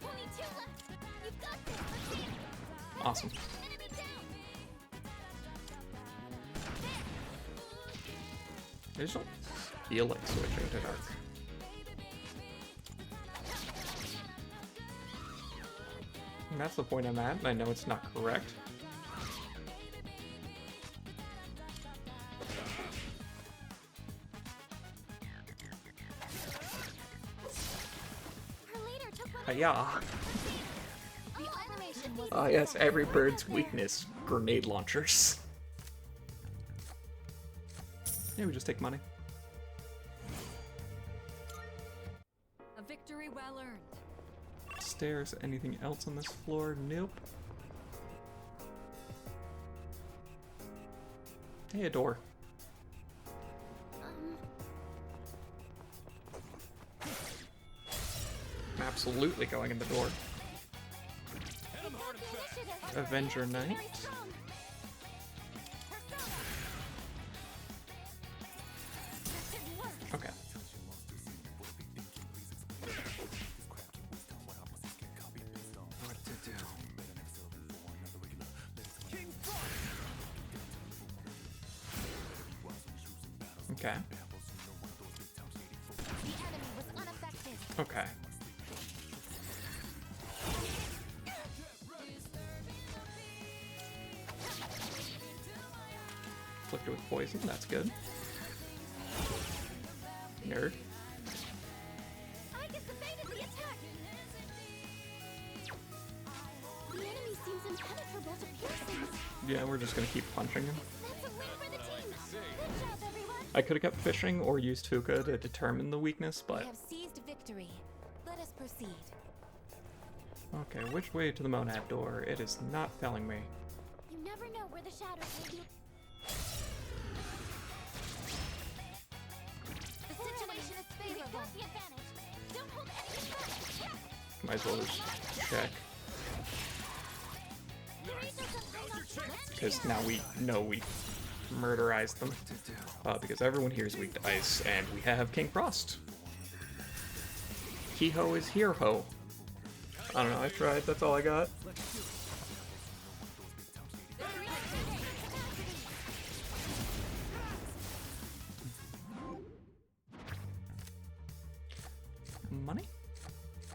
Only two left. You've got this. Let's see it. Awesome. Enemy down. I just don't feel like switching to Dark. And that's the point I'm at, and I know it's not correct. Her leader took one out. Hiya! The automation was. Ah, yes, every bird's weakness. Grenade launchers. Yeah, we just take money. A victory well earned. Stairs, anything else on this floor? Nope. Hey, a door. I'm absolutely going in the door. Initiative. Avenger Knight. Very strong. Didn't work. Okay. What to do? Okay. The enemy was unaffected. Okay. Afflicted with poison, that's good. Nerd. I get evaded the attack. The enemy seems impenetrable to piercings. Yeah, we're just gonna keep punching him. That's a win for the team. Good job, everyone. I could have kept fishing or used Fuka to determine the weakness, We but... have seized victory. Let us proceed. Okay, which way to the Monad door? It is not telling me. You never know where the shadows may be. The situation is favorable. We got the advantage. Don't hold anything back. Yeah. Might as well just check. The enemy was unaffected. Okay. The enemy seems impenetrable to piercings. Yeah, we're just gonna keep punching him. That's a win for the team. Good job, everyone. I could have kept fishing or used Fuka to determine the weakness, but... because now we know we murderized them. Because everyone here is weak to ice, and we have King Frost. He-ho is here-ho. I don't know, I tried, that's all I got. Money?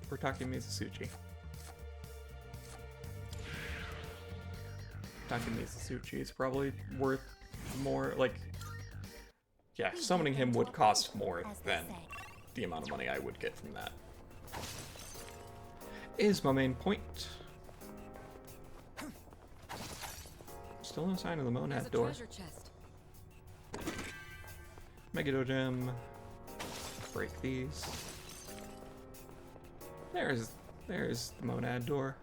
We're talking Mizutsuchi. Talking Mizutsuchi is probably worth more, like... Yeah, summoning him would cost more than the amount of money I would get from that. Is my main point. Still no sign of the Monad door. Treasure chest. Megiddo Gem. Break these. There's the Monad door.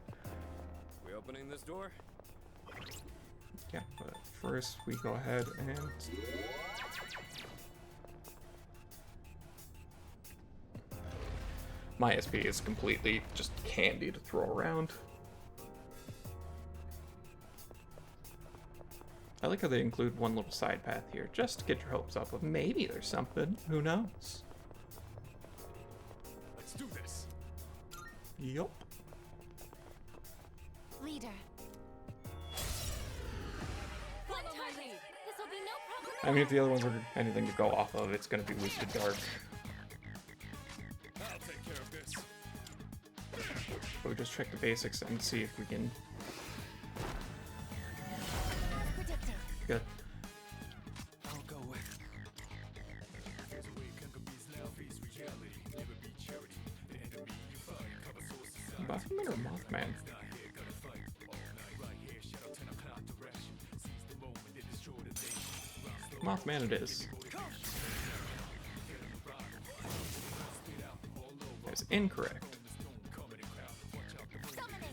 We opening this door? Yeah, but first we go ahead and... My SP is completely just candy to throw around. I like how they include one little side path here, just to get your hopes up of maybe there's something. Who knows? Let's do this. Yup. Leader. Follow my lead. This will be no problem. I mean, if the other ones are anything to go off of, it's gonna be weak to dark. I'll take care of this. But we just check the basics and see if we can As predicted. get. I'll go with. Baphomet or Mothman? Mothman it is. That's incorrect. Summoning.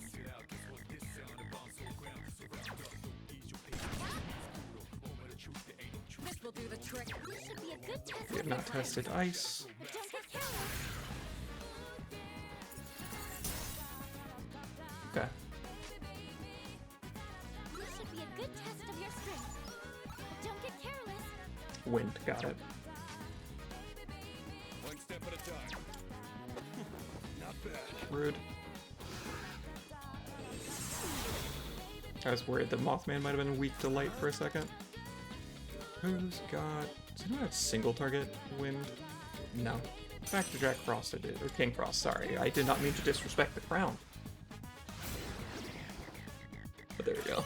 This will do the trick. This should be a good test. We have not tested ice. But don't get careless. Okay. This should be a good test of your strength. But don't get careless. Wind, got it. One step at a time. Not bad. Rude. I was worried that Mothman might have been weak to light for a second. Who's got... Does anyone have single target wind? No. Back to Jack Frost I did. Or King Frost, sorry. I did not mean to disrespect the crown. But there we go.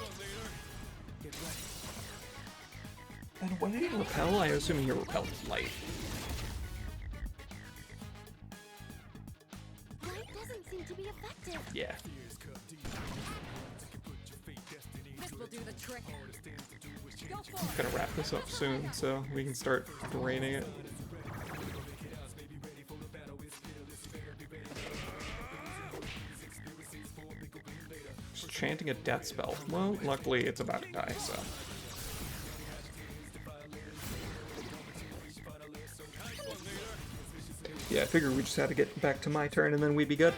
And when did he repel? I assume he repelled light. Light doesn't seem to be effective. Yeah. This will do the trick. Go for it. Gonna wrap this up soon so we can start draining it. Just chanting a death spell. Well, luckily it's about to die, so. Yeah, I figured we just had to get back to my turn and then we'd be good.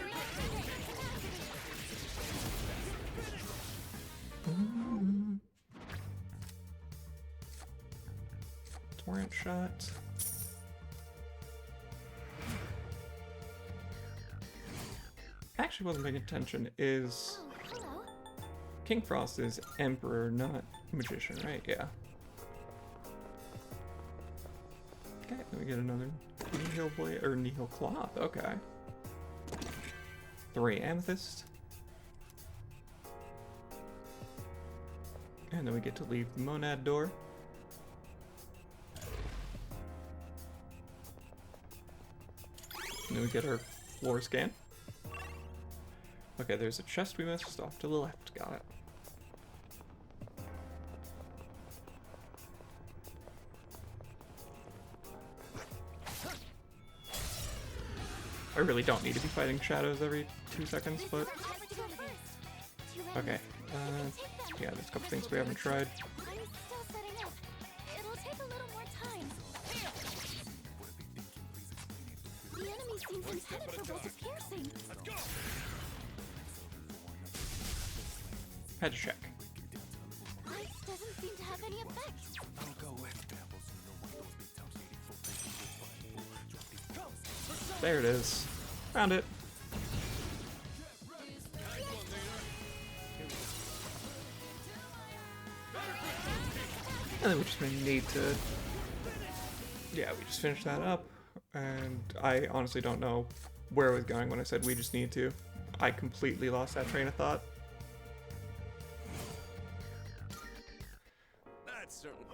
Torrent shot. Actually wasn't paying attention. Is Oh, hello. King Frost is Emperor, not Magician, right? Yeah. Okay, then we get another Nihil Blade, or Nihil Cloth, okay. 3 Amethyst. And then we get to leave the Monad door. And then we get our floor scan. Okay, there's a chest we missed off to the left, got it. I really don't need to be fighting shadows every 2 seconds, but I would go first. You ready? okay. Yeah, there's a couple things we haven't tried. I'm still setting up. It'll take a little more time. The enemy seems intended for both piercing. Had to check. any effect. There it is. Found it. And then we just need to... Yeah, we just finished that up. And I honestly don't know where I was going when I said we just need to. I completely lost that train of thought. That's certainly.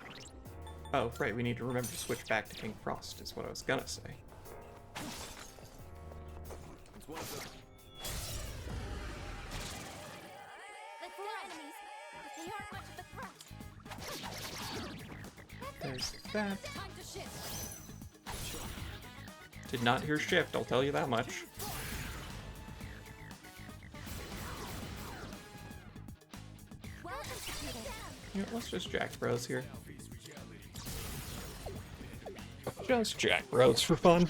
Oh, right, we need to remember to switch back to King Frost, is what I was gonna say. It's one of the. The four enemies, but they aren't much of a threat. There's that. Time to shift. Did not hear shift, I'll tell you that much. Well executed. You know, let's just Jack Bros here. Just Jack Bros for fun.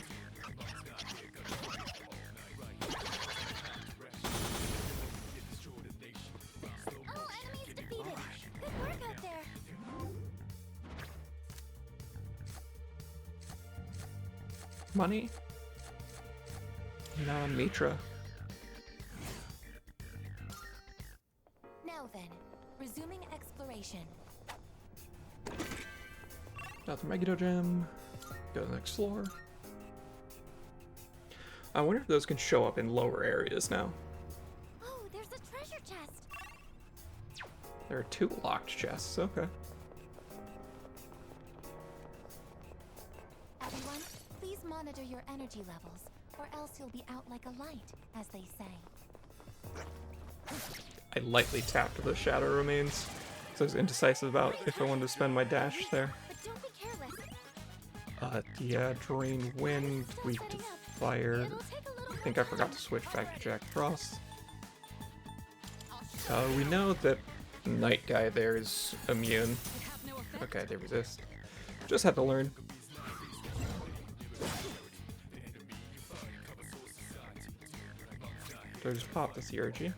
All enemies defeated. Good work out there. Money? Nah, Mitra. Now then, resuming exploration. Got the Megiddo Gem. Go to the next floor. I wonder if those can show up in lower areas now. Oh, there's a treasure chest. There are 2 locked chests, okay. Everyone, please monitor your energy levels, or else you'll be out like a light, as they say. I lightly tapped the shadow remains, so I was indecisive about if I wanted to spend my dash there. But don't be careless. Yeah, Drain Wind, Weak to Fire. It'll take a little I think I forgot to switch back to Jack Frost. We know that Night Guy there is immune. It have no effect. Okay, they resist. Just had to learn. So just pop the Theurgy.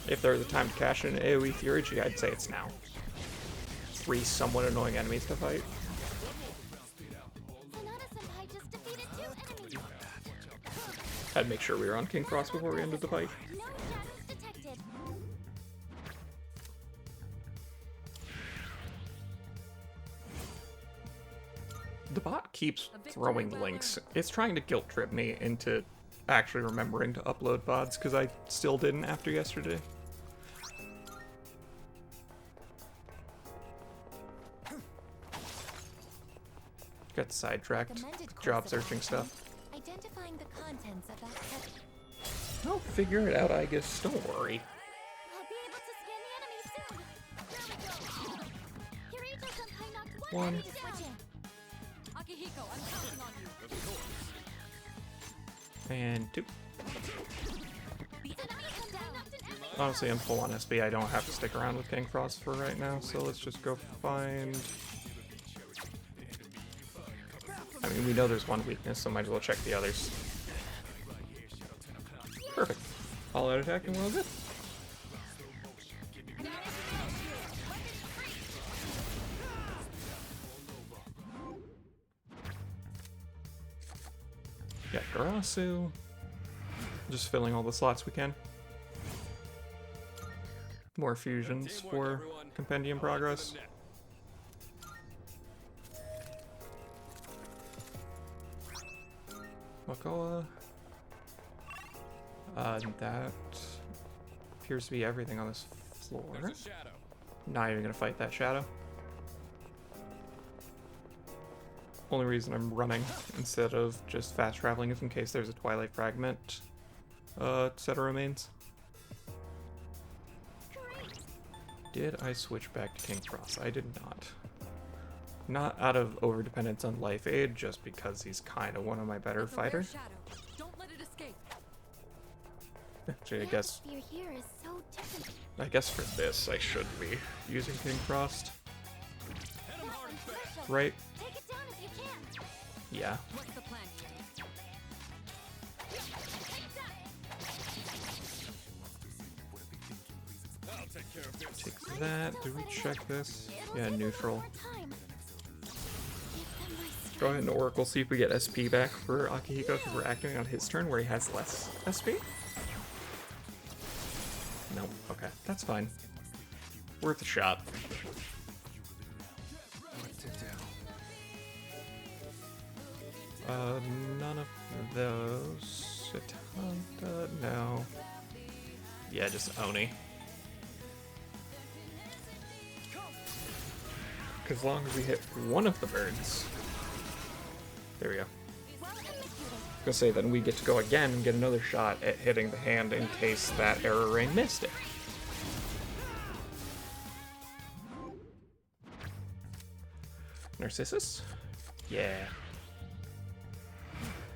If there was a time to cash in AoE Theurgy, I'd say it's now. 3 somewhat annoying enemies to fight. Sonata-senpai just defeated 2 enemies. I'd make sure we were on King Frost before we ended the fight. No shadows detected. The bot keeps throwing links. It's trying to guilt trip me into actually remembering to upload VODs, because I still didn't after yesterday. Got sidetracked. Recommended course Job of searching action, stuff. Identifying the contents of that set. I'll figure it out, I guess. Don't worry. I'll be able to scan the enemies soon. There we go. Kirito-senpai knocked one One. enemy down. Akihiko, I'm counting on you. And 2. The enemy-senpai knocked an enemy. Honestly, I'm full on SB. I don't have to stick around with King Frost for right now, so let's just go find... I mean, we know there's one weakness, so might as well check the others. Perfect. All out attack and we're all good. Got Garasu. Just filling all the slots we can. More fusions for compendium progress. Makoa. That appears to be everything on this floor. There's a shadow. Not even gonna fight that shadow. Only reason I'm running instead of just fast traveling is in case there's a Twilight Fragment set of remains. Did I switch back to King Frost? I did not. Not out of overdependence on Life Aid, just because he's kind of one of my better It's a rare fighters. shadow. Don't let it escape. Actually, The atmosphere here is so different. I guess for this I should be using King Frost, That one's special. right? Take it down if you can. Yeah. What's the plan? I'll Take that. Did we check this? Yeah, neutral. Go ahead and Oracle, see if we get SP back for Akihiko because we're acting on his turn where he has less SP. No, okay, that's fine. Worth a shot. What to do? None of those. Satanta, no. Yeah, just Oni. Because as long as we hit one of the birds. There we go. I was gonna say, then we get to go again and get another shot at hitting the hand in case that error rain missed it. Narcissus? Yeah.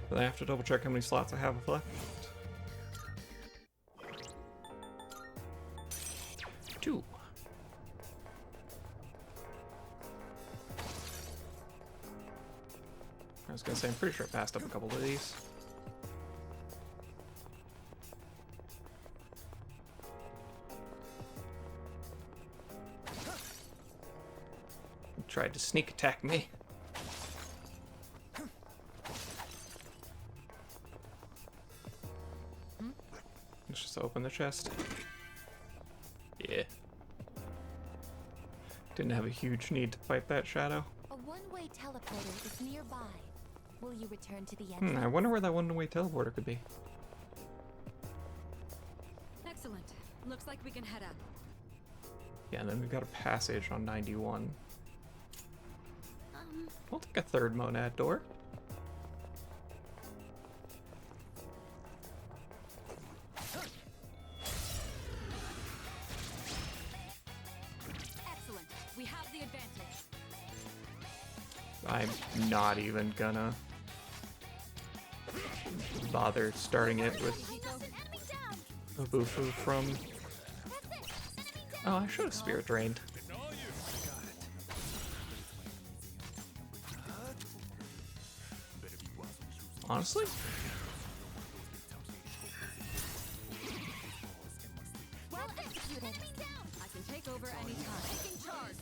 But I have to double check how many slots I have left. 2. I was gonna say, I'm pretty sure I passed up a couple of these. He tried to sneak attack me. Let's just open the chest. Yeah. Didn't have a huge need to fight that shadow. A one-way teleporter is nearby. Will you return to the entrance? I wonder where that one-way teleporter could be. Excellent. Looks like we can head out. Yeah, and then we've got a passage on 91. We'll take a third monad door. Excellent. We have the advantage. I'm not even gonna bother starting it with a Bufu from... Oh, I should have Spirit Drained. Honestly? Well executed. I can take over anytime. Taking charge.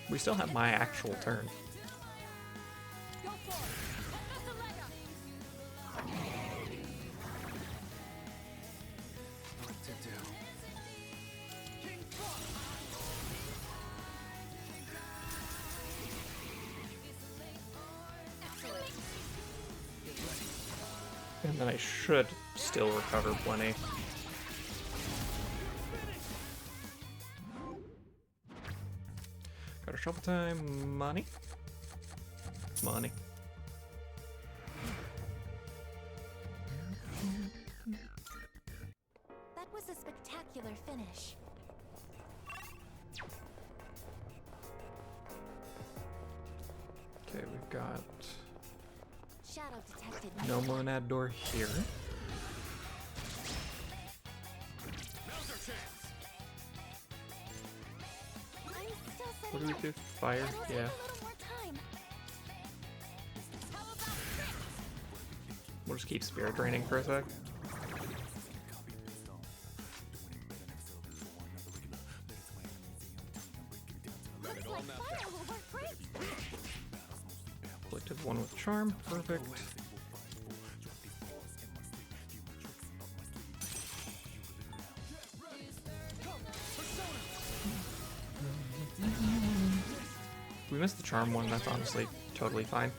We still have my actual turn. Go for it. What to do? And then I should still recover plenty. Got a shuffle time. Money. Money. That was a spectacular finish. Okay, we've got Shadow detected. no monad door here. Now's our chance. I'm still What setting do we up. do? Fire? It'll take Yeah. a little more time. How about this? We'll just keep Spirit Draining for a sec. Looks like fire will work great. Collected one with Charm. Perfect. If we missed the Charm one, that's honestly totally fine.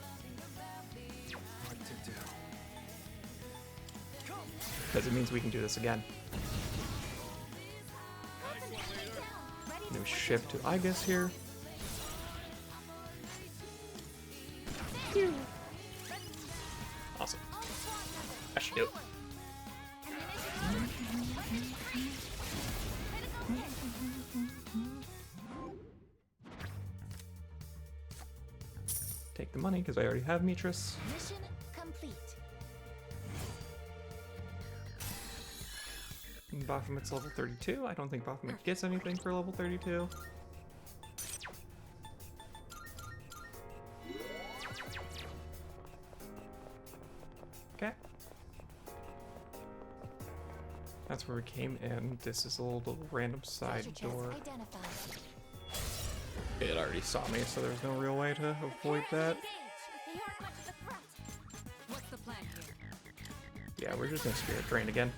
What to do? Because it means we can do this again. New shift to Igus here. Awesome. That should do it. Take the money because I already have Mitris. Mission complete. Baphomet's level 32. I don't think Baphomet gets anything for level 32. That's where we came in. This is a little random side Treasure chest door. identified. It already saw me, so there's no real way to avoid that. Engage. They aren't much of a threat. What's the plan here? Yeah, we're just gonna Spirit Drain again.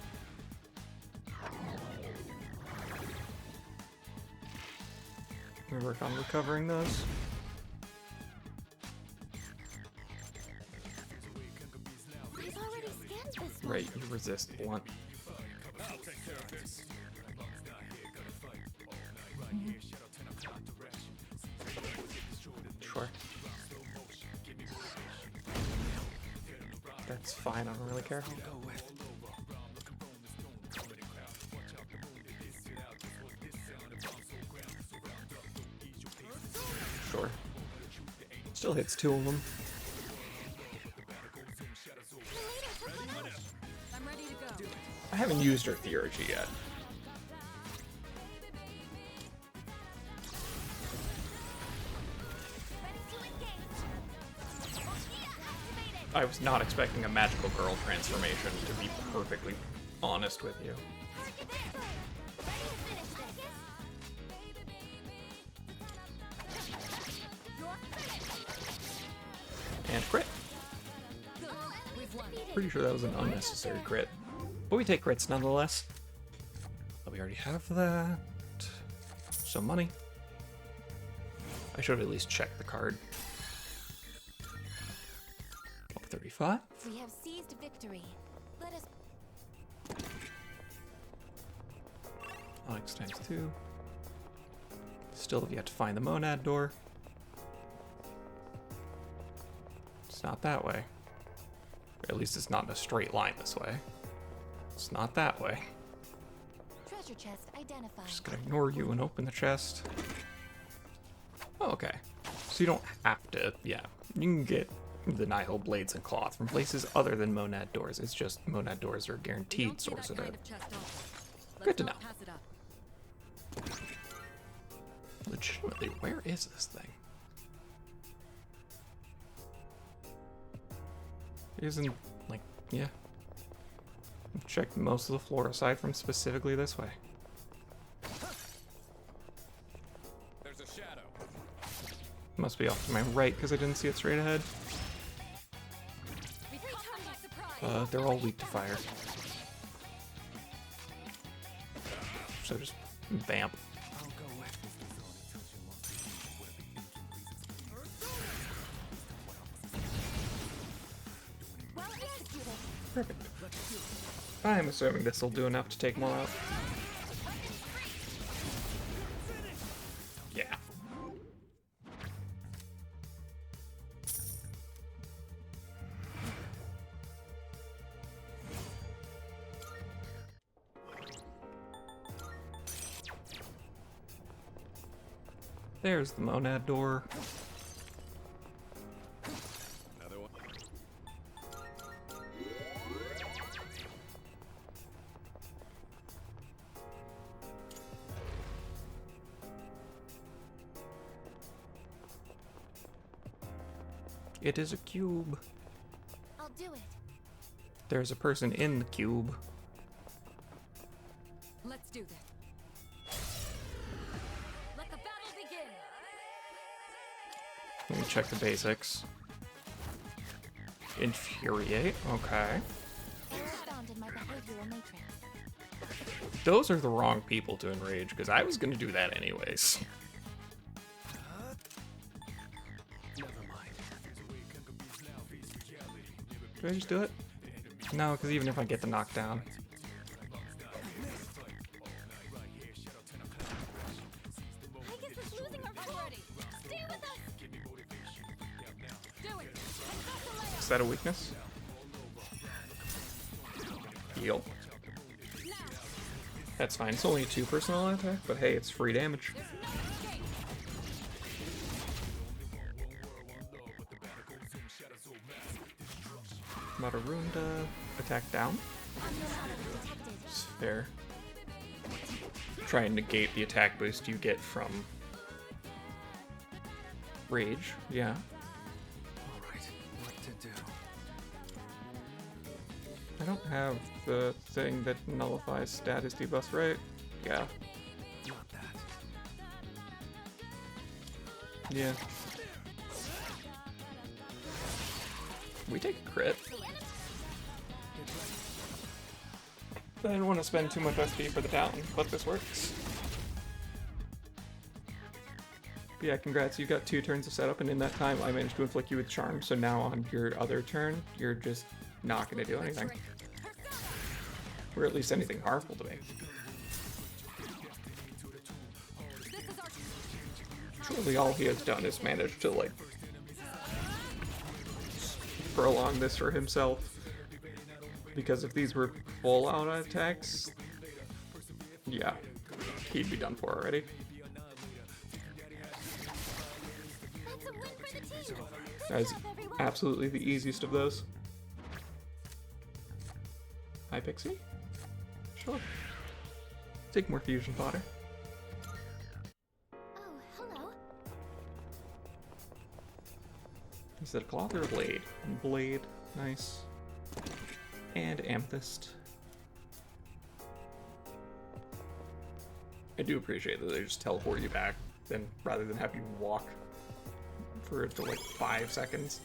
We work on recovering those. I've already scanned this one. Right, you resist blunt. I'll take care of this. Sure. That's fine, I don't really care. Sure. Still hits 2 of them. I'm ready to go. I haven't used her Theurgy yet. Ready to engage. Activated. I was not expecting a magical girl transformation, to be perfectly honest with you. Target destroyed. Ready to finish this. You're finished. And crit. We've won. Pretty sure that was an unnecessary crit. But we take crits nonetheless. But we already have that. Some money. I should at least check the card. 35. We have seized victory. Let us. Onyx times 2. Still have yet to find the Monad door. It's not that way. Or at least it's not in a straight line this way. It's not that way. Treasure chest identified. Just gonna ignore you and open the chest. Oh, okay. So you don't have to, yeah. You can get the Nihil blades and cloth from places other than Monad doors. It's just Monad doors are a We guaranteed don't see source that of kind it. of chest often. Good Let's to not know. pass it up. Legitimately, where is this thing? It isn't, like, yeah. Checked most of the floor aside from specifically this way. There's a shadow. Must be off to my right because I didn't see it straight ahead. We caught them by surprise. They're all weak to fire. So just vamp. Well executed. Perfect. I'm assuming this will do enough to take them all out. Yeah. There's the Monad door. Another one. It is a cube. I'll do it. There's a person in the cube. Let's do this. Let the battle begin. Let me check the basics. Infuriate, okay. Found in my behavioral matrix. Those are the wrong people to enrage, because I was gonna do that anyways. Do I just do it? No, because even if I get the knockdown. Pegasus is losing our cool. Stay with us. Do it. Is that a weakness? Heal. That's fine. It's only a 2 personal attack, but hey, it's free damage. There's no escape. Matarunda, attack down. Abnormality detected. It's fair. Try and negate the attack boost you get from Rage, yeah. Alright, what to do? I don't have the thing that nullifies status debuffs, right? Yeah. Not that. Yeah. We take a crit. I didn't want to spend too much SP for the down, but this works. But yeah, congrats, you got 2 turns of setup, and in that time I managed to inflict you with charm, so now on your other turn, you're just not going to do anything. Or at least anything harmful to me. Truly all he has done is managed to, like, prolong this for himself. Because if these were full-out attacks, yeah, he'd be done for already. That's a win for the team. Good That is job, everyone. absolutely the easiest of those. Hi, Pixie? Sure. Take more fusion fodder. Oh, hello. Is it a cloth or a blade? Blade, nice. And amethyst. I do appreciate that they just teleport you back, then rather than have you walk for like 5 seconds.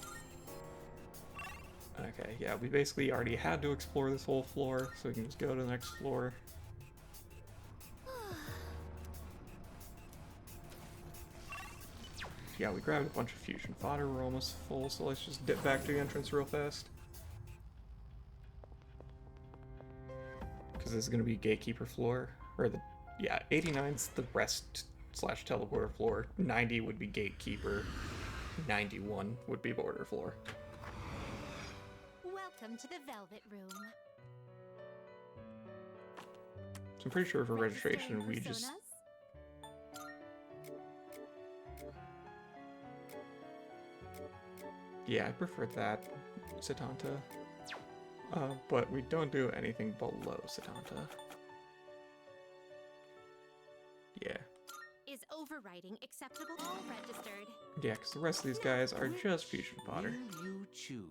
Okay, yeah, we basically already had to explore this whole floor, so we can just go to the next floor. Yeah, we grabbed a bunch of fusion fodder, we're almost full, so let's just dip back to the entrance real fast. Because this is going to be gatekeeper floor, or the, yeah, 89's the rest slash teleporter floor, 90 would be gatekeeper, 91 would be border floor. Welcome to the Velvet Room. So I'm pretty sure for Registering registration we just, personas? yeah, I prefer that, Satanta. But we don't do anything below Satanta. Yeah. Is overriding acceptable? All registered. Yeah, because the rest of these guys are just fusion fodder. Will you choose?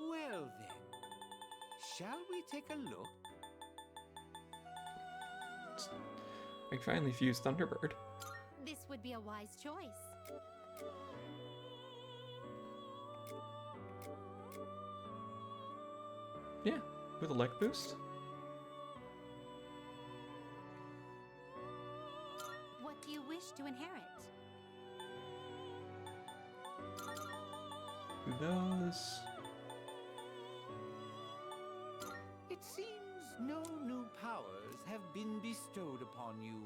Well then, shall we take a look? I can finally fuse Thunderbird. This would be a wise choice. Yeah, with a leg boost. What do you wish to inherit? Those. It seems no new powers have been bestowed upon you.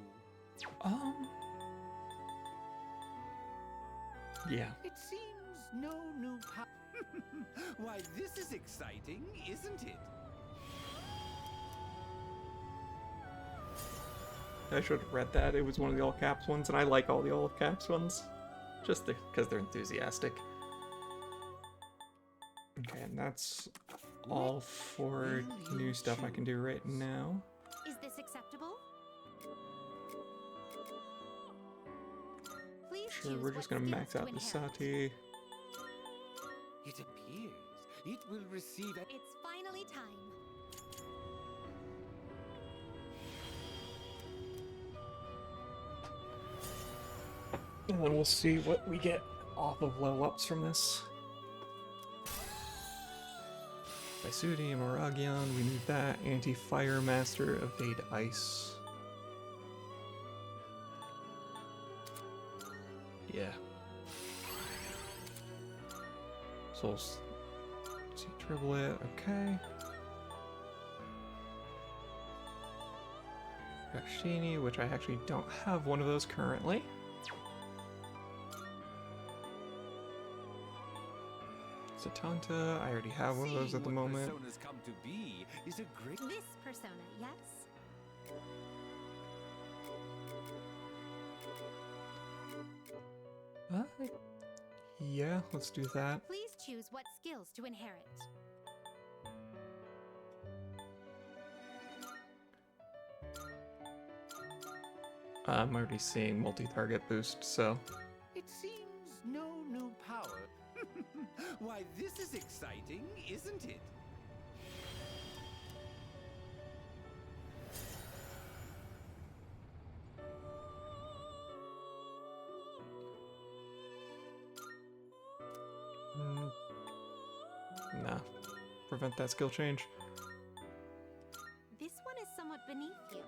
Yeah. It seems no new power. Why, this is exciting, isn't it? I should have read that. It was one of the all caps ones, and I like all the all caps ones. Just because they're enthusiastic. Okay, and that's all for new stuff I can do right now. Is this acceptable? Please Sure, choose we're just what gonna skills max to out the inherit. Sati. It appears it will receive a... It's finally time. And then we'll see what we get off of level ups from this. Vaisudi and Moragion, we need that. Anti-Fire Master, Evade Ice. Yeah. Soul see Triplet, okay. Rakshini, which I actually don't have one of those currently. Satanta, I already have one of those at the moment. Personas come to be is a great... This persona, yes? Yeah, let's do that. Please choose what skills to inherit. I'm already seeing multi-target boost, so It seems no new power. Why, Why, this is exciting, isn't it? Nah. Prevent that skill change. This one is somewhat beneath you.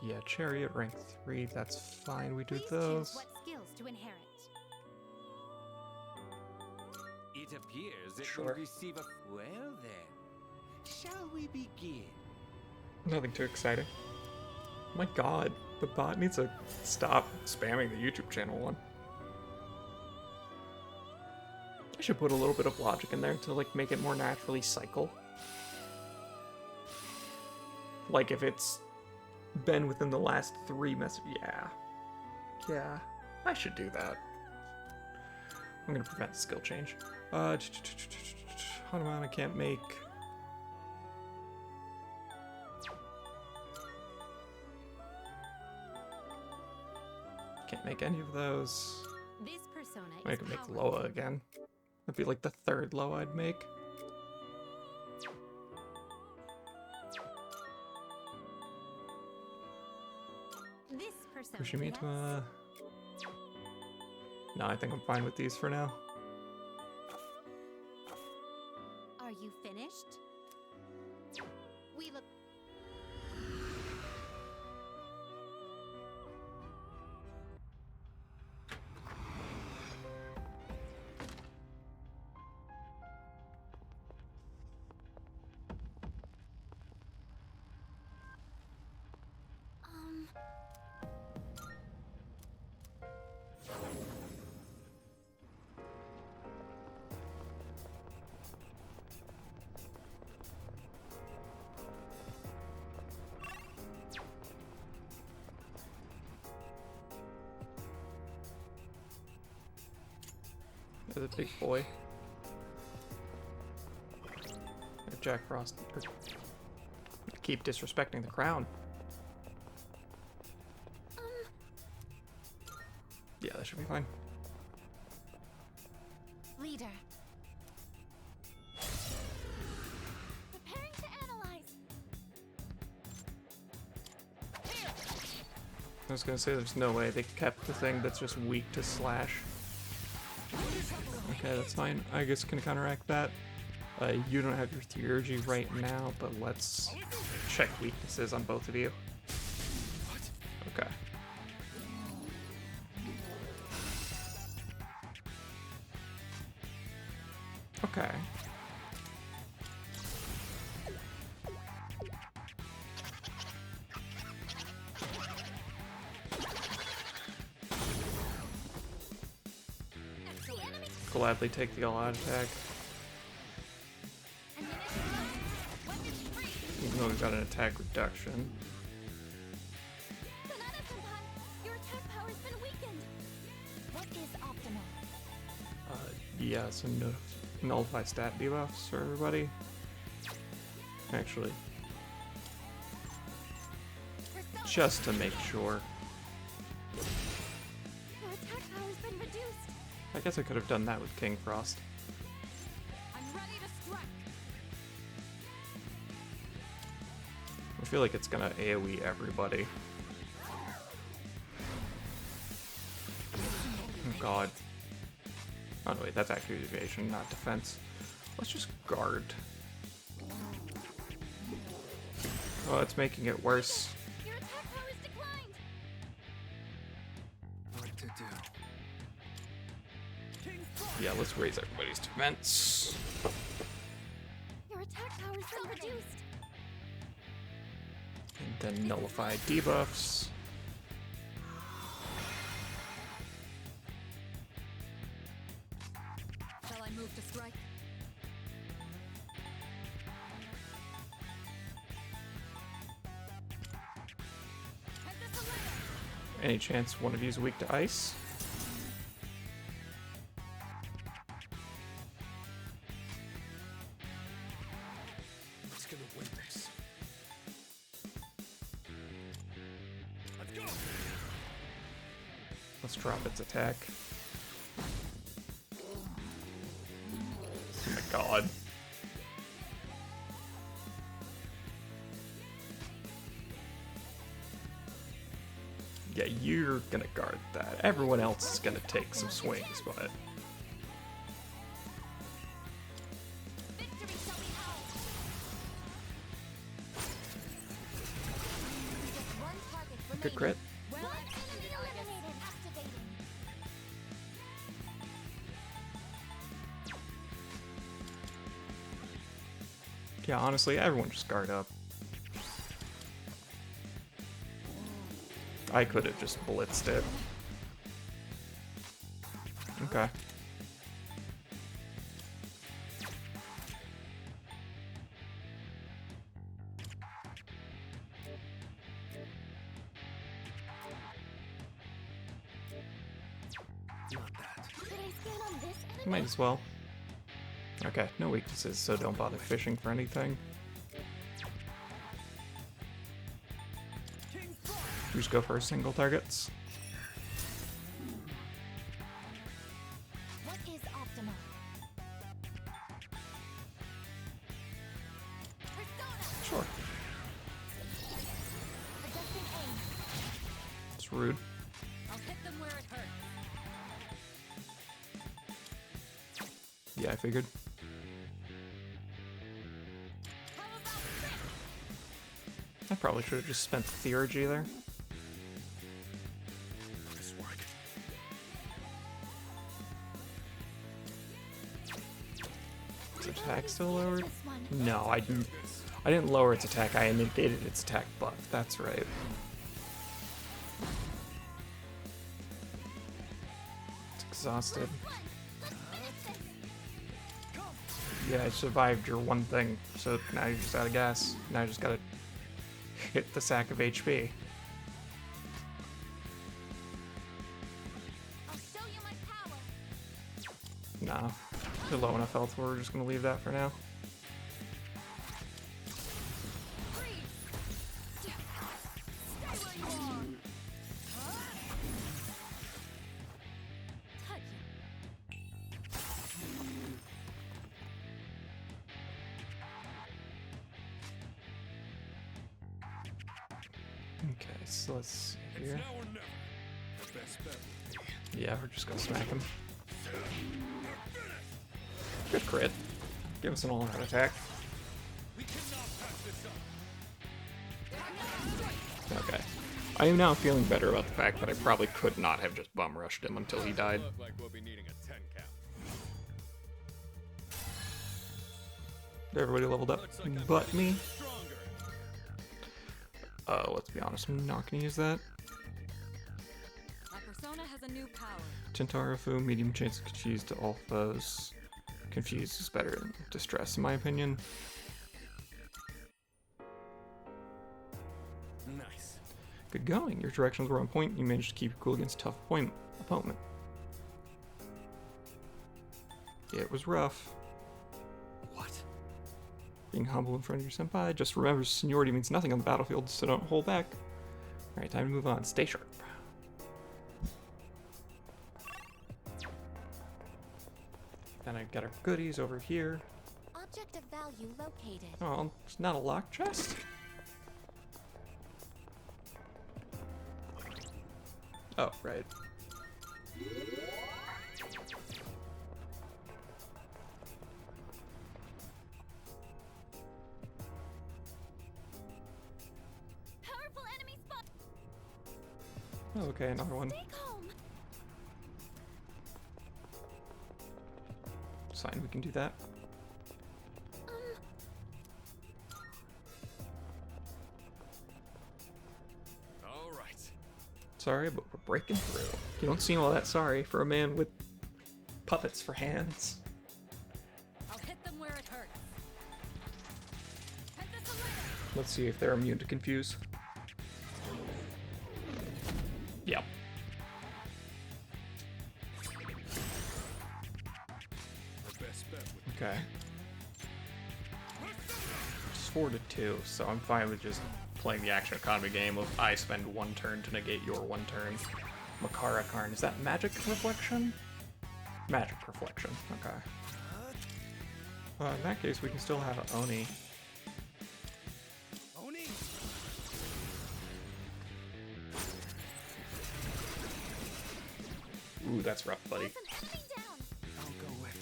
Yeah, Chariot rank 3, that's fine, we do Please those. choose what skills to inherit. It appears it Sure. will receive a... Well then, shall we begin? Nothing too exciting. My god, the bot needs to stop spamming the YouTube channel one. I should put a little bit of logic in there to like make it more naturally cycle. Like if it's been within the last 3 messages. Yeah, I should do that. I'm gonna prevent the skill change. Hanuman I can't make. Can't make any of those. This persona I is can make powerful. Loa again. That'd be like the 3rd Loa I'd make. This persona. Kushimitama. No, I think I'm fine with these for now. Are you finished? We look. There's a big boy. Jack Frost. Keep disrespecting the crown. Yeah, that should be fine. Leader. Preparing to analyze. I was gonna say there's no way they kept the thing that's just weak to slash. Okay, that's fine. I guess can counteract that. You don't have your theurgy right now, but let's check weaknesses on both of you. Okay. Okay. Gladly take the all-out attack. Even though we've got an attack reduction. Banana Senpai, your attack power has been weakened. What is optimal? Yeah, some nullify stat debuffs for everybody. Actually, just to make sure. Your attack power has been reduced. I guess I could have done that with King Frost. I'm ready to strike. I feel like it's gonna AoE everybody. Oh god. Oh no, wait, that's actually evasion, not defense. Let's just guard. Oh, it's making it worse. Your attack power has declined. What to do? Yeah, let's raise everybody's defense. Your attack power has been reduced. And then nullify debuffs. Shall I move to strike? Any chance one of you is weak to ice? Who's gonna win this? Let's go! Let's drop its attack. god. Yeah, you're gonna guard that. Everyone else is gonna take some swings, but... Victory shall be ours. Just one target remaining. Good crit. One enemy eliminated. Activating. Yeah, honestly, everyone just guard up. I could have just blitzed it. Okay. Not that. Could I scan on this enemy? Might as well. Okay, no weaknesses, so don't bother fishing for anything. Just go for single targets. What is optimal? Persona. Sure. Adjusting aim. It's rude. I'll hit them where it hurts. Yeah, I figured. How about this? I probably should have just spent the theurgy there. This work. Is attack still lowered? This one. No, I didn't lower its attack, I negated its attack buff. That's right. It's exhausted. Let's finish this. Yeah, I survived your one thing, so now you're just out of gas. Now I just gotta hit the sack of HP. I'll show you my power. Nah, you're low enough health where we're just gonna leave that for now. Freeze. Stay where you are. Touch it. Okay, so let's see It's here. now or never. The best bet would be Yeah, we're just gonna smack him. finish. Good crit. Give us an all-around attack. We cannot pass this up. Okay. I am now feeling better about the fact that I probably could not have just bum rushed him until he died. Look like we'll be needing a 10 count. Everybody leveled up, Looks like I'm but me. stronger. Let's be honest, I'm not gonna use that. My persona has a new power. Tintarafu, medium chance of confuse to all foes. Confused is better than distress, in my opinion. Nice. Good going. Your directions were on point. You managed to keep your cool against a tough opponent. It was rough. What? Being humble in front of your senpai. Just remember, seniority means nothing on the battlefield, so don't hold back. Alright, time to move on. Stay sharp. Then I've got our goodies over here. Object of value located. Oh, it's not a locked chest? Oh, right. Powerful enemy spot. Okay, another one. Stay calm. It's fine, we can do that. All right. Sorry, but we're breaking through. You don't seem all that sorry for a man with puppets for hands. I'll hit them where it hurts. Hit this away. Let's see if they're immune to confuse. Yep. The best bet would Okay. It's 4-2, so I'm fine with just playing the action economy game of I spend one turn to negate your one turn. Makara Karn. Is that magic reflection? Magic reflection. Okay. In that case, we can still have Oni. Oni! Ooh, that's rough, buddy. There's an enemy down. I'll go with.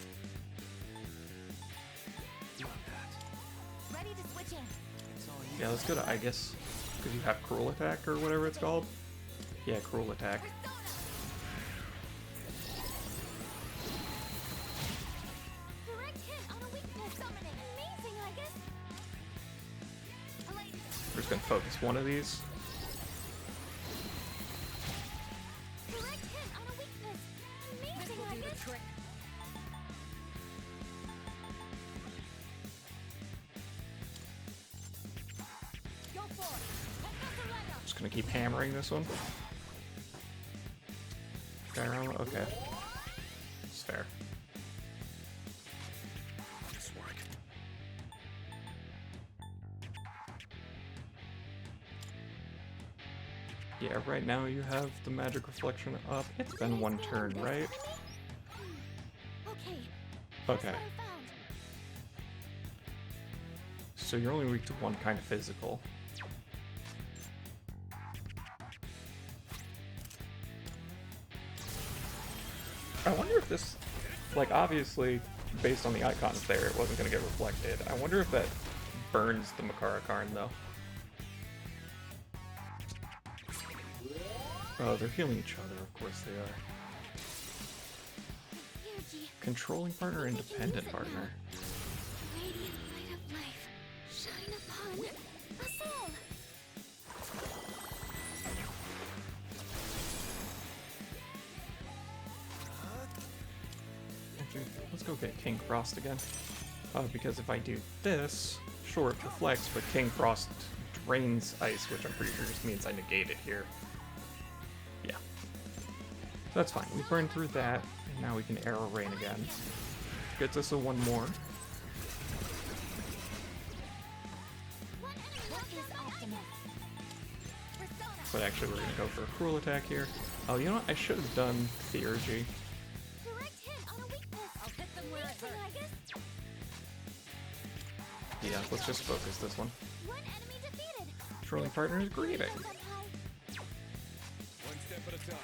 Not that. Ready to switch in. It's all you. Yeah, let's go to Aegis. Because you have Cruel Attack or whatever it's called. Yeah, Cruel Attack. Direct hit on a weakness. Summoning. Amazing, I guess. We're just gonna focus one of these. Direct hit on a weakness. This Amazing, will I do the guess. trick. Go for it. Just gonna keep hammering this one. Fair, okay. It's fair. This work. Yeah, right now you have the magic reflection up. It's been one turn, right? Okay. Okay. That's what I found. So you're only weak to one kind of physical. I wonder if this, like, obviously, based on the icons there, it wasn't going to get reflected. I wonder if that burns the Makara Karn, though. Oh, they're healing each other, of course they are. Energy. Controlling partner, independent partner. Radiant light of life. Shine upon us all. Actually, let's go get King Frost again. Because if I do this, sure, it reflects, but King Frost drains ice, which I'm pretty sure just means I negate it here. Yeah. That's fine. We burned through that, and now we can Arrow Rain again. Gets us a one more. What is Optimus? Persona. But actually, we're gonna go for a Cruel Attack here. Oh, you know what? I should have done Theurgy. Direct hit on a weakness. I'll hit them where it Amazing, hurts. I guess. Yeah, let's just focus this one. One enemy defeated. Controlling partner is grieving. Up high. One step at a time.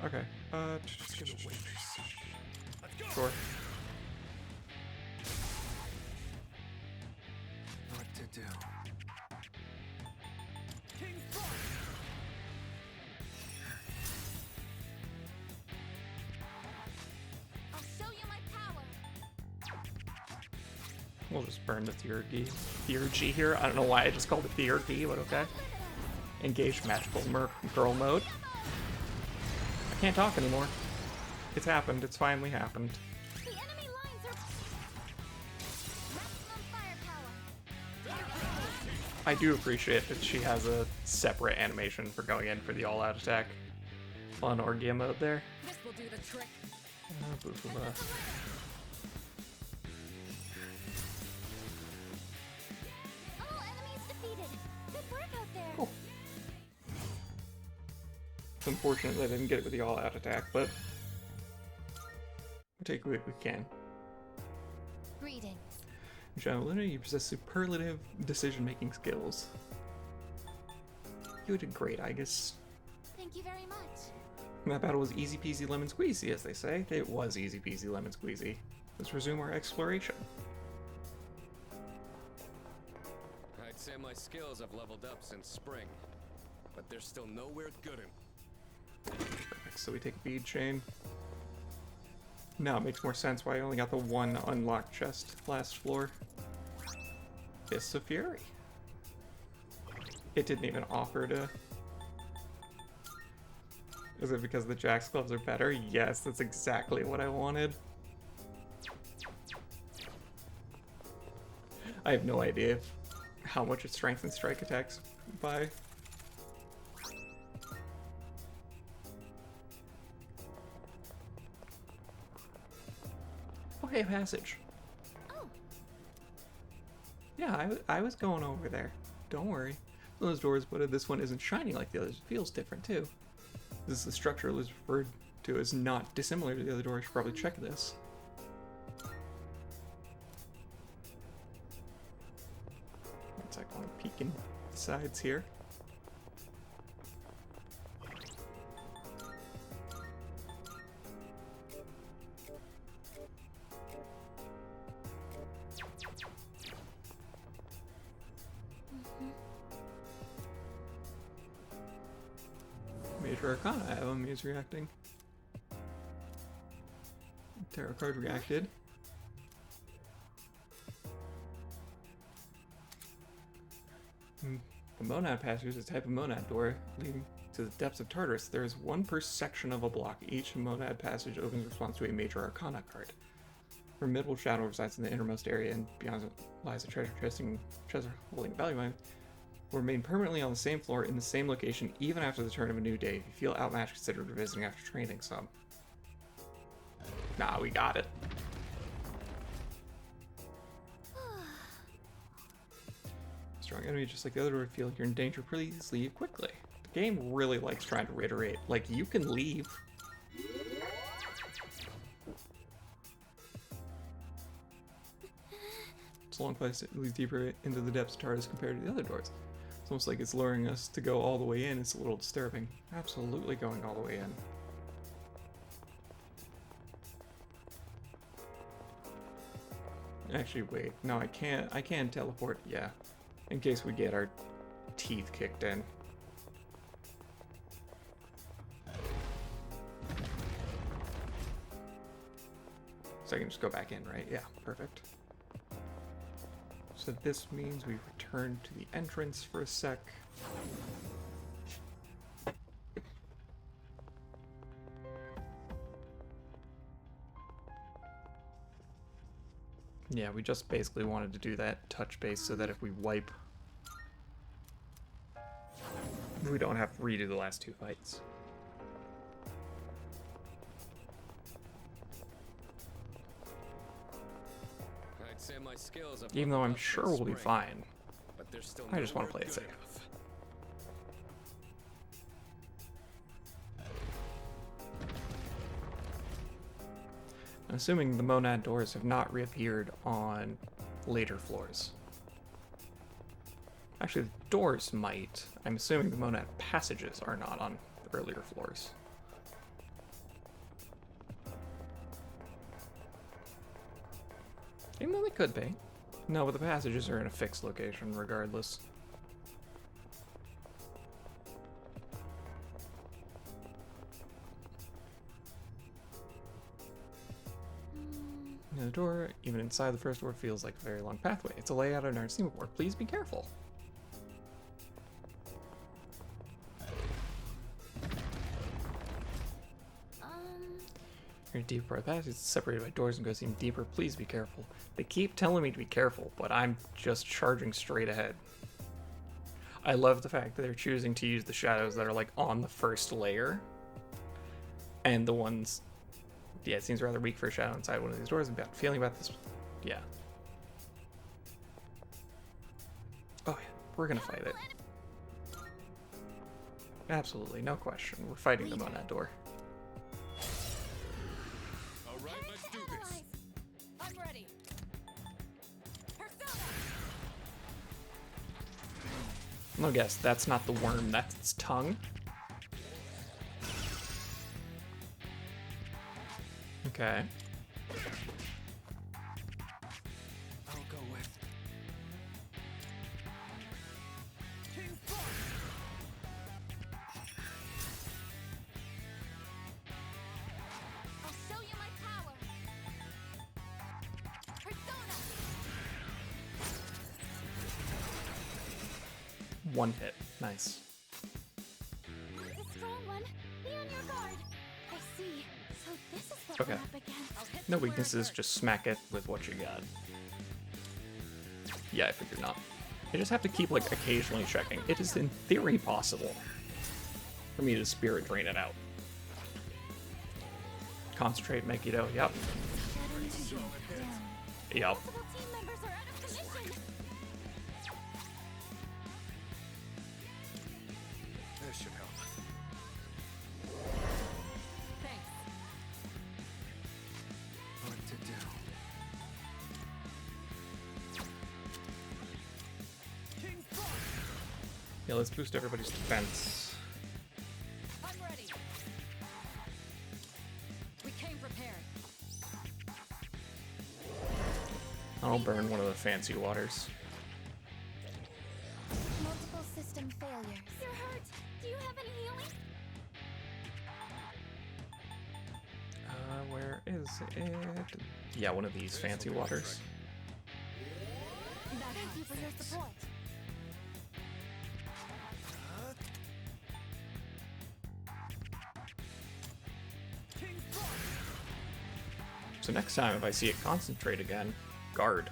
Okay. Let's go. Sure. What to do? King Frost. I'll show you my power. We'll just burn the Theurgy here. I don't know why I just called it Theurgy, but okay. Engage magical girl mode. I can't talk anymore. It's happened. It's finally happened. The enemy lines are maximum firepower. I do appreciate that she has a separate animation for going in for the all-out attack on Orgia mode there. This will do the trick. Blah, blah, blah. All enemies defeated. Good work out there. Cool. It's unfortunate that I didn't get it with the all-out attack, but we'll take what we can. Greetings. Luna, you possess superlative decision-making skills. You did great, I guess. Thank you very much. That battle was easy peasy lemon squeezy, as they say. It was easy peasy lemon squeezy. Let's resume our exploration. I'd say my skills have leveled up since spring, but they're still nowhere good in. Perfect. So we take a bead chain. Now it makes more sense why I only got the one unlocked chest last floor. Fists of Fury. It didn't even offer to... Is it because the Jack's gloves are better? Yes, that's exactly what I wanted. I have no idea how much it strengthens strike attacks by. Okay, passage. Oh, Yeah, I was going over there. Don't worry. Those doors, but this one isn't shining like the others. It feels different too. This is the structure was referred to as not dissimilar to the other door. I should probably check this. tweaking the sides here. Major Arcana, I have him, he's reacting. Tarot card reacted. The Monad Passage is a type of Monad door leading to the depths of Tartarus. There is one per section of a block. Each Monad Passage opens in response to a Major Arcana card. Formidable shadow resides in the innermost area, and beyond it lies a treasure holding value mine. Will remain permanently on the same floor in the same location even after the turn of a new day. If you feel outmatched, consider revisiting after training some. Nah, we got it. Strong enemy, just like the other, would feel like you're in danger. Please leave quickly. The game really likes trying to reiterate, like, you can leave. It's a long place. It leads deeper into the depths of Tartarus compared to the other doors. It's almost like it's luring us to go all the way in. It's a little disturbing. Absolutely going all the way in. Actually, wait. No, I can't. I can teleport. Yeah. In case we get our teeth kicked in. So I can just go back in, right? Yeah, perfect. So this means we return to the entrance for a sec. Yeah, we just basically wanted to do that touch base so that if we wipe, we don't have to redo the last two fights. I'd say my skills have Even though I'm leveled up sure since we'll be spring, fine. but they're still I just want to nowhere play it good safe. enough. I'm assuming the Monad doors have not reappeared on later floors. Actually, the doors might. I'm assuming the Monad passages are not on the earlier floors. Even though they could be. No, but the passages are in a fixed location regardless. The door, even inside the first door, feels like a very long pathway. It's a layout I've never seen before. Please be careful. You're in a deep part of the passage. It's separated by doors and goes even deeper. Please be careful. They keep telling me to be careful, but I'm just charging straight ahead. I love the fact that they're choosing to use the shadows that are like on the first layer. And the ones... Yeah, it seems rather weak for a shadow inside one of these doors. I'm feeling about this. Yeah. Oh, yeah. We're gonna fight it. Absolutely, no question. We're fighting them on that door. All right, let's do this. I'm ready. Persona! No guess, that's not the worm, that's its tongue. Okay. I'll go with I'll show you my power. Persona. One hit. Nice. It's a strong one. Be on your guard. I see. So this is what Okay. we're up against. No weaknesses, just smack it with what you got. Yeah, I figured not. I just have to keep, like, occasionally checking. It is, in theory, possible for me to spirit drain it out. Concentrate, Megiddo, yep. Yep. Multiple team members are out of position. this should help. Thanks. What to do? Yeah, let's boost everybody's defense. I'm ready. We came prepared. I'll burn one of the fancy waters. Multiple system failures. You're hurt. Do you have any healing? Where is it? Yeah, one of these fancy waters. Thank you for your support. So next time if I see it concentrate again, guard.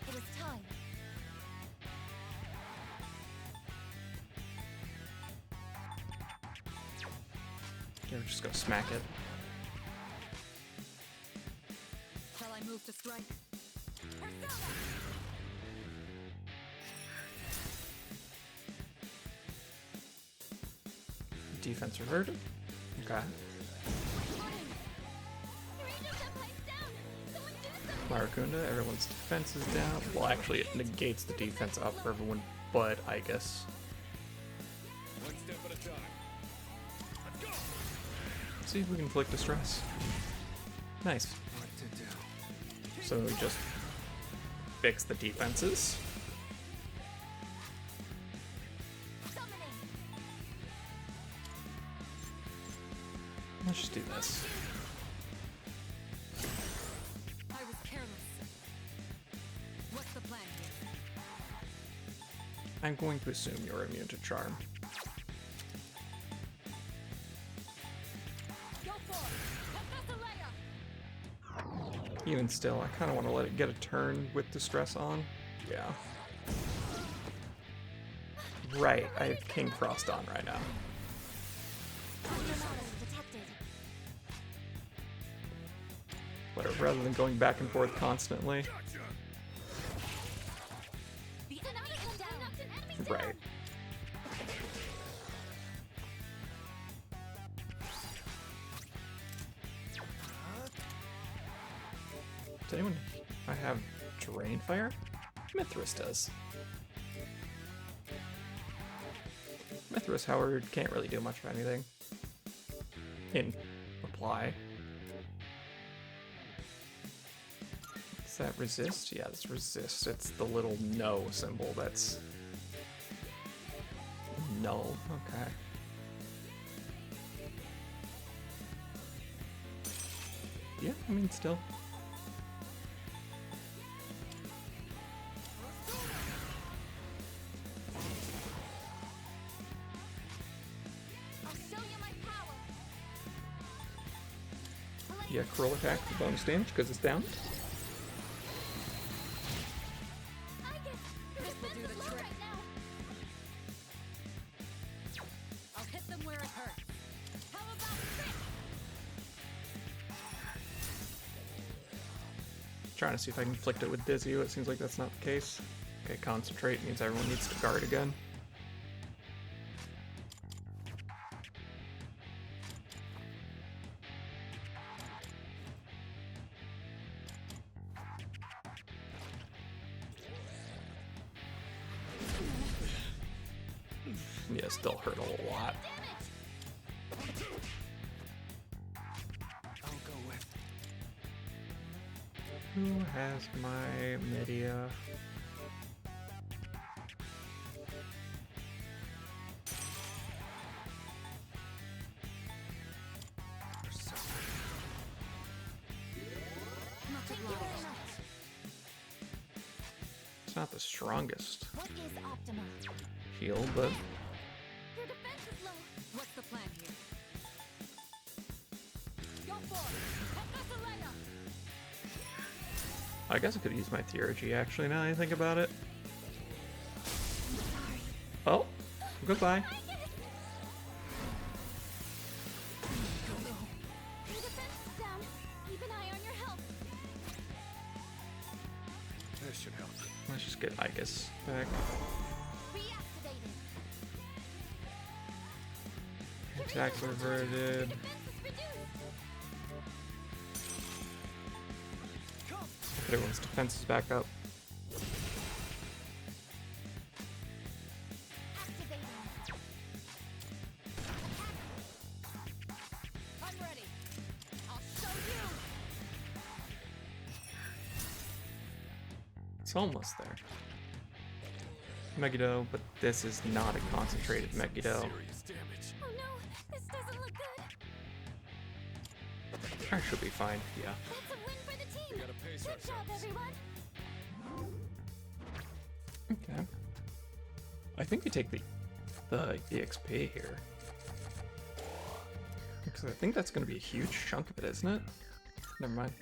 It is time. Yeah, we're just gonna smack it. Shall I move to strike? Defense reverted. Okay. Maracunda, everyone's defense is down. Well, actually, it negates the defense up for everyone but Igus. One step at a time. Let's go. See if we can inflict distress. Nice. What to do? So we just fix the defenses. Summoning. Let's just do this. I was careless. What's the plan here? I'm going to assume you're immune to charm. Go for it. Even still, I kind of want to let it get a turn with distress on. Yeah. Right, I have King Frost on right now. Abnormality detected. Whatever, rather than going back and forth constantly. The enemy is down. Knocked an enemy down. Right. Does anyone I have terrain fire? Mithras does. Mithras, however, can't really do much of anything. In reply. Does that resist? Yeah, it's resist. It's the little no symbol that's null. Okay. Yeah, I mean, still. I'll show you my power. Yeah, curl attack for bonus damage because it's down. I get your defense do is the low trick. right now. I'll hit them where it hurts. How about this? Trying to see if I can inflict it with Dizzy. It seems like that's not the case. Okay, concentrate means everyone needs to guard again. Yeah, still hurt a lot. I'll go with. Who has my media? Much Thank you very obliged. much. It's not the strongest What is optimal? heal, but Your defense is low. What's the plan here? Go for it. Professor Leia. I guess I could use my theurgy actually now that I think about it. Oh, goodbye. Your defense is down. Keep an eye on your health. This should help. Let's just get Igus back. Reactivated. Attack reverted. Defense is reduced. Everyone's defense is back up. It's almost there. Megiddo, but this is not a concentrated Megiddo. Serious damage. Oh no, this doesn't look good. I should be fine, yeah. That's a win for the team. We gotta pace Good job, ourselves. everyone. Okay. I think you take the EXP here. Because I think that's going to be a huge chunk of it, isn't it? Never mind.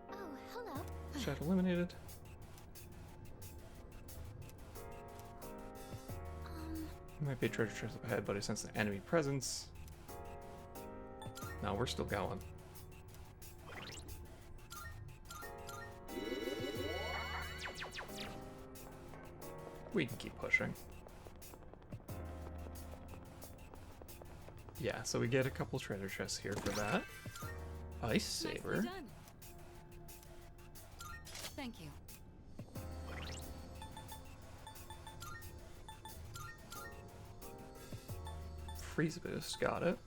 Oh, hello. Shadow eliminated. Might be a treasure chest up ahead, but I sense the enemy presence. No, we're still going. We can keep pushing. Yeah, so we get a couple treasure chests here for that. Ice Saber. Nicely done. Thank you. Freeze boost, got it.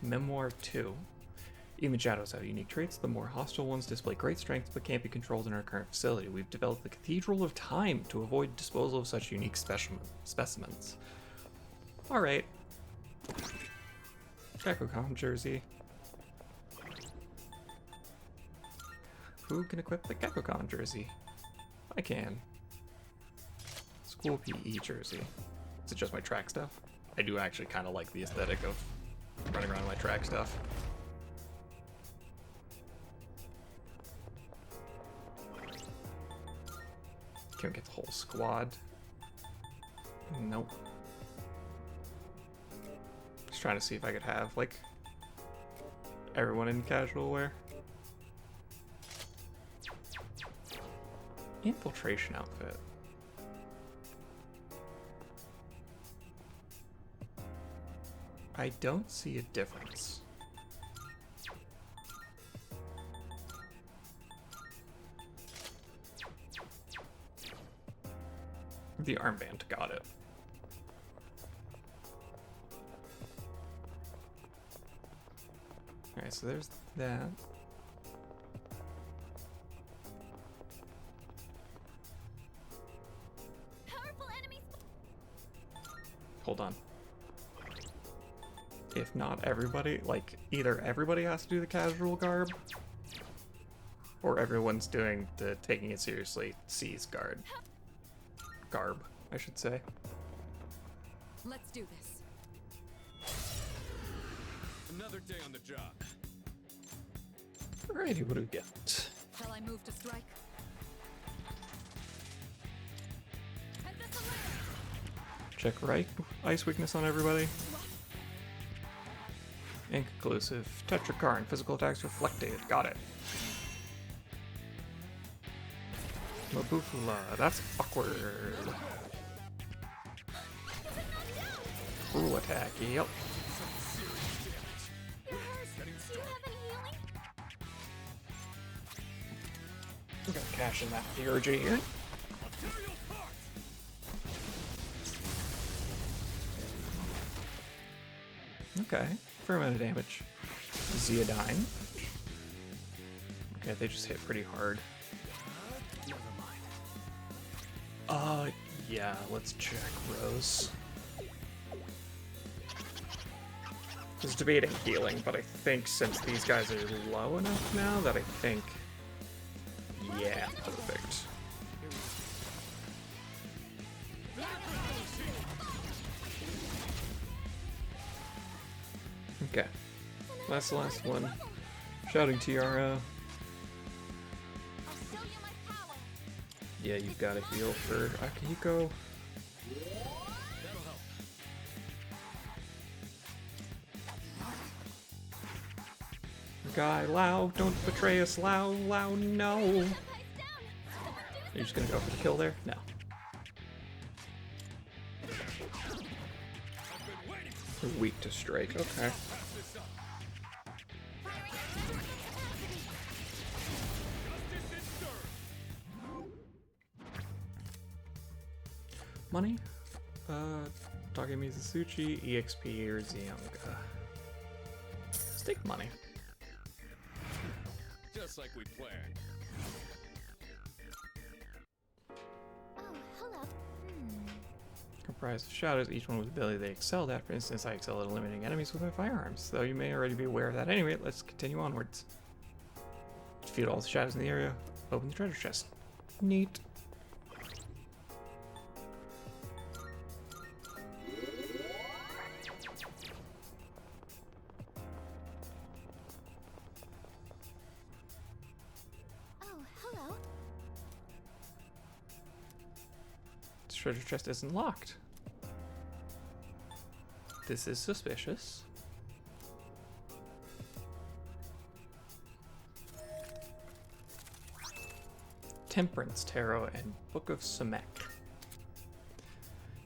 Memoir 2. Even shadows have unique traits. The more hostile ones display great strength but can't be controlled in our current facility. We've developed the Cathedral of Time to avoid disposal of such unique specimens. Alright. Gekko-Con jersey. Who can equip the Gekko-Con jersey? I can. School PE jersey. Is it just my track stuff? I do actually kind of like the aesthetic of running around in my track stuff. Can we get the whole squad? Nope. Just trying to see if I could have, like, everyone in casual wear. Infiltration outfit. I don't see a difference. The armband, got it. Alright, so there's that. Powerful enemies. Hold on. If not everybody, like, either everybody has to do the casual garb, or everyone's doing the taking it seriously C's garb, I should say. Let's do this. Another day on the job. Alrighty, what do we get? Shall I move to strike? And this away. Check right, ice weakness on everybody. Inconclusive. Tetrakarn, physical attacks reflected. Got it. Mabufula, that's awkward. Cruel attack, yep. You're hurt. Do you have any healing? I'm gonna cash in that DRG here. Okay, fair amount of damage. Zeodyne. Okay, they just hit pretty hard. Yeah, let's check Rose. I was debating healing, but I think since these guys are low enough now that I think... Yeah, perfect. Okay, that's the last one. Shouting Tiara. I'll show you my power. Yeah, you've got to heal for Akihiko. Guy, Lao, don't betray us, Lao, Lao, no. Senpai's down. You're just gonna go for the kill there? No. You're weak to strike, okay. Money? Takemi Sasuchi, EXP, or Zyanga. Let's take money. Just like we planned. Oh, hello. Comprised of shadows, each one with the ability they excelled at. For instance, I excel at eliminating enemies with my firearms. Though you may already be aware of that anyway, let's continue onwards. Defeat all the shadows in the area. Open the treasure chest. Neat. Oh, hello. This treasure chest isn't locked. This is suspicious. Temperance Tarot and Book of Samek.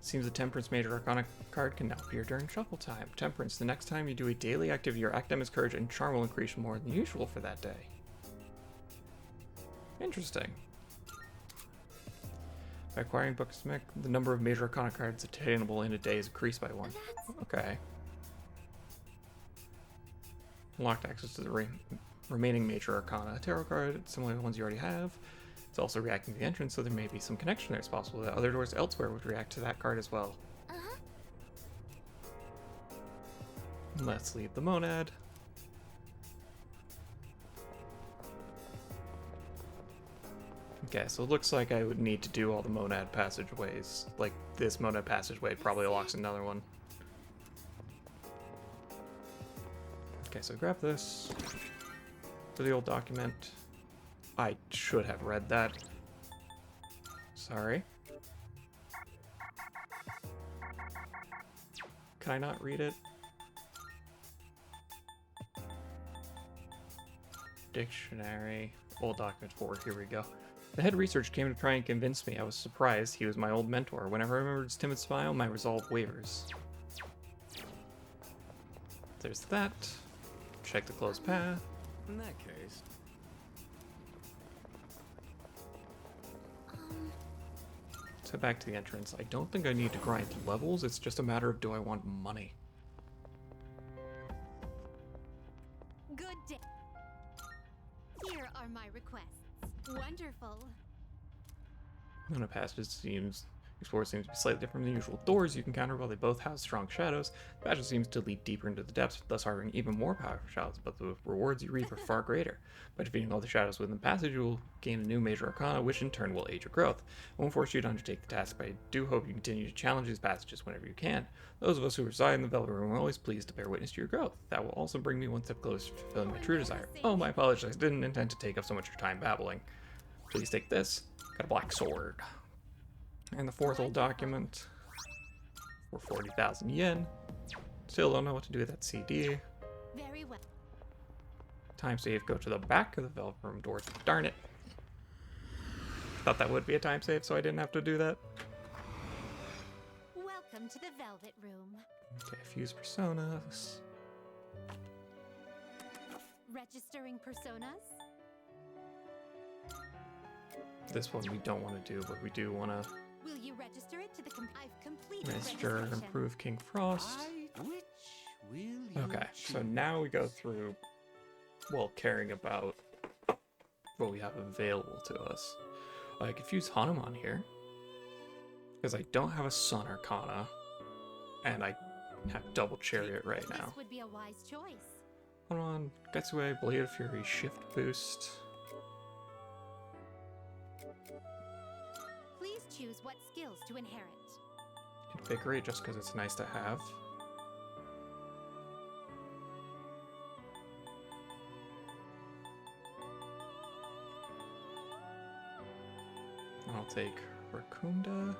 Seems the Temperance Major Arcana card can now appear during shuffle time. Temperance, the next time you do a daily activity, your academic courage and charm will increase more than usual for that day. Interesting. By acquiring Book of Samek, the number of Major Arcana cards attainable in a day is increased by 1. Okay. Unlocked access to the remaining Major Arcana tarot card, similar to the ones you already have. It's also reacting to the entrance, so there may be some connection there. It's possible that other doors elsewhere would react to that card as well. Let's leave the monad. Okay, so it looks like I would need to do all the monad passageways. Like, this monad passageway probably unlocks another one. Okay, so grab this for the old document. I should have read that. Sorry. Can I not read it? Dictionary. Old document 4. Here we go. The head researcher came to try and convince me. I was surprised. He was my old mentor. Whenever I remember his timid smile, my resolve wavers. There's that. Check the closed path. In that case, So back to the entrance. I don't think I need to grind levels. It's just a matter of, do I want money? Good day. Here are my requests. Wonderful. Luna Passage seems Explorer seems to be slightly different from the usual doors you can counter. While they both have strong shadows, the passage seems to lead deeper into the depths, thus harboring even more powerful shadows, but the rewards you reap are far greater. By defeating all the shadows within the passage, you will gain a new major arcana, which in turn will aid your growth. I won't force you to undertake the task, but I do hope you continue to challenge these passages whenever you can. Those of us who reside in the Velvet Room are always pleased to bear witness to your growth. That will also bring me one step closer to fulfilling my true desire. Oh, my apologies, I didn't intend to take up so much of your time babbling. Please take this. Got a black sword. And the fourth old document for 40,000 yen. Still don't know what to do with that CD. Very well. Time save, go to the back of the Velvet Room doors. Darn it. Thought that would be a time save, so I didn't have to do that. Welcome to the Velvet Room. Okay, fuse personas. Registering personas? This one we don't want to do, but we do want to Will you register it to the I've completed register, registration. improve King Frost. Which will you Okay, so choose? now we go through, well, caring about what we have available to us. I could fuse Hanuman here, because I don't have a Sun Arcana, and I have double Chariot right now. This would be a wise choice. Hanuman, Getsue, Blade of Fury, Shift Boost. Please choose what skills to inherit. Invigorate, just because it's nice to have. I'll take Rakunda.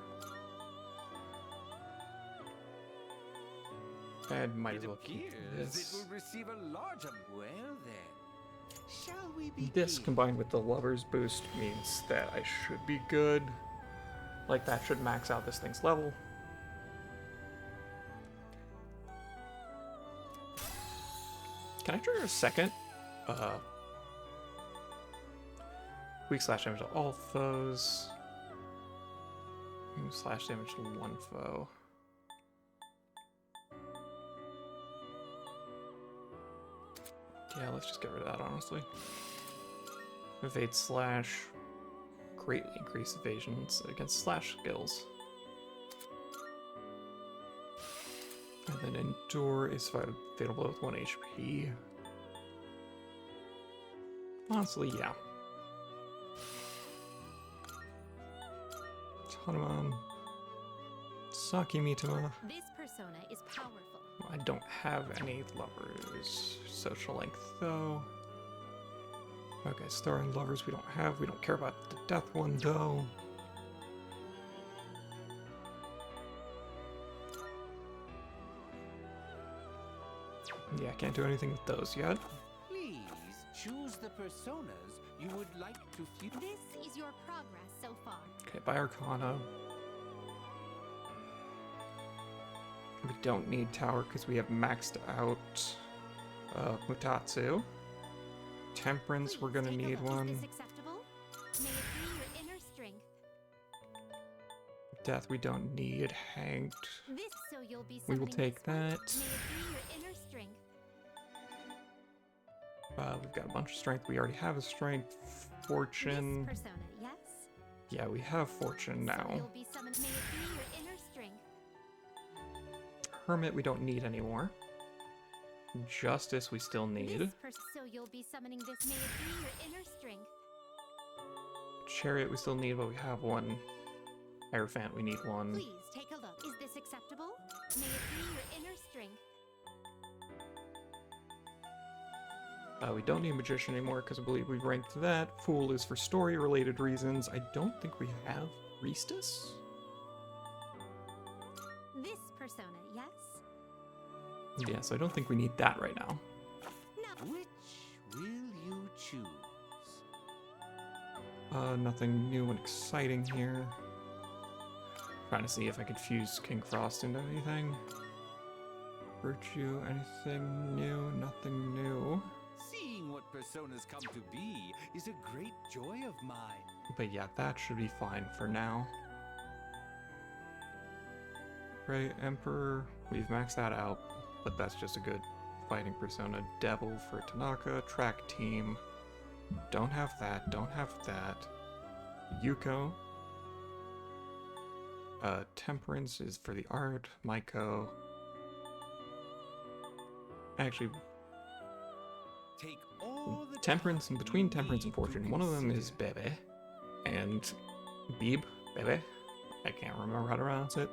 I might as well keep It this. will receive a large well then. Shall we begin? This combined with the Lover's Boost means that I should be good. Like, that should max out this thing's level. Can I trigger a second? Weak slash damage to all foes. Slash damage to one foe. Yeah, let's just get rid of that, honestly. Evade slash. Greatly increase evasions against slash skills. And then endure is fatal blow with 1 HP. Honestly, yeah. Tanuman. Saki Mitama. This persona is powerful. I don't have any lovers. Social length, though. Okay, star and lovers we don't have. We don't care about the death one, though. Yeah, can't do anything with those yet. Please choose the personas you would like to fuse. This is your progress so far. Okay, by Arcana. We don't need Tower because we have maxed out Mutatsu. Temperance, we're gonna Please take a need look. one. Is this acceptable? May it be your inner strength. Death, we don't need. Hanged. This so you'll be We will summoning take this one. that. May it be your inner strength. We've got a bunch of strength. We already have a strength. Fortune. This persona, yes? Yeah, we have fortune So now. you'll be summoned. May it be your inner strength. Hermit, we don't need anymore. Justice, we still need. So you'll be summoning this. May it be your inner strength. Chariot, we still need, but we have one. Hierophant, we need one. Please take a look. Is this acceptable? May it be your inner strength. We don't need Magician anymore because I believe we ranked that. Fool is for story-related reasons. I don't think we have Priestess. This persona, yes? Yes, I don't think we need that right now. Now, Which will you choose? Nothing new and exciting here. Trying to see if I could fuse King Frost into anything. Virtue, anything new? Nothing new. Seeing what personas come to be is a great joy of mine. But yeah, that should be fine for now. Right, Emperor, we've maxed that out, but that's just a good fighting persona. Devil for Tanaka, Track Team. Don't have that, don't have that. Yuko. Temperance is for the art. Maiko. Actually, Take all the Temperance, and time between you Temperance and need to Fortune, one of them is consider. Bebe, and Beeb, Bebe, I can't remember how to pronounce it.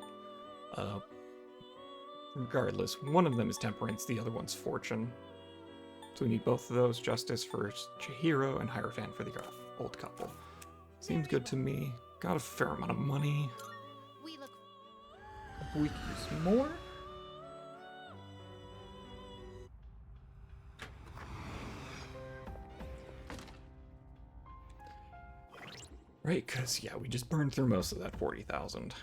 Regardless, one of them is Temperance, the other one's Fortune. So we need both of those, Justice for Chihiro and Hierophant for the old couple. Seems good to me. Got a fair amount of money. we look. We can use more. Right, because, yeah, we just burned through most of that 40,000.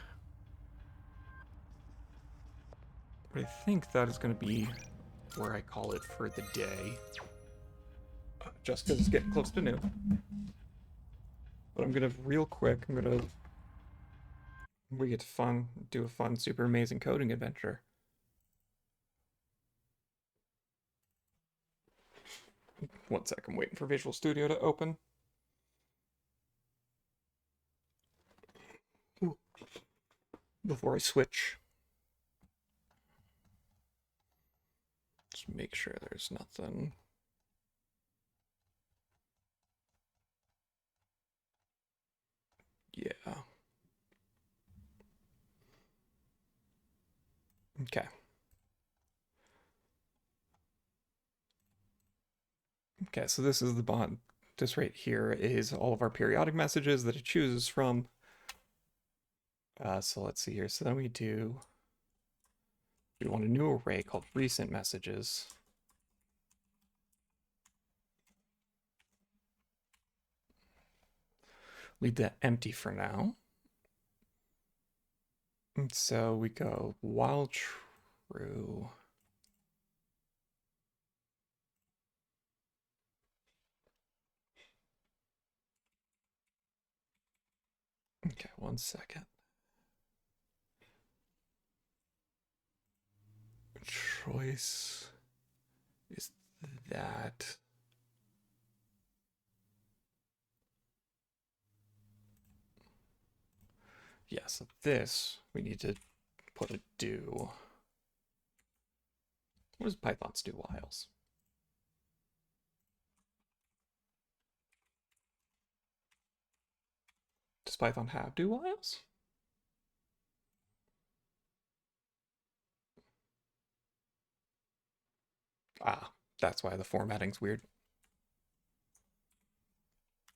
But I think that is going to be where I call it for the day. Just because it's getting close to noon. But I'm going to, real quick, we get to do a fun, super amazing coding adventure. One sec, I'm waiting for Visual Studio to open. Before I switch. Just make sure there's nothing. Yeah. Okay. Okay, so this is the bond. This right here is all of our periodic messages that it chooses from. So let's see here. So then we want a new array called recent messages. Leave that empty for now. And so we go while true. Okay, one second. Choice is that. Yeah, so this, we need to put a do. What does Python's do whiles? Does Python have do whiles? Ah, that's why the formatting's weird.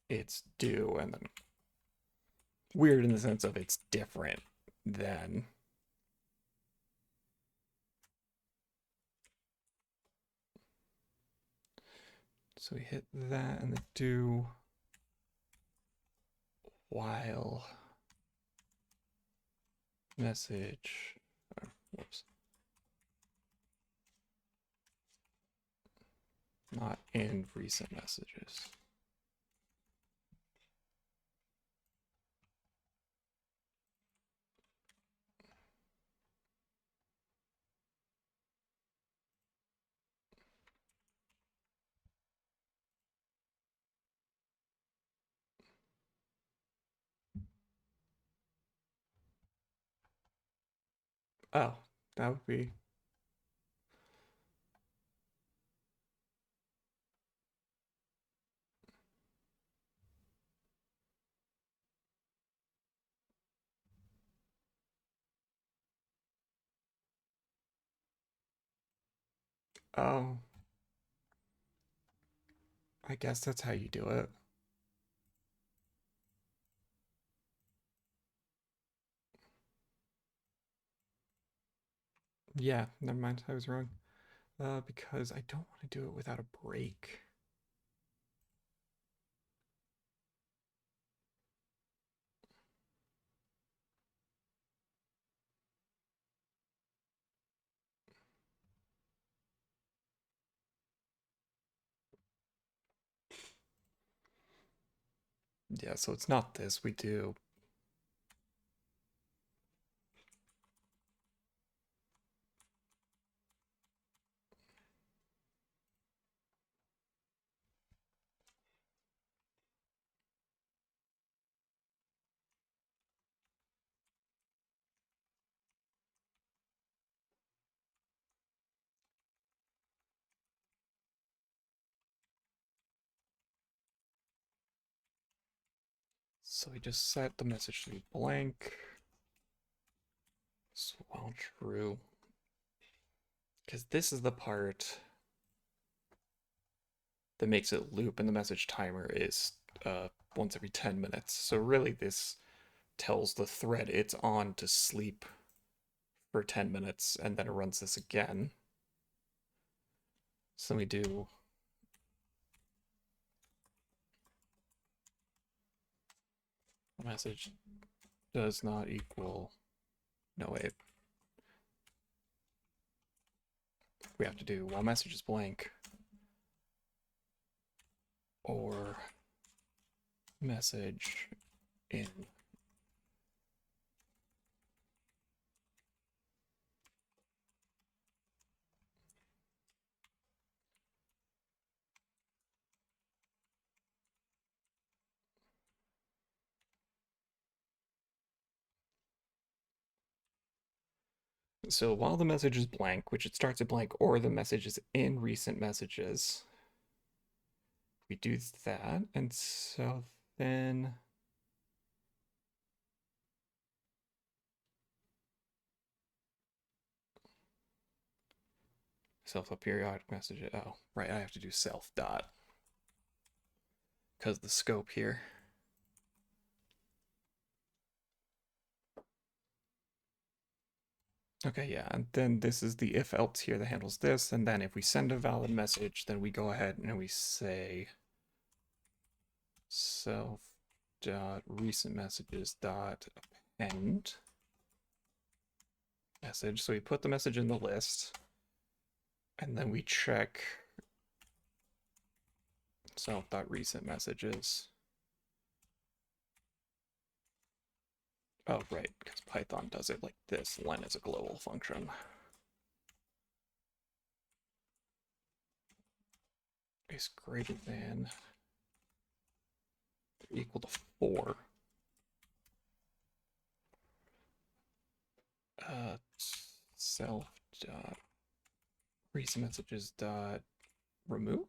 It's do and then weird in the sense of it's different than so we hit that and the do while message. Oh, whoops. Not in recent messages. Oh, that would be. Oh, I guess that's how you do it. Yeah, never mind. I was wrong. Because I don't want to do it without a break. Yeah, so it's not this. We do. So we just set the message to be blank. So while true. Because this is the part that makes it loop, and the message timer is once every 10 minutes. So really this tells the thread it's on to sleep for 10 minutes, and then it runs this again. So we do message does not equal, no wait. We have to do while message is blank or message in so while the message is blank, which it starts at blank, or the message is in recent messages, we do that, and so then self a periodic message. Oh, right, I have to do self dot because the scope here. Okay, yeah, and then this is the if else here that handles this, and then if we send a valid message, then we go ahead and we say self dot recent messages dot append message. So we put the message in the list, and then we check self dot recent messages. Oh, right, because Python does it like this. Len is a global function. Is greater than or equal to 4. self dot recent messages dot remove.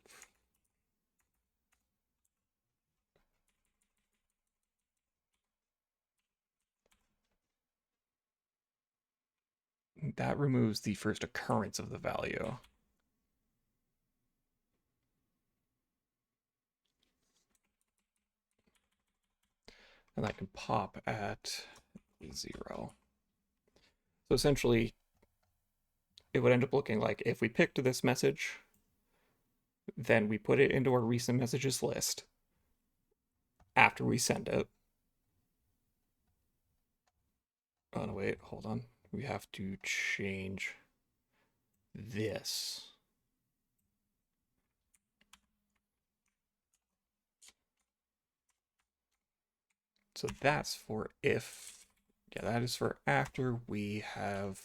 That removes the first occurrence of the value. And that can pop at 0. So essentially, it would end up looking like if we picked this message, then we put it into our recent messages list after we send it. Oh, no, wait, hold on. We have to change this. So that's for if, yeah, that is for after we have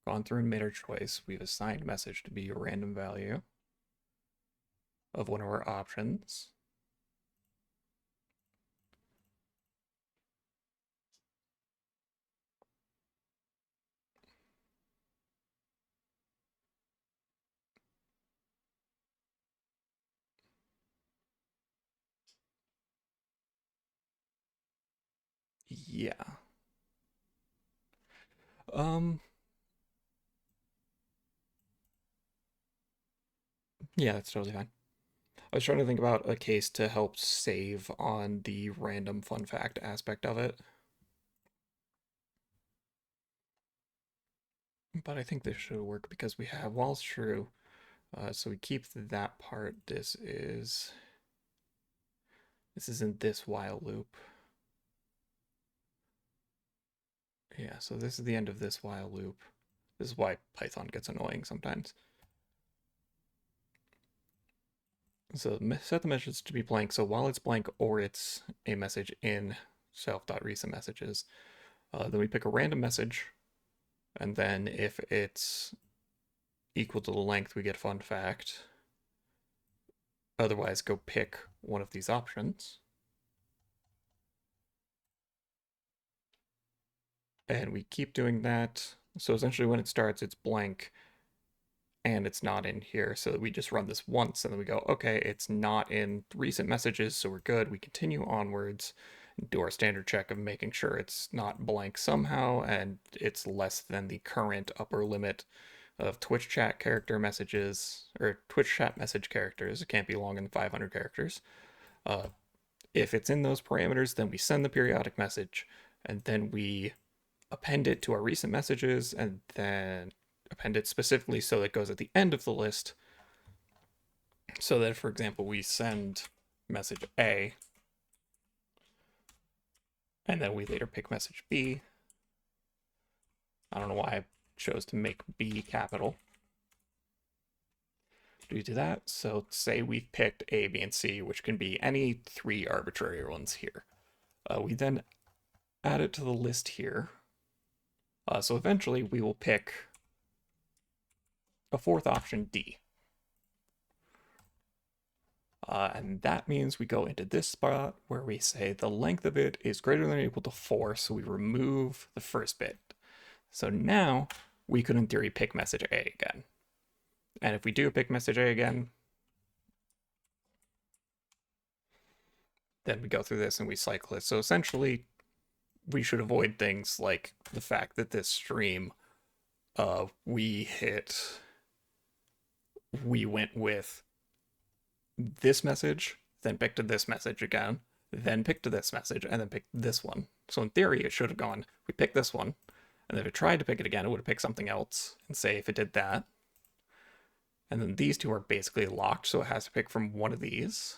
gone through and made our choice. We've assigned message to be a random value of one of our options. Yeah. Yeah, that's totally fine. I was trying to think about a case to help save on the random fun fact aspect of it. But I think this should work because we have while's true. So we keep that part. This isn't this while loop. Yeah, so this is the end of this while loop. This is why Python gets annoying sometimes. So set the message to be blank. So while it's blank or it's a message in self.recent messages, then we pick a random message. And then if it's equal to the length, we get fun fact. Otherwise, go pick one of these options. And we keep doing that. So essentially when it starts, it's blank and it's not in here. So we just run this once and then we go, okay, it's not in recent messages, so we're good. We continue onwards, do our standard check of making sure it's not blank somehow and it's less than the current upper limit of Twitch chat character messages, or Twitch chat message characters. It can't be longer than 500 characters. If it's in those parameters, then we send the periodic message and then we append it to our recent messages and then append it specifically so it goes at the end of the list. So that, for example, we send message A and then we later pick message B. I don't know why I chose to make B capital due to that. So say we've picked A, B, and C, which can be any 3 arbitrary ones here. We then add it to the list here. So eventually we will pick a 4th option, D. And that means we go into this spot where we say the length of it is greater than or equal to 4, so we remove the first bit. So now we could in theory pick message A again. And if we do pick message A again, then we go through this and we cycle it. So essentially, we should avoid things like the fact that this stream, we went with this message, then picked to this message again, then picked to this message, and then picked this one. So in theory, it should have gone, we picked this one, and if it tried to pick it again, it would have picked something else, and say if it did that. And then these two are basically locked, so it has to pick from one of these.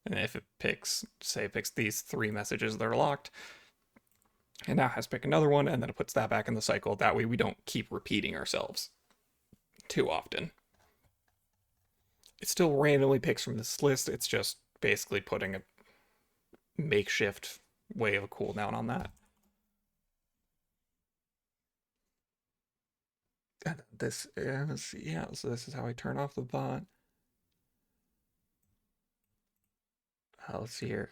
And if it picks, say it picks these 3 messages that are locked, and now has to pick another one, and then it puts that back in the cycle. That way we don't keep repeating ourselves too often. It still randomly picks from this list. It's just basically putting a makeshift way of a cooldown on that. And this is, yeah, so this is how I turn off the bot. Let's see here.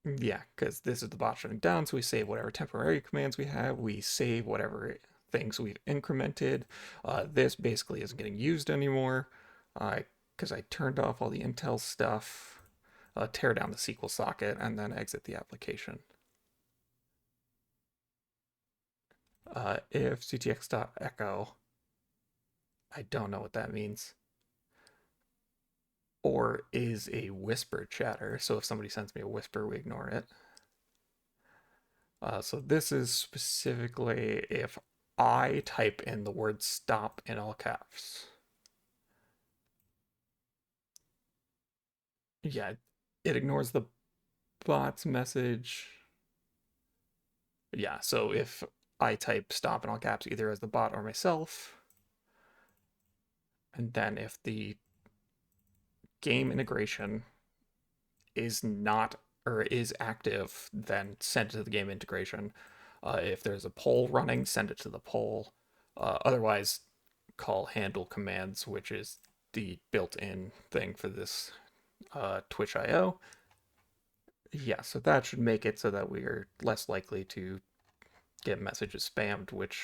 Yeah, because this is the bot shutting down, so we save whatever temporary commands we have. We save whatever things we've incremented. This basically isn't getting used anymore because I turned off all the Intel stuff, tear down the SQL socket, and then exit the application. If ctx.echo, I don't know what that means, or is a whisper chatter. So if somebody sends me a whisper, we ignore it. So this is specifically if I type in the word stop in all caps. Yeah, it ignores the bot's message. Yeah, so if I type stop in all caps either as the bot or myself, and then if the game integration is not or is active, then send it to the game integration. If there's a poll running, send it to the poll. Otherwise, call handle commands, which is the built-in thing for this Twitch.io. Yeah, so that should make it so that we are less likely to get messages spammed, which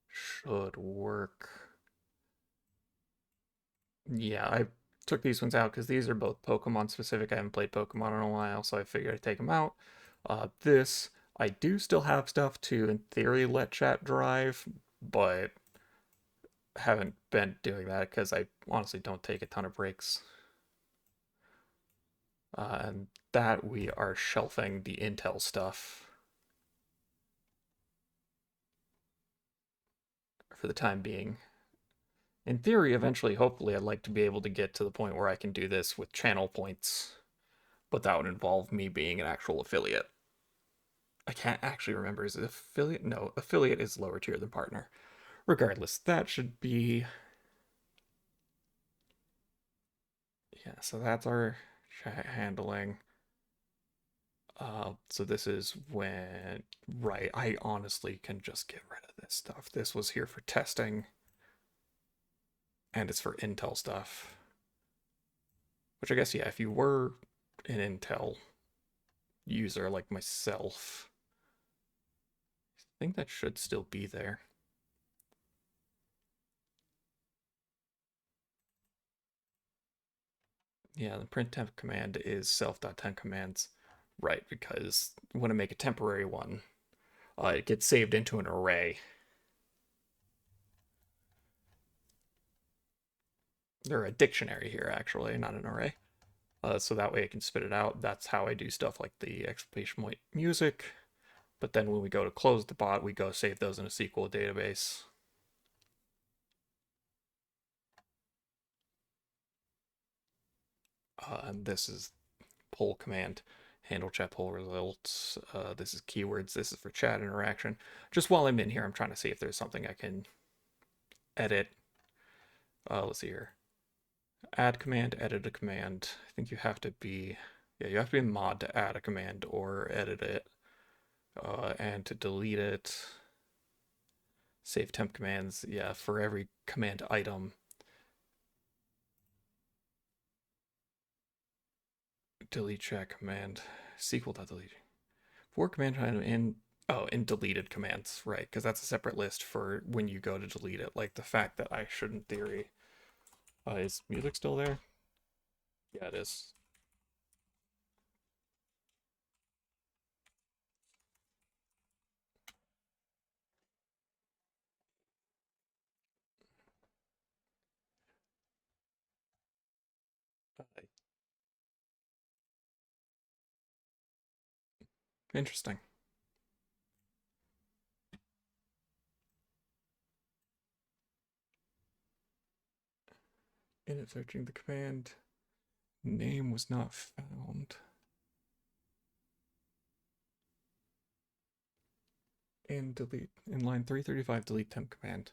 should work. Yeah, I took these ones out because these are both Pokemon specific. I haven't played Pokemon in a while, so I figured I'd take them out. This, I do still have stuff to, in theory, let chat drive, but haven't been doing that because I honestly don't take a ton of breaks. And that we are shelving the Intel stuff for the time being. In theory, eventually, hopefully, I'd like to be able to get to the point where I can do this with channel points, but that would involve me being an actual affiliate. I can't actually remember, is it affiliate? No, affiliate is lower tier than partner. Regardless, that should be... Yeah, so that's our chat handling. So this is when... Right, I honestly can just get rid of this stuff. This was here for testing, and it's for Intel stuff. Which I guess, yeah, if you were an Intel user like myself, I think that should still be there. Yeah, the print temp command is self.temp commands, right? Because when I make a temporary one, it gets saved into an array. They're a dictionary here, actually, not an array. So that way I can spit it out. That's how I do stuff like the exclamation point music. But then when we go to close the bot, we go save those in a SQL database. And this is poll command, handle chat poll results. This is keywords. This is for chat interaction. Just while I'm in here, I'm trying to see if there's something I can edit. Let's see here. Add command, edit a command. I think you have to be, yeah, you have to be a mod to add a command or edit it. And to delete it, save temp commands. Yeah, for every command item, delete chat command, SQL.delete. For command item in deleted commands, right? Because that's a separate list for when you go to delete it. Like the fact that I should, in theory, is music still there? Yeah, it is. Interesting. In searching the command, name was not found. In delete, in line 335, delete temp command.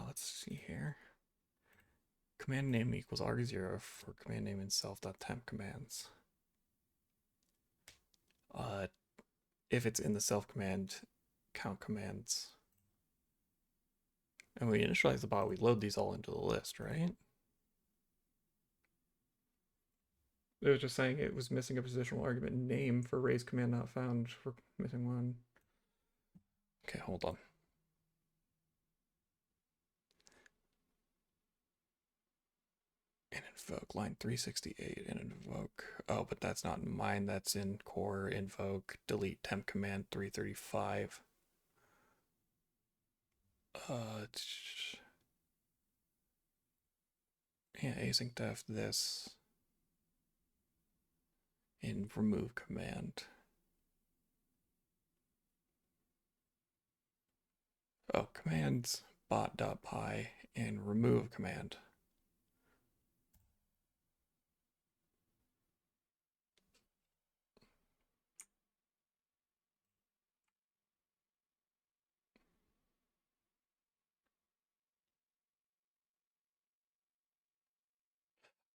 Let's see here. Command name equals arg0 for command name in self.temp commands. If it's in the self command, count commands. And we initialize the bot, we load these all into the list, right? It was just saying it was missing a positional argument name for raise command not found. We're missing one. Okay, hold on. And invoke line 368 and invoke. Oh, but that's not in mine. That's in core invoke delete temp command 335. Yeah, async def this in remove command. Oh, commands bot.py and remove command.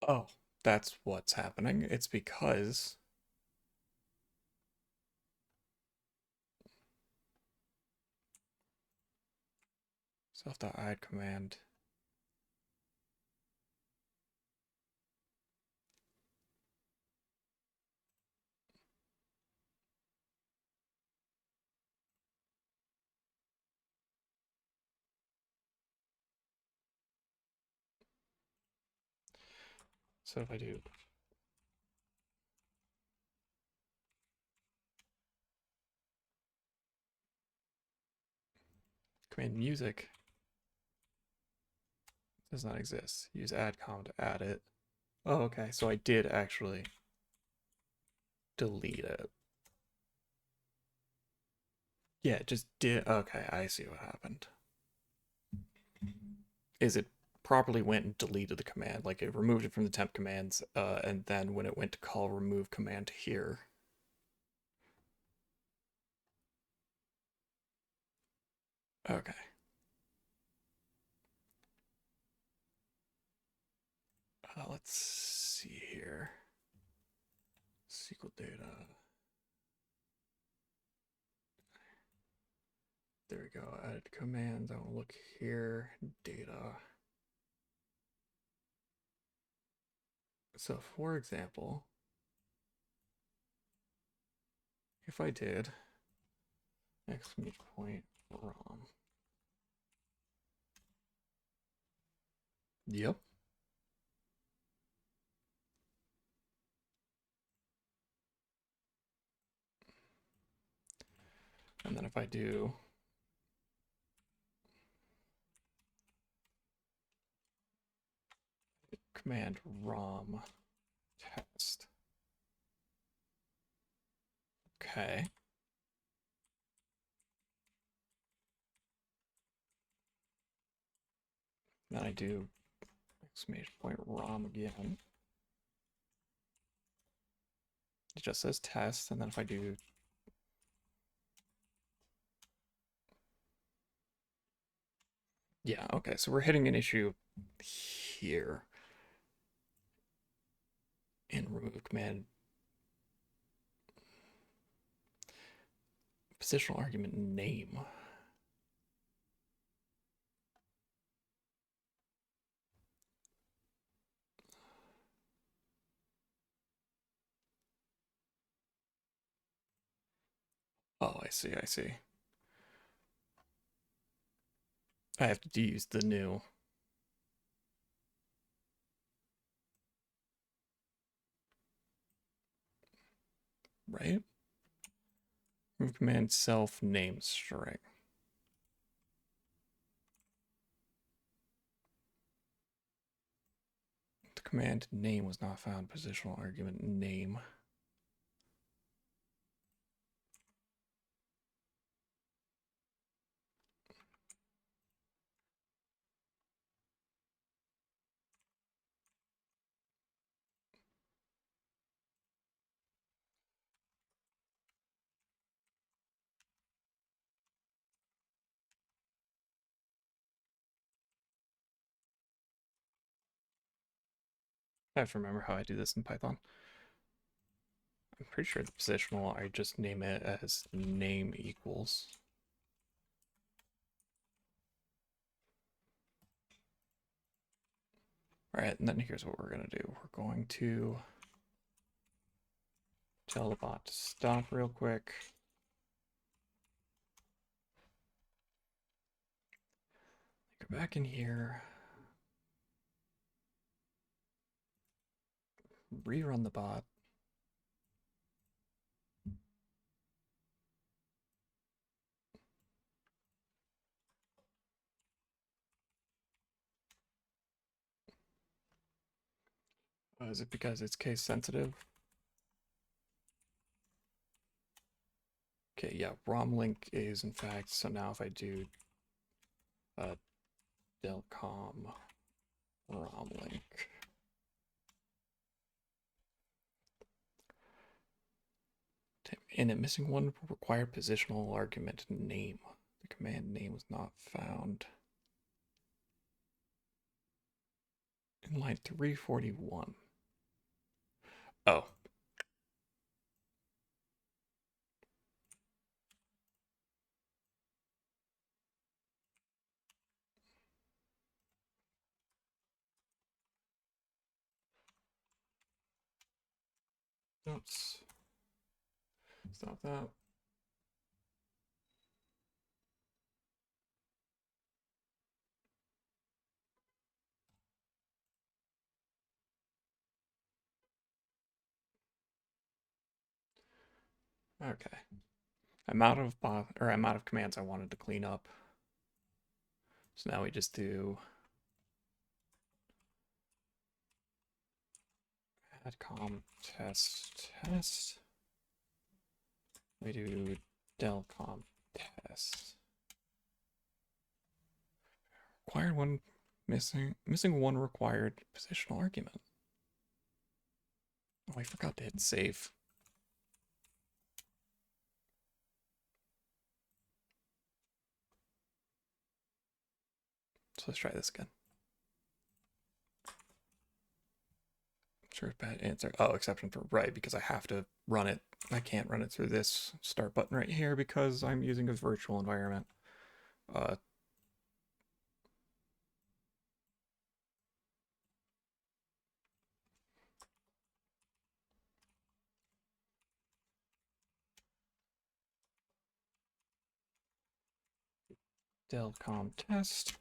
Oh, that's what's happening. It's because self.add command. So if I do command music does not exist. Use addcom to add it. Oh, okay. So I did actually delete it. Yeah, it just did. Okay, I see what happened. Is it properly went and deleted the command, like it removed it from the temp commands, and then when it went to call remove command here. Okay. Let's see here. SQL data. There we go. Add commands. I want to look here. Data. So for example, if I did exclamation point ROM. Yep. And then if I do command ROM test. Okay. Then I do exclamation point ROM again. It just says test, and then if I do yeah, okay, so we're hitting an issue here in remove command. Positional argument name. Oh, I see, I see. I have to use the new. Right? Remove command self name string. The command name was not found. Positional argument name. I have to remember how I do this in Python. I'm pretty sure the positional, I just name it as name equals. All right, and then here's what we're gonna do. We're going to tell the bot to stop real quick. Go back in here. Rerun the bot. Is it because it's case sensitive? Okay, yeah, ROM link is in fact, so now if I do Delcom ROM link. In it, missing one required positional argument name. The command name was not found. In line 341. Oh. Oops. Stop that. Okay. I'm out of commands I wanted to clean up. So now we just do adcom test. We do delcom test. Required one missing one required positional argument. Oh, I forgot to hit save. So let's try this again. Sure, bad answer. Oh, exception for right, because I have to run it. I can't run it through this start button right here because I'm using a virtual environment. Delcom test.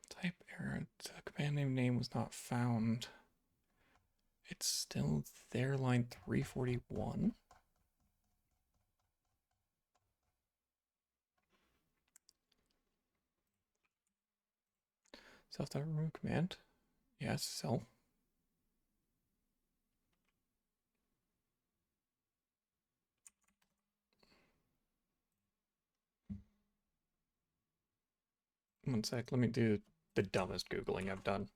Type error. The command name was not found. It's still there, line 341. Self.remove command. Yes, self. One sec, let me do the dumbest Googling I've done.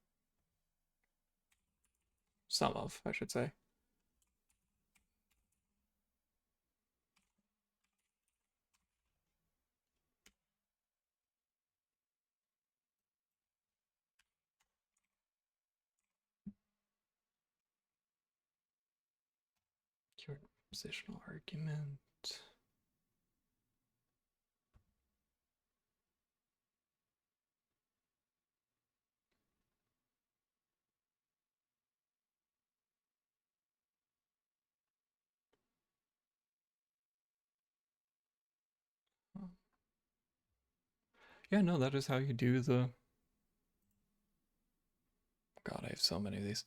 Some of, I should say. Keyword positional argument. Yeah, no, that is how you do the... God, I have so many of these.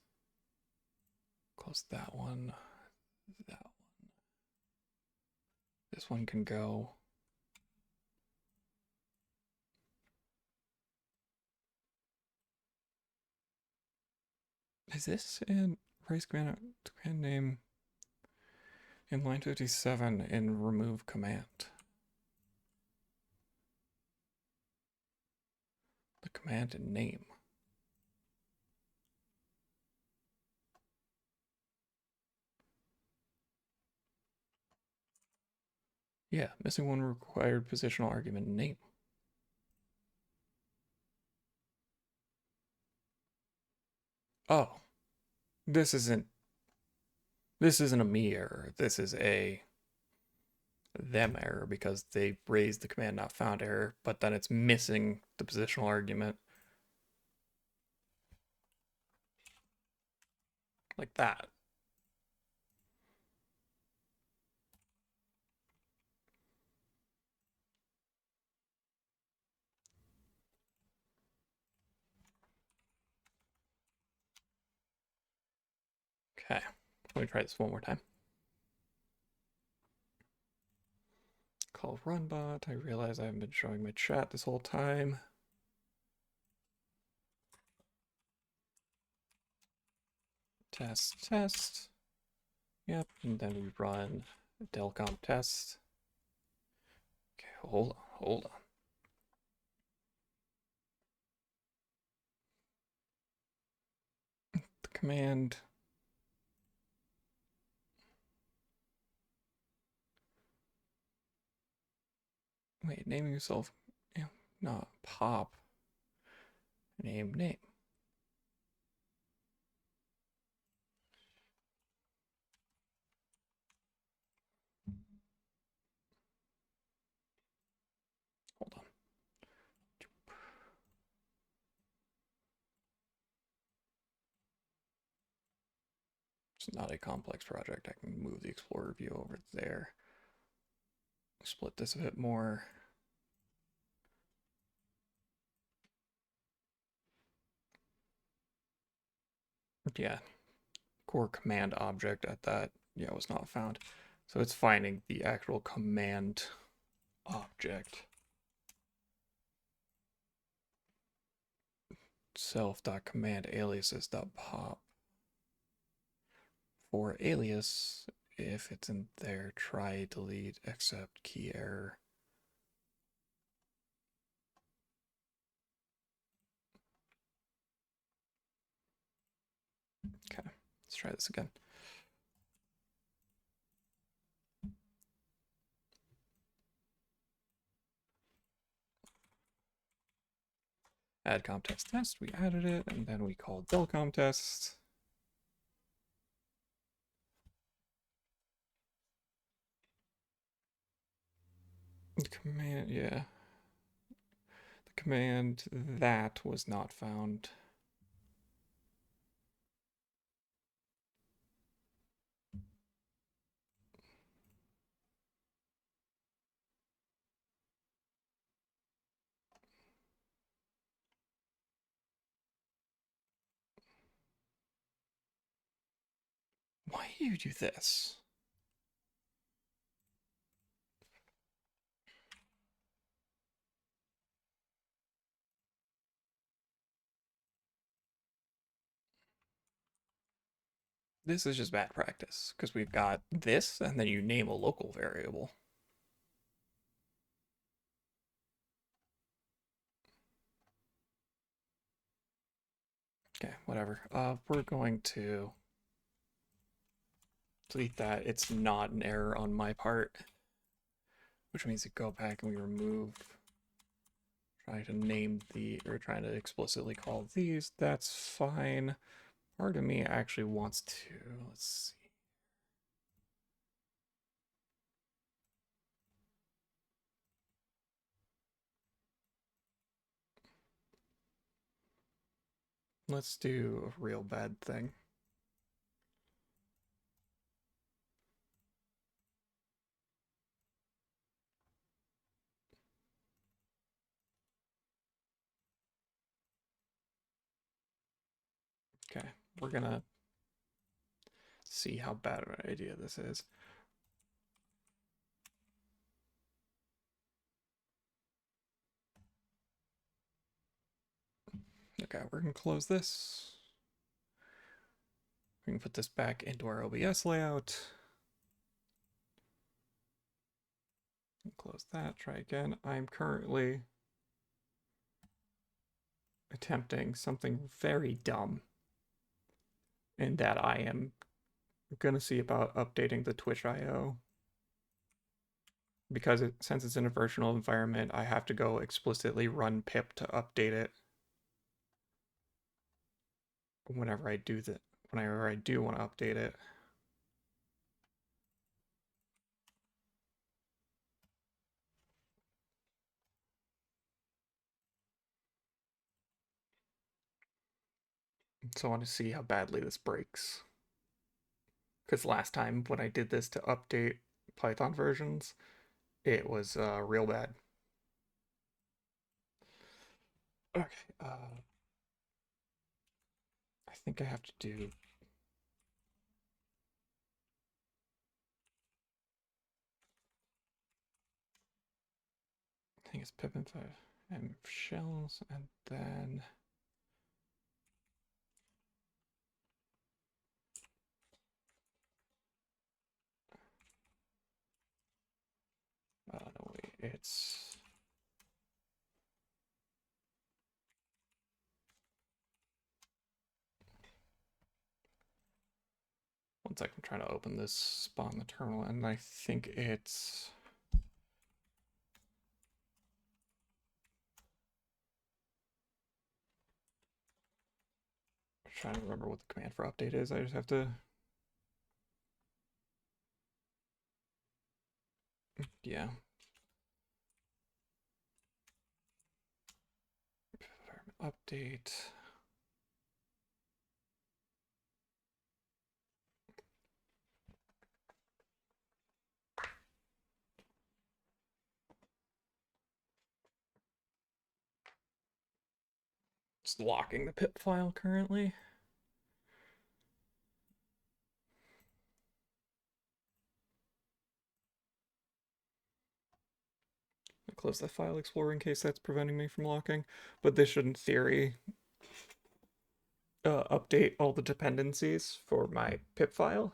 Close that one. That one. This one can go. Is this in race command name in line 57 in remove command? The command and name. Yeah, missing one required positional argument name. Oh, this isn't a me error. This is a them error because they raised the command not found error, but then it's missing the positional argument. Like that. Okay, let me try this one more time. Call runbot. I realize I haven't been showing my chat this whole time. Test, test. Yep, and then we run delcom test. Okay, hold on. The command. Wait, naming yourself. Yeah, not pop. Name. Hold on. It's not a complex project. I can move the Explorer view over there. Split this a bit more. Yeah, core command object at that, yeah, was not found. So it's finding the actual command object. Self.command aliases.pop. For alias, if it's in there, try delete except key error. Okay, let's try this again. Add context test, we added it, and then we called delcom test. The command, yeah. The command that was not found. Why do you do this? This is just bad practice, because we've got this, and then you name a local variable. Okay, whatever. We're going to delete that. It's not an error on my part, which means to go back and we remove trying to name the, or trying to explicitly call these. That's fine. Part of me actually wants to, let's see. Let's do a real bad thing. Okay, we're gonna see how bad of an idea this is. Okay, we're gonna close this. We can put this back into our OBS layout. Close that, try again. I'm currently attempting something very dumb in that I am gonna see about updating the Twitch IO. Because since it's in a virtual environment, I have to go explicitly run pip to update it. Whenever I do want to update it. So I want to see how badly this breaks. Because last time when I did this to update Python versions, it was real bad. Okay, I think I have to do... I think it's pip and 5 and shells, and then... no, wait, it's... One second, I'm trying to open this spot in the terminal, and I think it's... I'm trying to remember what the command for update is. I just have to... Yeah. Update. Just locking the pip file currently. I'll close the file explorer in case that's preventing me from locking. But this should, in theory, update all the dependencies for my pip file,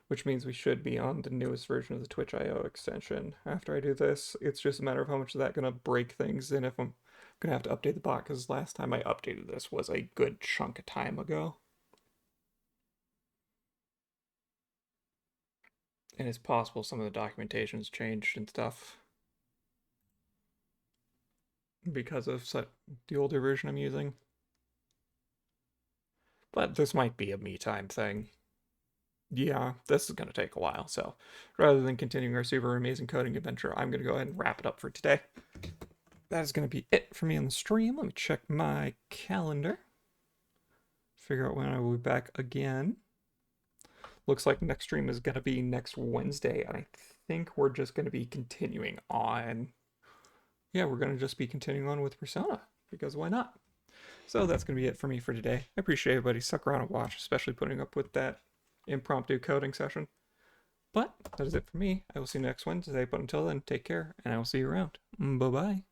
which means we should be on the newest version of the Twitch.io extension. After I do this, it's just a matter of how much is that going to break things and if I'm going to have to update the bot, because last time I updated this was a good chunk of time ago. And it's possible some of the documentation's changed and stuff because of the older version I'm using. But this might be a me time thing. Yeah, this is going to take a while, so rather than continuing our super amazing coding adventure, I'm going to go ahead and wrap it up for today. That is going to be it for me on the stream. Let me check my calendar. Figure out when I will be back again. Looks like next stream is going to be next Wednesday, and I think we're just going to be continuing on. Yeah, we're going to just be continuing on with Persona, because why not? So that's going to be it for me for today. I appreciate everybody stuck around and watch, especially putting up with that impromptu coding session. But that is it for me. I will see you next Wednesday, but until then, take care, and I will see you around. Bye-bye.